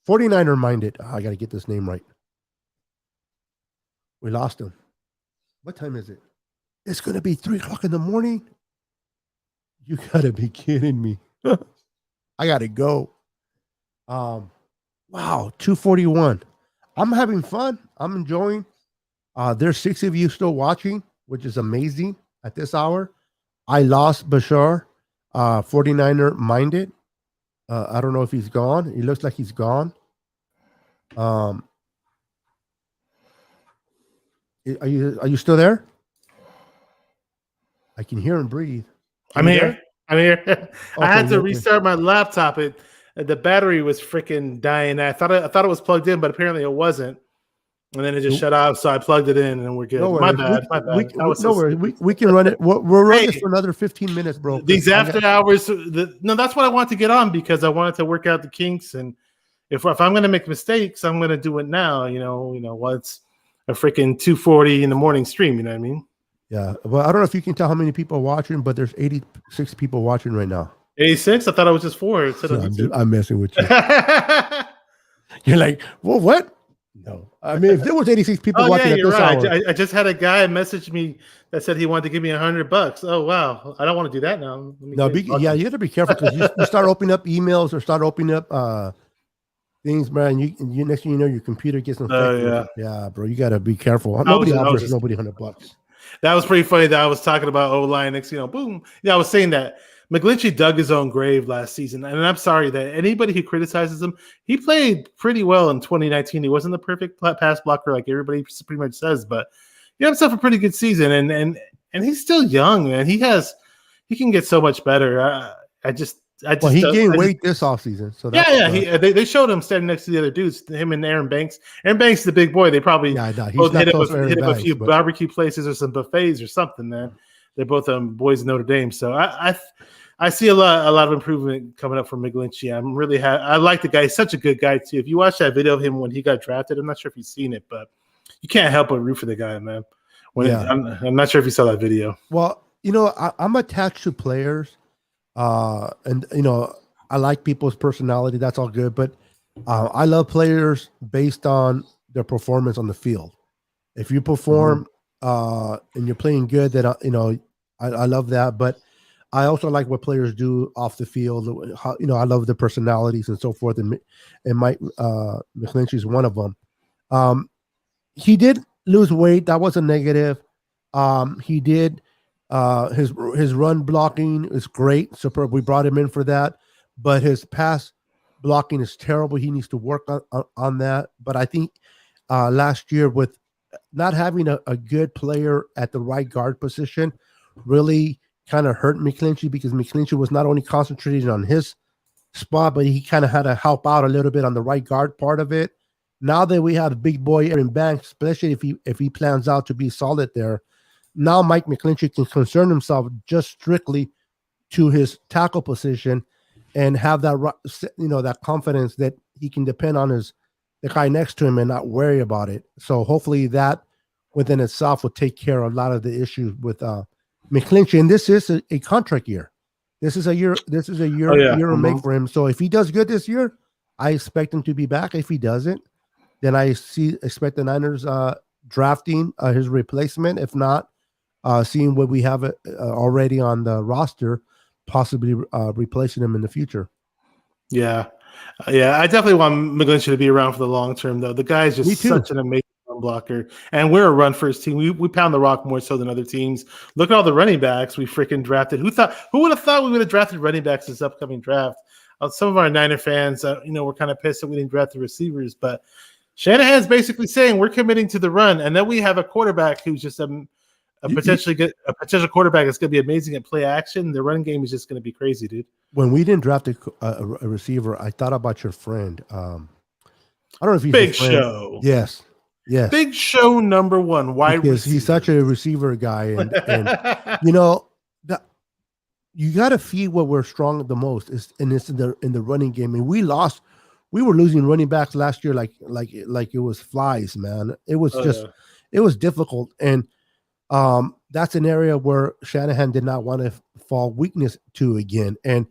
49er Minded. I got to get this name right. We lost him. What time is it? It's going to be 3:00 in the morning. You got to be kidding me. I got to go. Wow, 2:41. I'm having fun. I'm enjoying. There's 6 of you still watching, which is amazing at this hour. I lost Bashar, 49er Minded. I don't know if he's gone. He looks like he's gone. Are you still there? I can hear him breathe. I'm here. Okay, I had to restart my laptop. The battery was freaking dying. I thought it was plugged in, but apparently it wasn't. And then it just shut off. So I plugged it in, and we're good. No my bad. No worries. We can run it. We'll run this for another 15 minutes, bro. These after hours. That's what I want to get on because I wanted to work out the kinks. And if I'm going to make mistakes, I'm going to do it now. It's a freaking 2:40 in the morning stream. You know what I mean? Yeah. Well, I don't know if you can tell how many people are watching, but there's 86 people watching right now. 86? I thought it was just 4. I'm messing with you. You're like, well, what? No. I mean, if there was 86 people watching at this hour. I just had a guy message me that said he wanted to give me $100. Oh, wow. I don't want to do that now. You have to be careful because you start opening up emails or start opening up things, man. You next thing you know, your computer gets infected. Yeah, bro. You got to be careful. Nobody offers nobody $100. That was pretty funny that I was talking about O-line next, boom. Yeah, I was saying that McGlinchey dug his own grave last season. And I'm sorry that anybody who criticizes him, he played pretty well in 2019. He wasn't the perfect pass blocker like everybody pretty much says, but he had himself a pretty good season. And he's still young, man. He can get so much better. He gained weight this offseason. So they showed him standing next to the other dudes, him and Aaron Banks. Aaron Banks is the big boy. They probably both hit him a few barbecue places or some buffets or something, man. They're both boys in Notre Dame. So I see a lot of improvement coming up from McGlinchey. I'm really I like the guy. He's such a good guy too. If you watch that video of him when he got drafted, I'm not sure if you've seen it, but you can't help but root for the guy, man. I'm not sure if you saw that video. Well, I'm attached to players, and I like people's personality. That's all good, but I love players based on their performance on the field. If you perform and you're playing good, that I love that. But I also like what players do off the field. How, I love their personalities and so forth. And Mike McGlinchey is one of them. He did lose weight. That was a negative. He did. His run blocking is great. Superb. We brought him in for that. But his pass blocking is terrible. He needs to work on that. But I think last year, with not having a good player at the right guard position, really kind of hurt McGlinchey, because McGlinchey was not only concentrating on his spot, but he kind of had to help out a little bit on the right guard part of it. Now that we have big boy Aaron Banks, especially if he plans out to be solid there, now Mike McGlinchey can concern himself just strictly to his tackle position and have that that confidence that he can depend on the guy next to him and not worry about it. So hopefully that within itself will take care of a lot of the issues with McGlinchey. And this is a contract year. This is a year to make for him. So if he does good this year, I expect him to be back. If he doesn't, then I expect the Niners drafting his replacement. If not, seeing what we have already on the roster, possibly replacing him in the future. Yeah. I definitely want McGlinchey to be around for the long term, though. The guy is just such an amazing run blocker, and we're a run first team. We pound the rock more so than other teams. Look at all the running backs we freaking drafted. Who would have thought we would have drafted running backs this upcoming draft? Some of our Niner fans, we're kind of pissed that we didn't draft the receivers, but Shanahan's basically saying we're committing to the run, and then we have a quarterback who's just a potential quarterback that's going to be amazing at play action. The running game is just going to be crazy, dude. When we didn't draft a receiver, I thought about your friend. I don't know if he's Big Show. Yes. Big Show number one. Why? Because he's such a receiver guy, and that you got to feed what we're strong the most is, and it's in the running game. And we were losing running backs last year like it was flies, man. It was it was difficult, and that's an area where Shanahan did not want to fall weakness to again. And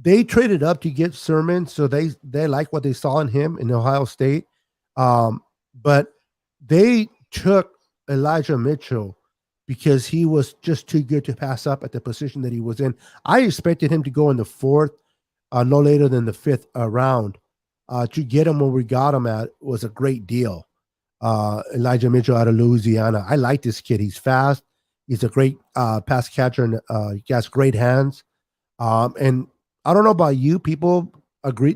they traded up to get Sermon, so they like what they saw in him in Ohio State. But they took Elijah Mitchell because he was just too good to pass up at the position that he was in. I expected him to go in the fourth, no later than the fifth round. To get him where we got him at was a great deal. Elijah Mitchell out of Louisiana. I like this kid. He's fast. He's a great pass catcher, and he has great hands. And I don't know about you. People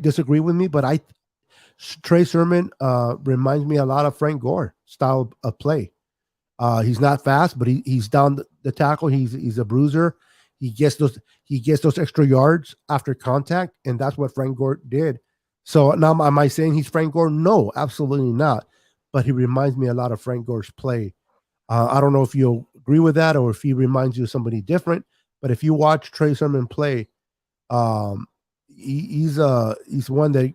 disagree with me, but Trey Sermon reminds me a lot of Frank Gore style of play. He's not fast, but he's down the tackle. He's a bruiser. He gets those extra yards after contact, and that's what Frank Gore did. So now, am I saying he's Frank Gore? No, absolutely not. But he reminds me a lot of Frank Gore's play. I don't know if you'll agree with that or if he reminds you of somebody different. But if you watch Trey Sermon play, he's one that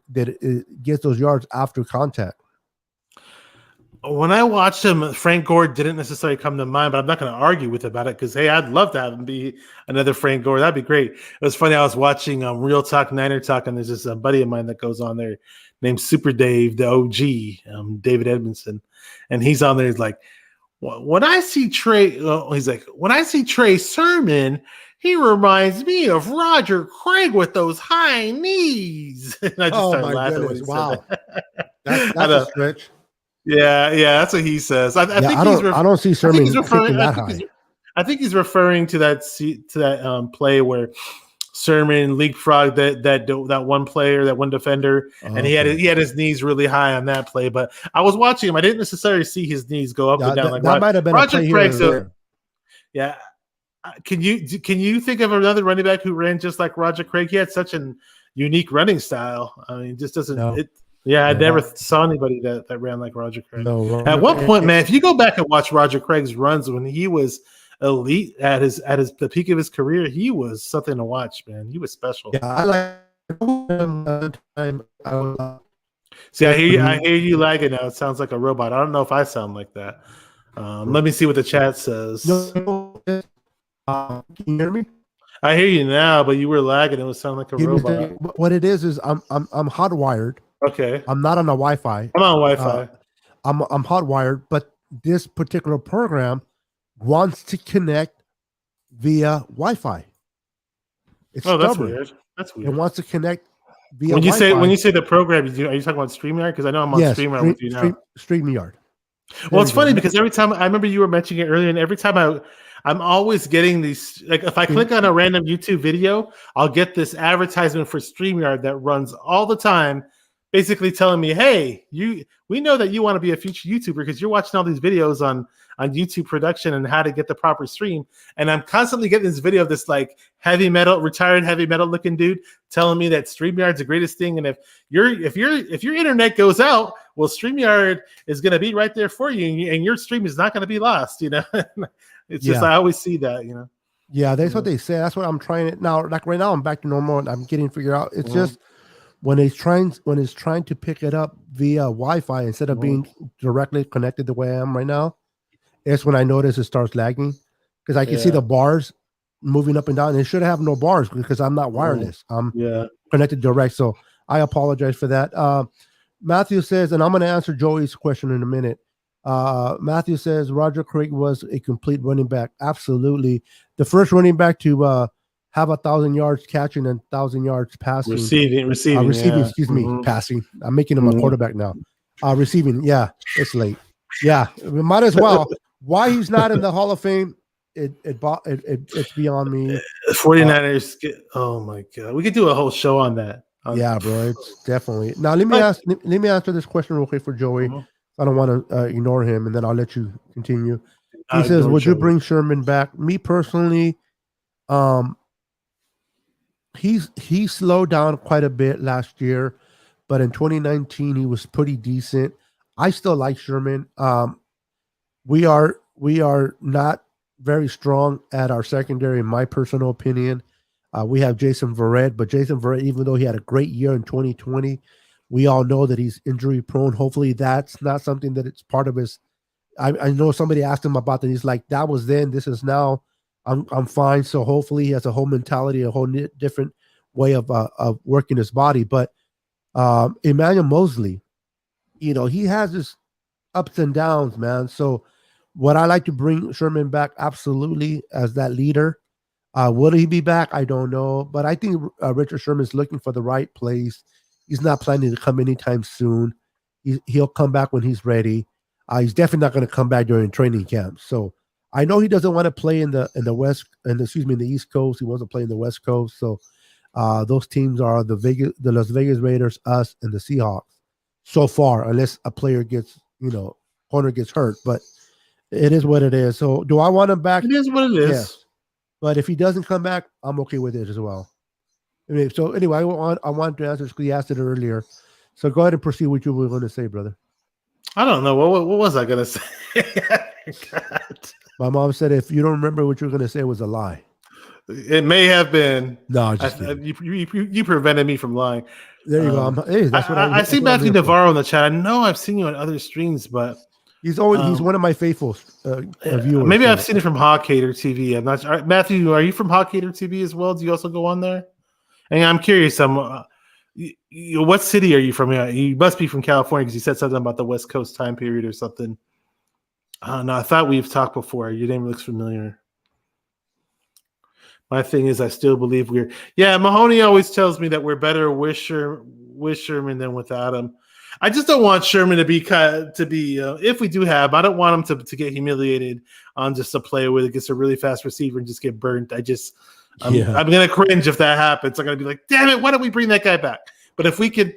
gets those yards after contact. When I watched him, Frank Gore didn't necessarily come to mind, but I'm not going to argue with about it because, hey, I'd love to have him be another Frank Gore. That'd be great. It was funny. I was watching Real Talk Niner Talk, and there's this buddy of mine that goes on there named Super Dave, the OG, David Edmondson. And he's on there. He's like, when I see Trey, when I see Trey Sermon, he reminds me of Roger Craig with those high knees. And I just started laughing when he said that. That's a stretch. Yeah, that's what he says. I think I don't see I think Sherman he's referring. thinking that high. I think he's referring to that play where Sermon leapfrogged that one player, that one defender, and Okay. he had his knees really high on that play. But I was watching him; I didn't necessarily see his knees go up and down like that might have been a Roger play here Craig's. and there. Yeah, can you think of another running back who ran just like Roger Craig? He had such an unique running style. I mean, just doesn't No. it? Yeah, I never saw anybody that ran like Roger Craig. No, at one point, man, if you go back and watch Roger Craig's runs when he was elite at the peak of his career, he was something to watch, man. He was special. Yeah, I like time. See, I hear you lagging now. It sounds like a robot. I don't know if I sound like that. Let me see what the chat says. Can you hear me? I hear you now, but you were lagging. It was sounding like a robot. What it is I'm hardwired. Okay. I'm not on the Wi-Fi. I'm on Wi-Fi. I'm hardwired, but this particular program wants to connect via Wi-Fi. It's that's stubborn. weird. That's weird. It wants to connect via when you Wi-Fi. say the program, are you talking about StreamYard? Because I know I'm on StreamYard with you now. StreamYard. Well, it's funny because every time I remember you were mentioning it earlier, and every time I'm always getting these, like if I click on a random YouTube video, I'll get this advertisement for StreamYard that runs all the time, basically telling me, hey, we know that you want to be a future YouTuber because you're watching all these videos on YouTube production and how to get the proper stream. And I'm constantly getting this video of this like retired heavy metal looking dude telling me that StreamYard's the greatest thing. And if your internet goes out, well, StreamYard is going to be right there for you, and your stream is not going to be lost. It's just I always see that. Yeah, that's what they say. That's what I'm trying to now. Like right now, I'm back to normal, and I'm getting figured out. It's just when it's trying to pick it up via Wi-Fi instead of being directly connected the way I am right now. It's when I notice it starts lagging because I can see the bars moving up and down. And it should have no bars because I'm not wireless. I'm connected direct. So I apologize for that. Matthew says, and I'm going to answer Joey's question in a minute. Matthew says Roger Craig was a complete running back. Absolutely. The first running back to have 1,000 yards catching and 1,000 yards passing. Receiving, excuse me, passing. I'm making him a quarterback now. Receiving, yeah, it's late. Yeah, we might as well. Why he's not in the Hall of Fame, it's beyond me. 49ers, oh my God. We could do a whole show on that. Yeah, bro, it's definitely. Now, let me answer this question real quick for Joey. I don't want to ignore him, and then I'll let you continue. He says, would you bring Sherman back? Me personally, he slowed down quite a bit last year, but in 2019 he was pretty decent. I still like Sherman. We are not very strong at our secondary, in my personal opinion. We have Jason Verrett, but Jason Verrett, even though he had a great year in 2020, we all know that he's injury prone. Hopefully that's not something that it's part of his. I know somebody asked him about that. He's like, that was then, this is now. I'm fine. So hopefully he has a whole mentality, a whole different way of working his body. But Emmanuel Mosley, he has his ups and downs, man. So would I like to bring Sherman back? Absolutely, as that leader. Will he be back? I don't know. But I think Richard Sherman's looking for the right place. He's not planning to come anytime soon. He'll come back when he's ready. He's definitely not going to come back during training camp. So I know he doesn't want to play in the East Coast. He wants to play in the West Coast. So those teams are the Las Vegas Raiders, us, and the Seahawks so far, unless a player gets, corner gets hurt. But it is what it is. So do I want him back? It is what it is. Yes. But if he doesn't come back, I'm okay with it as well. So anyway, I want to answer because he asked it earlier. So go ahead and proceed with what you were going to say, brother. I don't know. What was I going to say? My mom said if you don't remember what you were going to say, it was a lie. It may have been. No, you prevented me from lying. There you go. That's what I see Matthew Navarro in the chat. I know I've seen you on other streams, but he's one of my faithful viewers. Maybe I've seen it from Hawkhater TV. I'm not sure. Matthew, are you from Hawkhater TV as well? Do you also go on there? And I'm curious. What city are you from? You must be from California because you said something about the West Coast time period or something. No, I thought we've talked before. Your name looks familiar. My thing is, I still believe Mahoney always tells me that we're better with Sherman than without him. I just don't want Sherman to be cut to be. If we do have, I don't want him to get humiliated on just a play where it gets a really fast receiver and just get burnt. I'm gonna cringe if that happens. I'm gonna be like, damn it, why don't we bring that guy back? But if we could,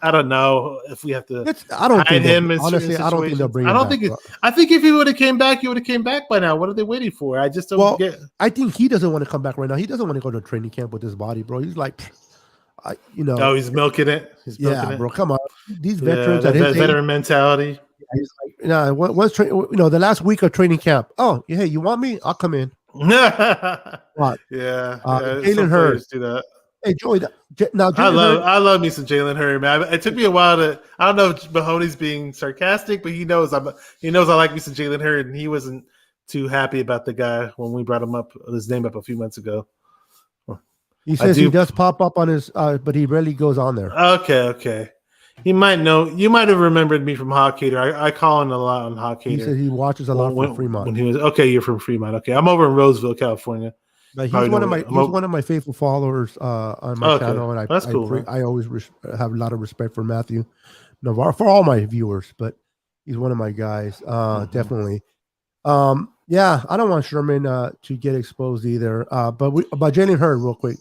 I don't know if we have to. I don't think him in honestly. I don't think they'll bring him back. I think if he would have came back, he would have came back by now. What are they waiting for? I just don't get. I think he doesn't want to come back right now. He doesn't want to go to training camp with his body, bro. He's like, Oh, he's milking it. He's milking it. Bro, come on. These veterans, that veteran mentality. He's like, once the last week of training camp. Oh, hey, you want me? I'll come in. What? Jalen Hurts do that. Hey, Joey. Now, I love me some Jalen Hurts, man. It took me a while to. I don't know if Mahoney's being sarcastic, but he knows I like me some Jalen Hurts, and he wasn't too happy about the guy when we brought his name up a few months ago. He says he does pop up on his, but he rarely goes on there. Okay. He might know. You might have remembered me from Hawkhater. I call him a lot on Hawkhater. He said he watches a lot from Fremont. When he was you're from Fremont. Okay, I'm over in Roseville, California. But he's one of my faithful followers on my channel, and that's cool. I always have a lot of respect for Matthew Navarro for all my viewers, but he's one of my guys, definitely. I don't want Sherman to get exposed either. But Jalen Hurts, real quick.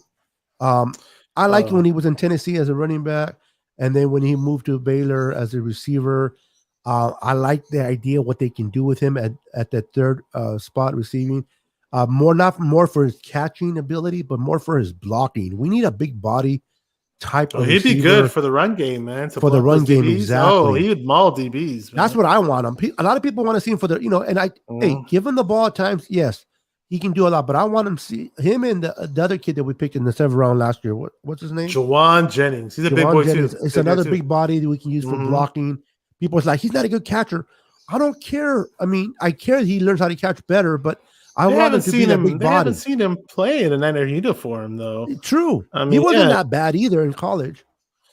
I liked when he was in Tennessee as a running back, and then when he moved to Baylor as a receiver. I like the idea of what they can do with him at that third spot receiving. Not more for his catching ability, but more for his blocking. We need a big body type of he'd be good for the run game, man. For the run game, exactly. Oh, he would maul DBs. Man. That's what I want him. A lot of people want to see him for the, hey, give him the ball at times. Yes, he can do a lot, but I want him to see him and the other kid that we picked in the 7th round last year. What's his name? Juwan Jennings. He's a big boy too. It's another big body that we can use for blocking. People are like, he's not a good catcher. I don't care. I mean, I care that he learns how to catch better, but I want him to be a big body. They haven't seen him play in a Niner uniform, though. True. I mean, he wasn't that bad either in college.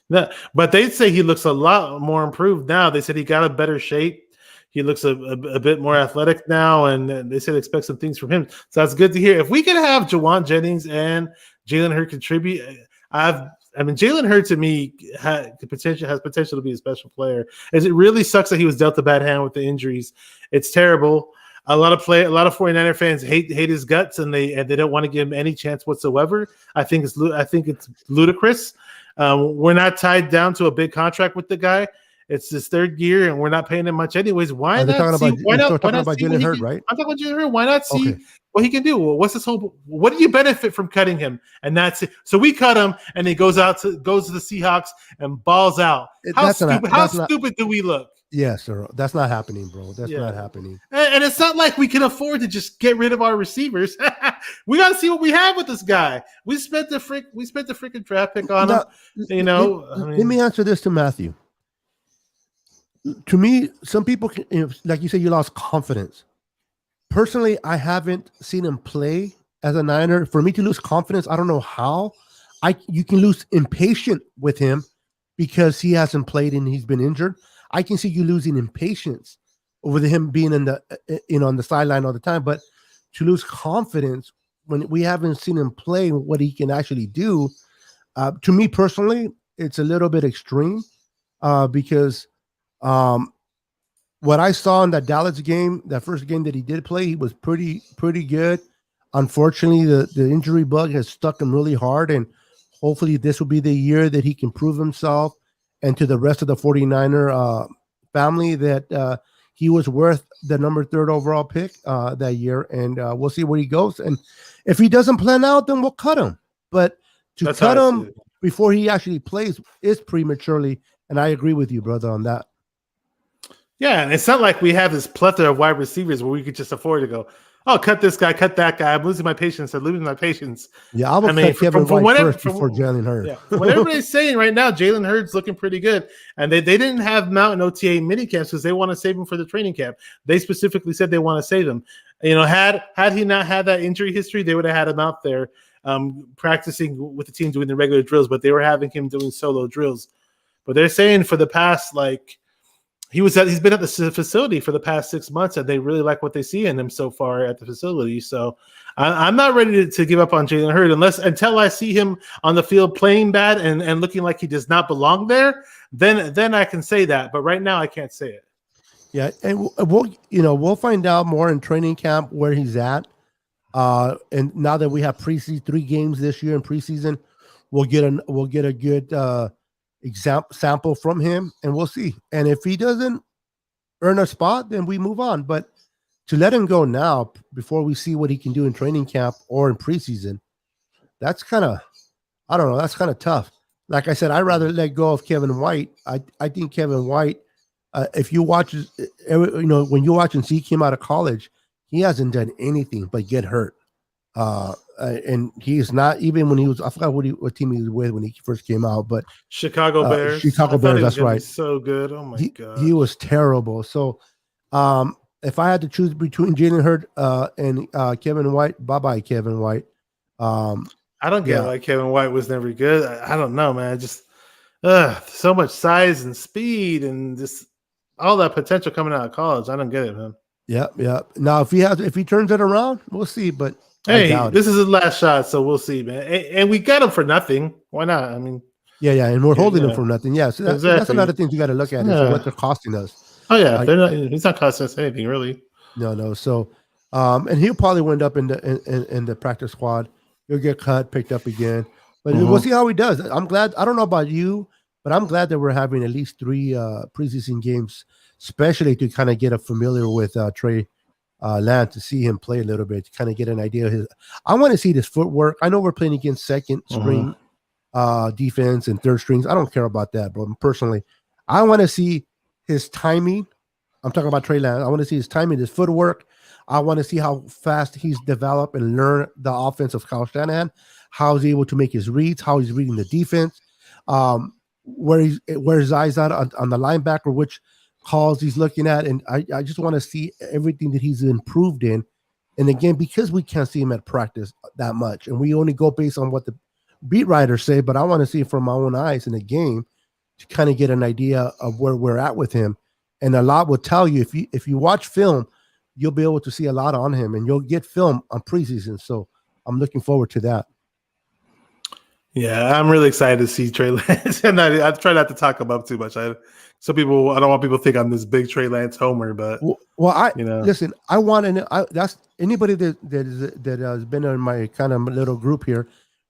No, but they say he looks a lot more improved now. They said he got a better shape. He looks a bit more athletic now, and they said expect some things from him. So that's good to hear. If we could have Juwan Jennings and Jalen Hurts contribute, Jalen Hurts to me has potential to be a special player. As it really sucks that he was dealt a bad hand with the injuries. It's terrible. A lot of 49er fans hate his guts, and they don't want to give him any chance whatsoever. I think it's ludicrous. We're not tied down to a big contract with the guy. It's his 3rd year, and we're not paying him much anyways. Why not? Why not see Jalen Hurts, right? I'm talking about Jalen Hurts. Why not see what he can do? Well, what's this whole? What do you benefit from cutting him? And that's it. So we cut him, and he goes to the Seahawks and balls out. How stupid do we look? Yes, sir. That's not happening, bro. That's not happening. And it's not like we can afford to just get rid of our receivers. We got to see what we have with this guy. We spent the freaking draft pick on him. Let me answer this to Matthew. To me, some people, like you said, you lost confidence. Personally, I haven't seen him play as a Niner. For me to lose confidence, I don't know how. You can lose impatience with him because he hasn't played and he's been injured. I can see you losing impatience over him being on the sideline all the time. But to lose confidence when we haven't seen him play what he can actually do, to me personally, it's a little bit extreme because what I saw in that Dallas game, that first game that he did play, he was pretty good. Unfortunately, the injury bug has stuck him really hard, and hopefully this will be the year that he can prove himself and to the rest of the 49er family that he was worth the number 3rd overall pick that year. And we'll see where he goes. And if he doesn't plan out, then we'll cut him. But to cut him before he actually plays is prematurely. And I agree with you, brother, on that. Yeah, and it's not like we have this plethora of wide receivers where we could just afford to go, oh, cut this guy, cut that guy. I'm losing my patience. I'm losing my patience. Yeah, I would cut Kevin White first before Jalen Hurts. Yeah, what everybody's saying right now, Jalen Hurts looking pretty good. And they didn't have him out in OTA minicamps because they want to save him for the training camp. They specifically said they want to save him. Had he not had that injury history, they would have had him out there practicing with the team doing the regular drills, but they were having him doing solo drills. But they're saying for the past, He's been at the facility for the past 6 months, and they really like what they see in him so far at the facility. So I'm not ready to give up on Jalen Hurd until I see him on the field playing bad and looking like he does not belong there. Then I can say that, but right now I can't say it. Yeah, and we'll find out more in training camp where he's at. And now that we have preseason 3 games this year in preseason, we'll get a good sample from him, and we'll see. And if he doesn't earn a spot, then we move on. But to let him go now before we see what he can do in training camp or in preseason, that's kind of, I don't know, that's kind of tough. Like I said, I'd rather let go of Kevin White. I think Kevin White, if you watch, when you watch and see him out of college, he hasn't done anything but get hurt. And he's not, even when he was, I forgot what team he was with when he first came out, but Chicago Bears. Chicago Bears, that's right. So good. Oh my god, he was terrible. So, if I had to choose between Jalen Hurd and Kevin White, bye Kevin White. I don't get why Kevin White was never good. I don't know, man. Just so much size and speed and just all that potential coming out of college. I don't get it, man. Yeah. Now, if he turns it around, we'll see. But hey, this is his last shot, so we'll see, man. And we got him for nothing. Why not? I mean, yeah, and we're holding him for nothing. Yeah, so that's another thing you got to look at is what they're costing us. Oh yeah, he's not costing us anything really. No. So, and he'll probably wind up in the practice squad. He'll get cut, picked up again. But we'll see how he does. I'm glad. I don't know about you, but I'm glad that we're having at least 3 preseason games, especially to kind of get familiar with Trey Lance, to see him play a little bit, to kind of get an idea of his. I want to see this footwork. I know we're playing against second string defense and third strings. I don't care about that, bro. Personally, I want to see his timing. I'm talking about Trey Lance. I want to see his timing, his footwork. I want to see how fast he's developed and learned the offense of Kyle Shanahan, how he's able to make his reads, how he's reading the defense, where his eyes at on the linebacker, which calls he's looking at. And I just want to see everything that he's improved in. And again, because we can't see him at practice that much, and we only go based on what the beat writers say, but I want to see it from my own eyes in the game to kind of get an idea of where we're at with him. And a lot will tell you, if you watch film, you'll be able to see a lot on him, and you'll get film on preseason. So I'm looking forward to that. Yeah, I'm really excited to see Trey Lance. And I try not to talk him up too much. I don't want people to think I'm this big Trey Lance homer, but listen, I want to. That's anybody that has been in my kind of little group here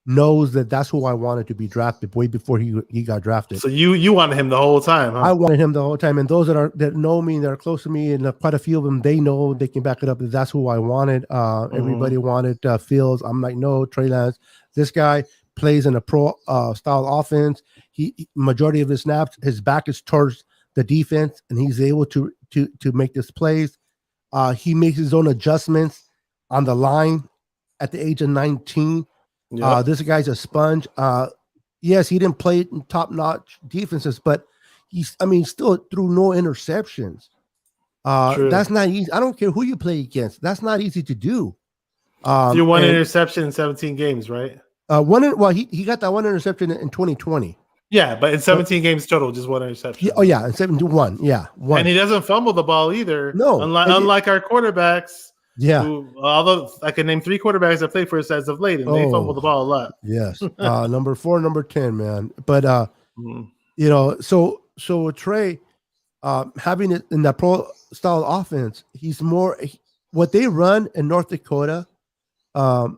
knows that's who I wanted to be drafted way before he got drafted. So you wanted him the whole time, huh? I wanted him the whole time, and those that know me, that are close to me, and quite a few of them, they know, they can back it up. That's who I wanted. Everybody wanted Fields. I'm like, no, Trey Lance. This guy plays in a pro style offense. He majority of his snaps, his back is towards the defense, and he's able to make this plays. He makes his own adjustments on the line at the age of 19. Yep. This guy's a sponge. Yes, he didn't play in top-notch defenses, but still threw no interceptions. That's not easy. I don't care who you play against. That's not easy to do. You one interception in 17 games, right? He got that one interception in 2020. Yeah, but in 17 games total, just one interception. In 71. Yeah, one. And he doesn't fumble the ball either. No, unlike our quarterbacks. Yeah. Although I can name 3 quarterbacks that played for us as of late, and they fumble the ball a lot. Yes. Number 4, number 10, man. But so Trey, having it in that pro style offense, he's more what they run in North Dakota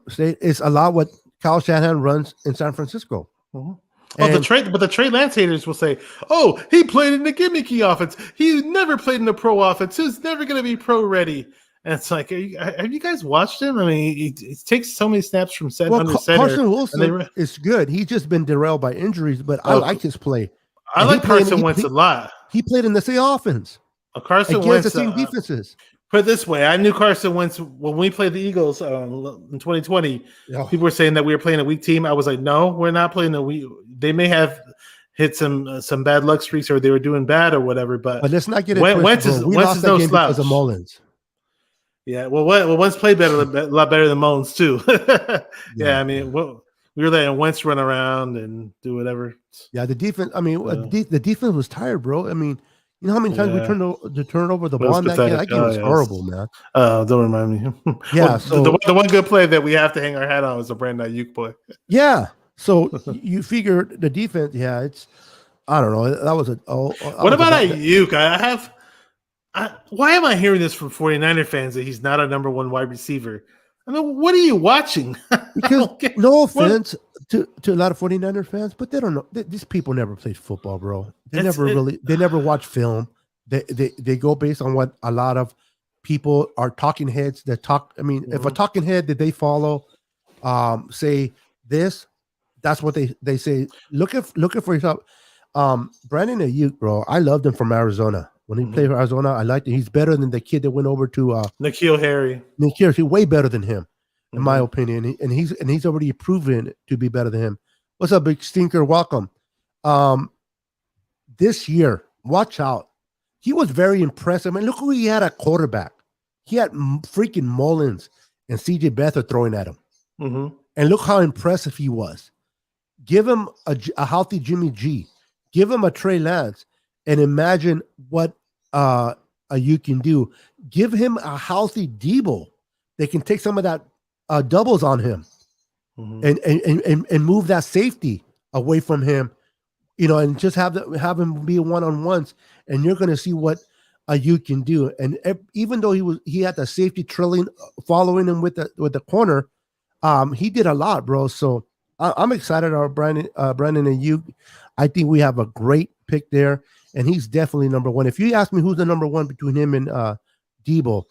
State is a lot what Kyle Shanahan runs in San Francisco. Mm-hmm. The Trey Lance haters will say, "Oh, he played in the gimmicky offense. He never played in the pro offense. He's never going to be pro ready." And it's like, have you guys watched him? I mean, he takes so many snaps from center. Carson Wilson is good. He's just been derailed by injuries, but I like his play. I like Carson Wentz a lot. He played in the same offense. Carson Wentz, the same defenses. Put it this way, I knew Carson Wentz when we played the Eagles in 2020. Oh. People were saying that we were playing a weak team. I was like, no, we're not playing a weak. They may have hit some bad luck streaks, or they were doing bad or whatever. But let's not get it Wentz is no slouch. Because of Mullins. Yeah, Wentz played a lot better than Mullins too. Yeah, I mean, we were letting Wentz run around and do whatever. Yeah, the defense. I mean, the defense was tired, bro. I mean, You know how many times we Yeah, turned over the it was ball in that game? pathetic. That game Oh was yes. horrible, man. Don't remind me. Yeah. Well, So the one good play that we have to hang our hat on was the Brandon Ayuk play. yeah. So you figure the defense. Yeah, it's. I don't know. That was What about bad. Ayuk? Why am I hearing this from 49er fans that he's not a number one wide receiver? I mean, what are you watching? I Because don't get no what offense to a lot of 49er fans, but they don't know. These people never played football, bro. They never watch film. They go based on what a lot of people are talking heads that talk. I mean, if a talking head that they follow say this, that's what they say. Look at for yourself. Brandon Ayuk, bro. I loved him from Arizona. When he played for Arizona, I liked him. He's better than the kid that went over to N'Keal Harry. Nigjter. He's way better than him, in my opinion. And he's already proven to be better than him. What's up, big stinker? Welcome. This year, watch out. He was very impressive. I mean, look who he had at quarterback. He had freaking Mullins and CJ Beathard throwing at him. And look how impressive he was. Give him a healthy Jimmy G. Give him a Trey Lance. And imagine what you can do. Give him a healthy Debo. They can take some of that doubles on him and move that safety away from him, and just have him be one-on-ones, and you're going to see what you can do. And even though he had the safety following him with the corner, he did a lot, bro. So I'm excited about Brandon Ayuk. I think we have a great pick there, and he's definitely number one. If you ask me who's the number one between him and Debo,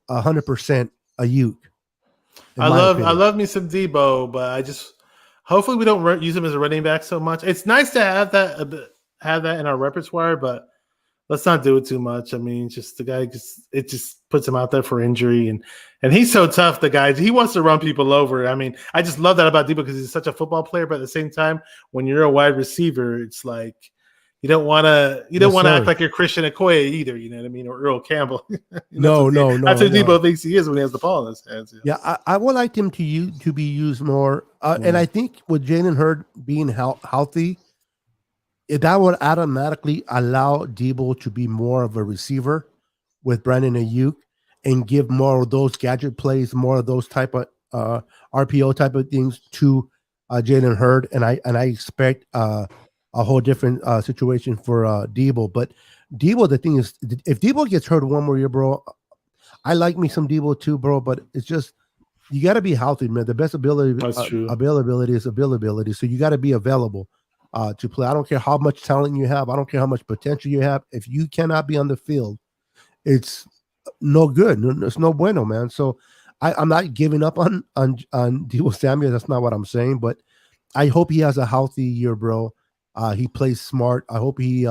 100% Ayuk. I love me some Debo, but hopefully we don't use him as a running back so much. It's nice to have that in our repertoire, but let's not do it too much. I mean, just the guy it just puts him out there for injury, and he's so tough. The guy, he wants to run people over. I mean, I just love that about Debo because he's such a football player, but at the same time, when you're a wide receiver, it's like you don't want to act like you're Christian Okoye either. You know what I mean, or Earl Campbell. No. That's what Debo thinks he is when he has the ball in his hands. Yeah, I would like him to be used more, and I think with Jalen Hurd being healthy, that would automatically allow Debo to be more of a receiver with Brandon Ayuk and give more of those gadget plays, more of those type of RPO type of things to Jalen Hurd, and I expect a whole different situation for Debo. But Debo, the thing is, if Debo gets hurt one more year, bro, I like me some Debo too, bro. But it's just you got to be healthy, man. The best availability is availability, so you got to be available to play. I don't care how much talent you have. I don't care how much potential you have. If you cannot be on the field, it's no good. It's no bueno, man. So I'm not giving up on Debo Samuel. That's not what I'm saying. But I hope he has a healthy year, bro. He plays smart. I hope he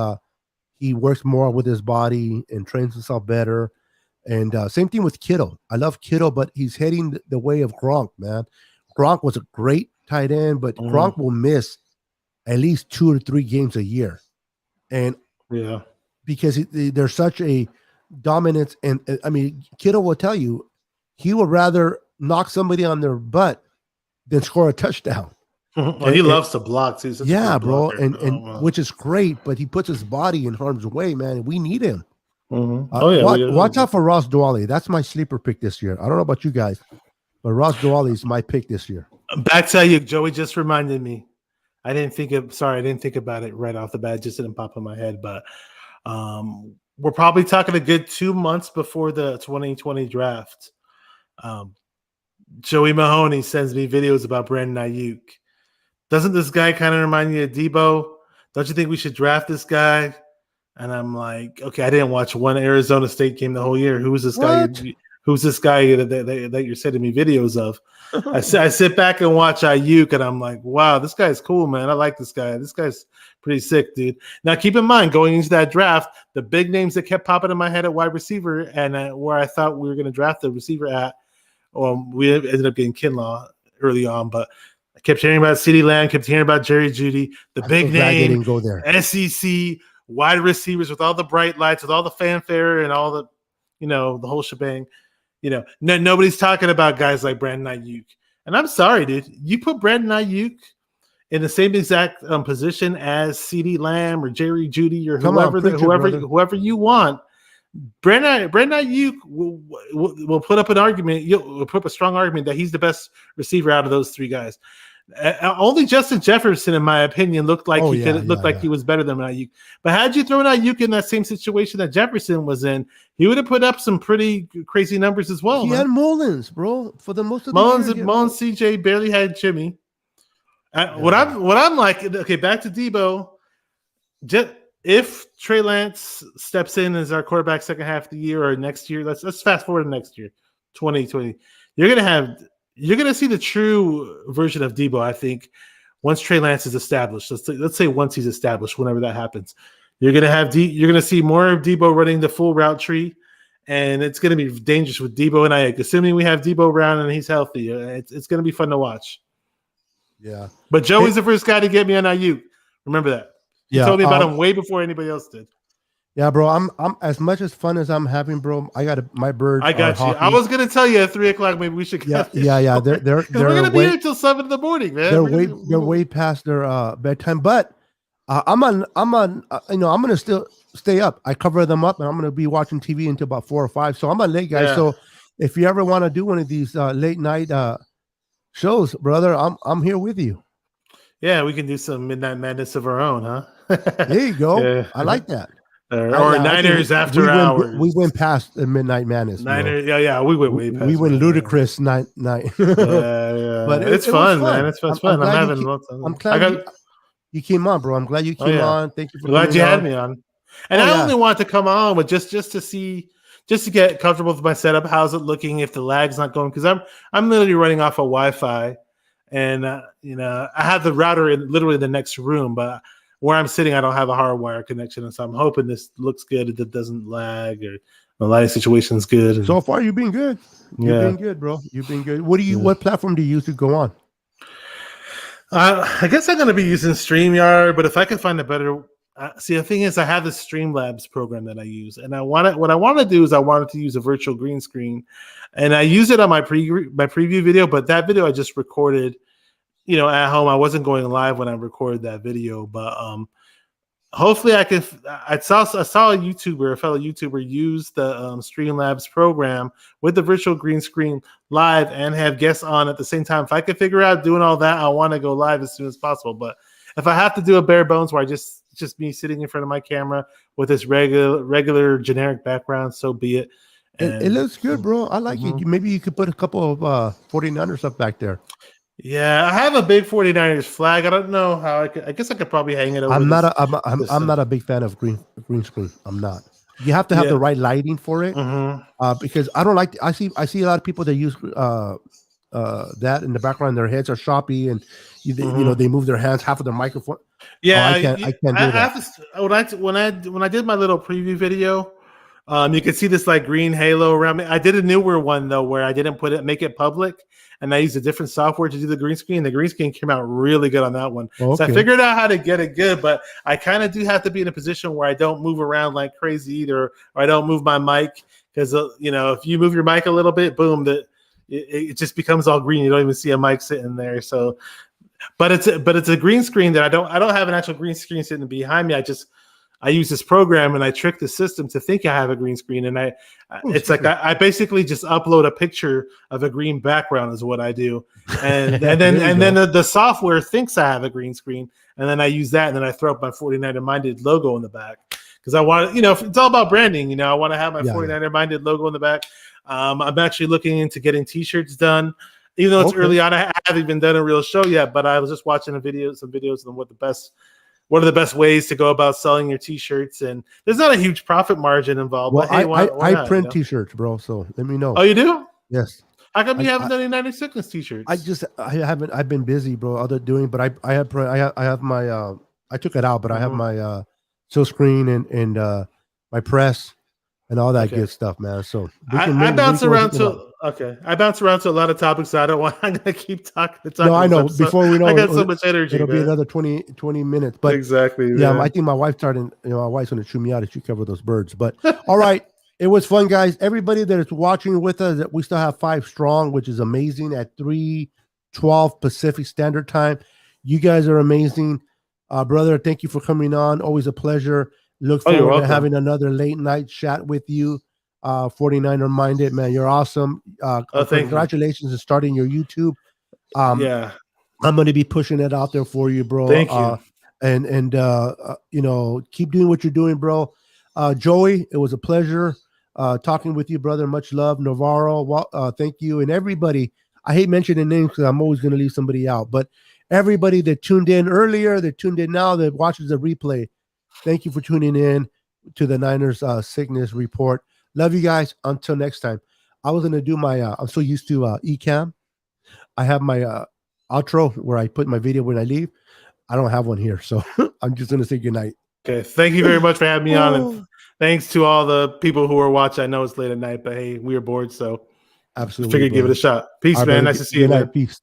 works more with his body and trains himself better. And same thing with Kittle. I love Kittle, but he's heading the way of Gronk, man. Gronk was a great tight end, but Gronk will miss at least 2 or 3 games a year. And because there's such a dominance. And I mean, Kittle will tell you he would rather knock somebody on their butt than score a touchdown. He loves to block too. Yeah, bro, and which is great, but he puts his body in harm's way, man. We need him. Watch out for Ross Dwally. That's my sleeper pick this year. I don't know about you guys, but Ross Dwally is my pick this year. Back to you, Joey. Just reminded me. I didn't think about it right off the bat. It just didn't pop in my head. But we're probably talking a good 2 months before the 2020 draft. Joey Mahoney sends me videos about Brandon Ayuk. Doesn't this guy kind of remind you of Debo? Don't you think we should draft this guy? And I'm like, okay, I didn't watch one Arizona State game the whole year. Who's this guy? Who's this guy that you're sending me videos of? I sit back and watch Ayuk, and I'm like, wow, this guy's cool, man. I like this guy. This guy's pretty sick, dude. Now, keep in mind, going into that draft, the big names that kept popping in my head at wide receiver and where I thought we were going to draft the receiver at, we ended up getting Kinlaw early on, but I kept hearing about CeeDee Lamb, kept hearing about Jerry Jeudy, the big name, didn't go there. SEC wide receivers with all the bright lights, with all the fanfare and all the, the whole shebang. Nobody's talking about guys like Brandon Ayuk. And I'm sorry, dude. You put Brandon Ayuk in the same exact position as CeeDee Lamb or Jerry Jeudy or Come on, whoever you want, Brandon Ayuk will put up an argument. You'll put up a strong argument that he's the best receiver out of those three guys. Only Justin Jefferson, in my opinion, looked like he was better than Ayuk. But had you thrown Ayuk in that same situation that Jefferson was in, he would have put up some pretty crazy numbers as well. He had Mullins, bro, for the most of the year. Mullins, CJ barely had Jimmy. What I'm like, okay, back to Debo. If Trey Lance steps in as our quarterback second half of the year or next year, let's fast forward to next year, 2020. You're gonna see the true version of Debo, I think, once Trey Lance is established. Let's say once he's established, whenever that happens, you're gonna see more of Debo running the full route tree, and it's gonna be dangerous with Debo and Ayuk. Assuming we have Debo around and he's healthy, it's gonna be fun to watch. Yeah, but Joey's the first guy to get me on Ayuk. Remember that. He told me about him way before anybody else did. Yeah, bro. I'm as much as fun as I'm having, bro. I got my bird. I got you. I was gonna tell you at 3:00 maybe we should. Yeah. They're we're gonna be here till 7 in the morning, man. They're way past their bedtime. But I'm gonna still stay up. I cover them up, and I'm gonna be watching TV until about 4 or 5. So I'm a late guy. Yeah. So if you ever want to do one of these late night shows, brother, I'm here with you. Yeah, we can do some Midnight Madness of our own, huh? There you go. Yeah. I like that. Or Niners after hours. We went past the Midnight Madness. Niners, we went way past. We went ludicrous night. Yeah. But it's fun, man. It's fun. I'm glad you came on, bro. I'm glad you came on. Thank you for glad you had me on. And I only want to come on with just to get comfortable with my setup. How's it looking? If the lag's not going, because I'm literally running off of Wi-Fi, and I have the router in literally the next room, but where I'm sitting, I don't have a hardwire connection, and so I'm hoping this looks good. It doesn't lag, or the lighting situation's good. So far, you've been good. You've been good, bro. You've been good. What platform do you use to go on? I guess I'm going to be using StreamYard, but if I can find a better, the thing is, I have the Streamlabs program that I use, and what I want to do is I wanted to use a virtual green screen, and I use it on my preview video, but that video I just recorded. At home, I wasn't going live when I recorded that video, but hopefully I can. I saw a fellow YouTuber use the Streamlabs program with the virtual green screen live and have guests on at the same time. If I could figure out doing all that, I want to go live as soon as possible. But if I have to do a bare bones where just me sitting in front of my camera with this regular generic background, so be it. And it looks good, bro. I like it. Maybe you could put a couple of 49er stuff back there. Yeah, I have a big 49ers flag. I don't know how I guess I could probably hang it over. I'm not a big fan of green screen. I'm not. You have to have the right lighting for it. Because I don't like. I see a lot of people that use that in the background. Their heads are choppy, and they move their hands. Half of their microphone. Yeah, I can't do that. When I did my little preview video, you can see this like green halo around me. I did a newer one though where I didn't make it public. And I used a different software to do the green screen. The green screen came out really good on that one. Okay. So I figured out how to get it good, but I kind of do have to be in a position where I don't move around like crazy either, or I don't move my mic because if you move your mic a little bit, boom, it just becomes all green. You don't even see a mic sitting there. So, but it's a green screen that I don't have an actual green screen sitting behind me. I use this program and I trick the system to think I have a green screen, and I basically just upload a picture of a green background is what I do, and then the software thinks I have a green screen, and then I use that, and then I throw up my 49er Minded logo in the back because I want it's all about branding. I want to have my 49er Minded logo in the back. I'm actually looking into getting T-shirts done, even though it's early on. I haven't even done a real show yet, but I was just watching some videos on what are the best ways to go about selling your T-shirts, and there's not a huge profit margin involved. Well, but hey, why I not, print T-shirts, bro. So let me know. Oh, you do? Yes. How come you haven't done any 90 Sickness T-shirts? I haven't. I've been busy, bro. But I have my. I took it out, but I have my silk screen and my press and all that good stuff, man. So I bounce around to a lot of topics. So I'm gonna keep talking. No, I know. Before we know, I got so much energy. It'll be another 20 minutes. But exactly. Yeah, I think my wife's starting. My wife's gonna chew me out if she cover those birds. But all right, it was fun, guys. Everybody that is watching with us, we still have 5 strong, which is amazing at 3:12 Pacific Standard Time. You guys are amazing. Brother, thank you for coming on. Always a pleasure. Look Oh, you're forward to welcome. having another late night chat with you. 49er Minded, man. You're awesome. Oh, thank you. Congratulations on starting your YouTube. Yeah. I'm going to be pushing it out there for you, bro. Thank you. And you know, keep doing what you're doing, bro. Joey, it was a pleasure talking with you, brother. Much love. Navarro, thank you. And everybody, I hate mentioning names because I'm always going to leave somebody out, but everybody that tuned in earlier, that tuned in now, that watches the replay, thank you for tuning in to the Niners sickness report. Love you guys. Until next time. I was going to do my, I'm so used to eCam. I have my outro where I put my video when I leave. I don't have one here, so I'm just going to say goodnight. Okay. Thank you very much for having me on. And thanks to all the people who are watching. I know it's late at night, but hey, we are bored, so Absolutely. figured give it a shot. Peace, All right, man. brother. Nice to see Good you, night. man. Peace.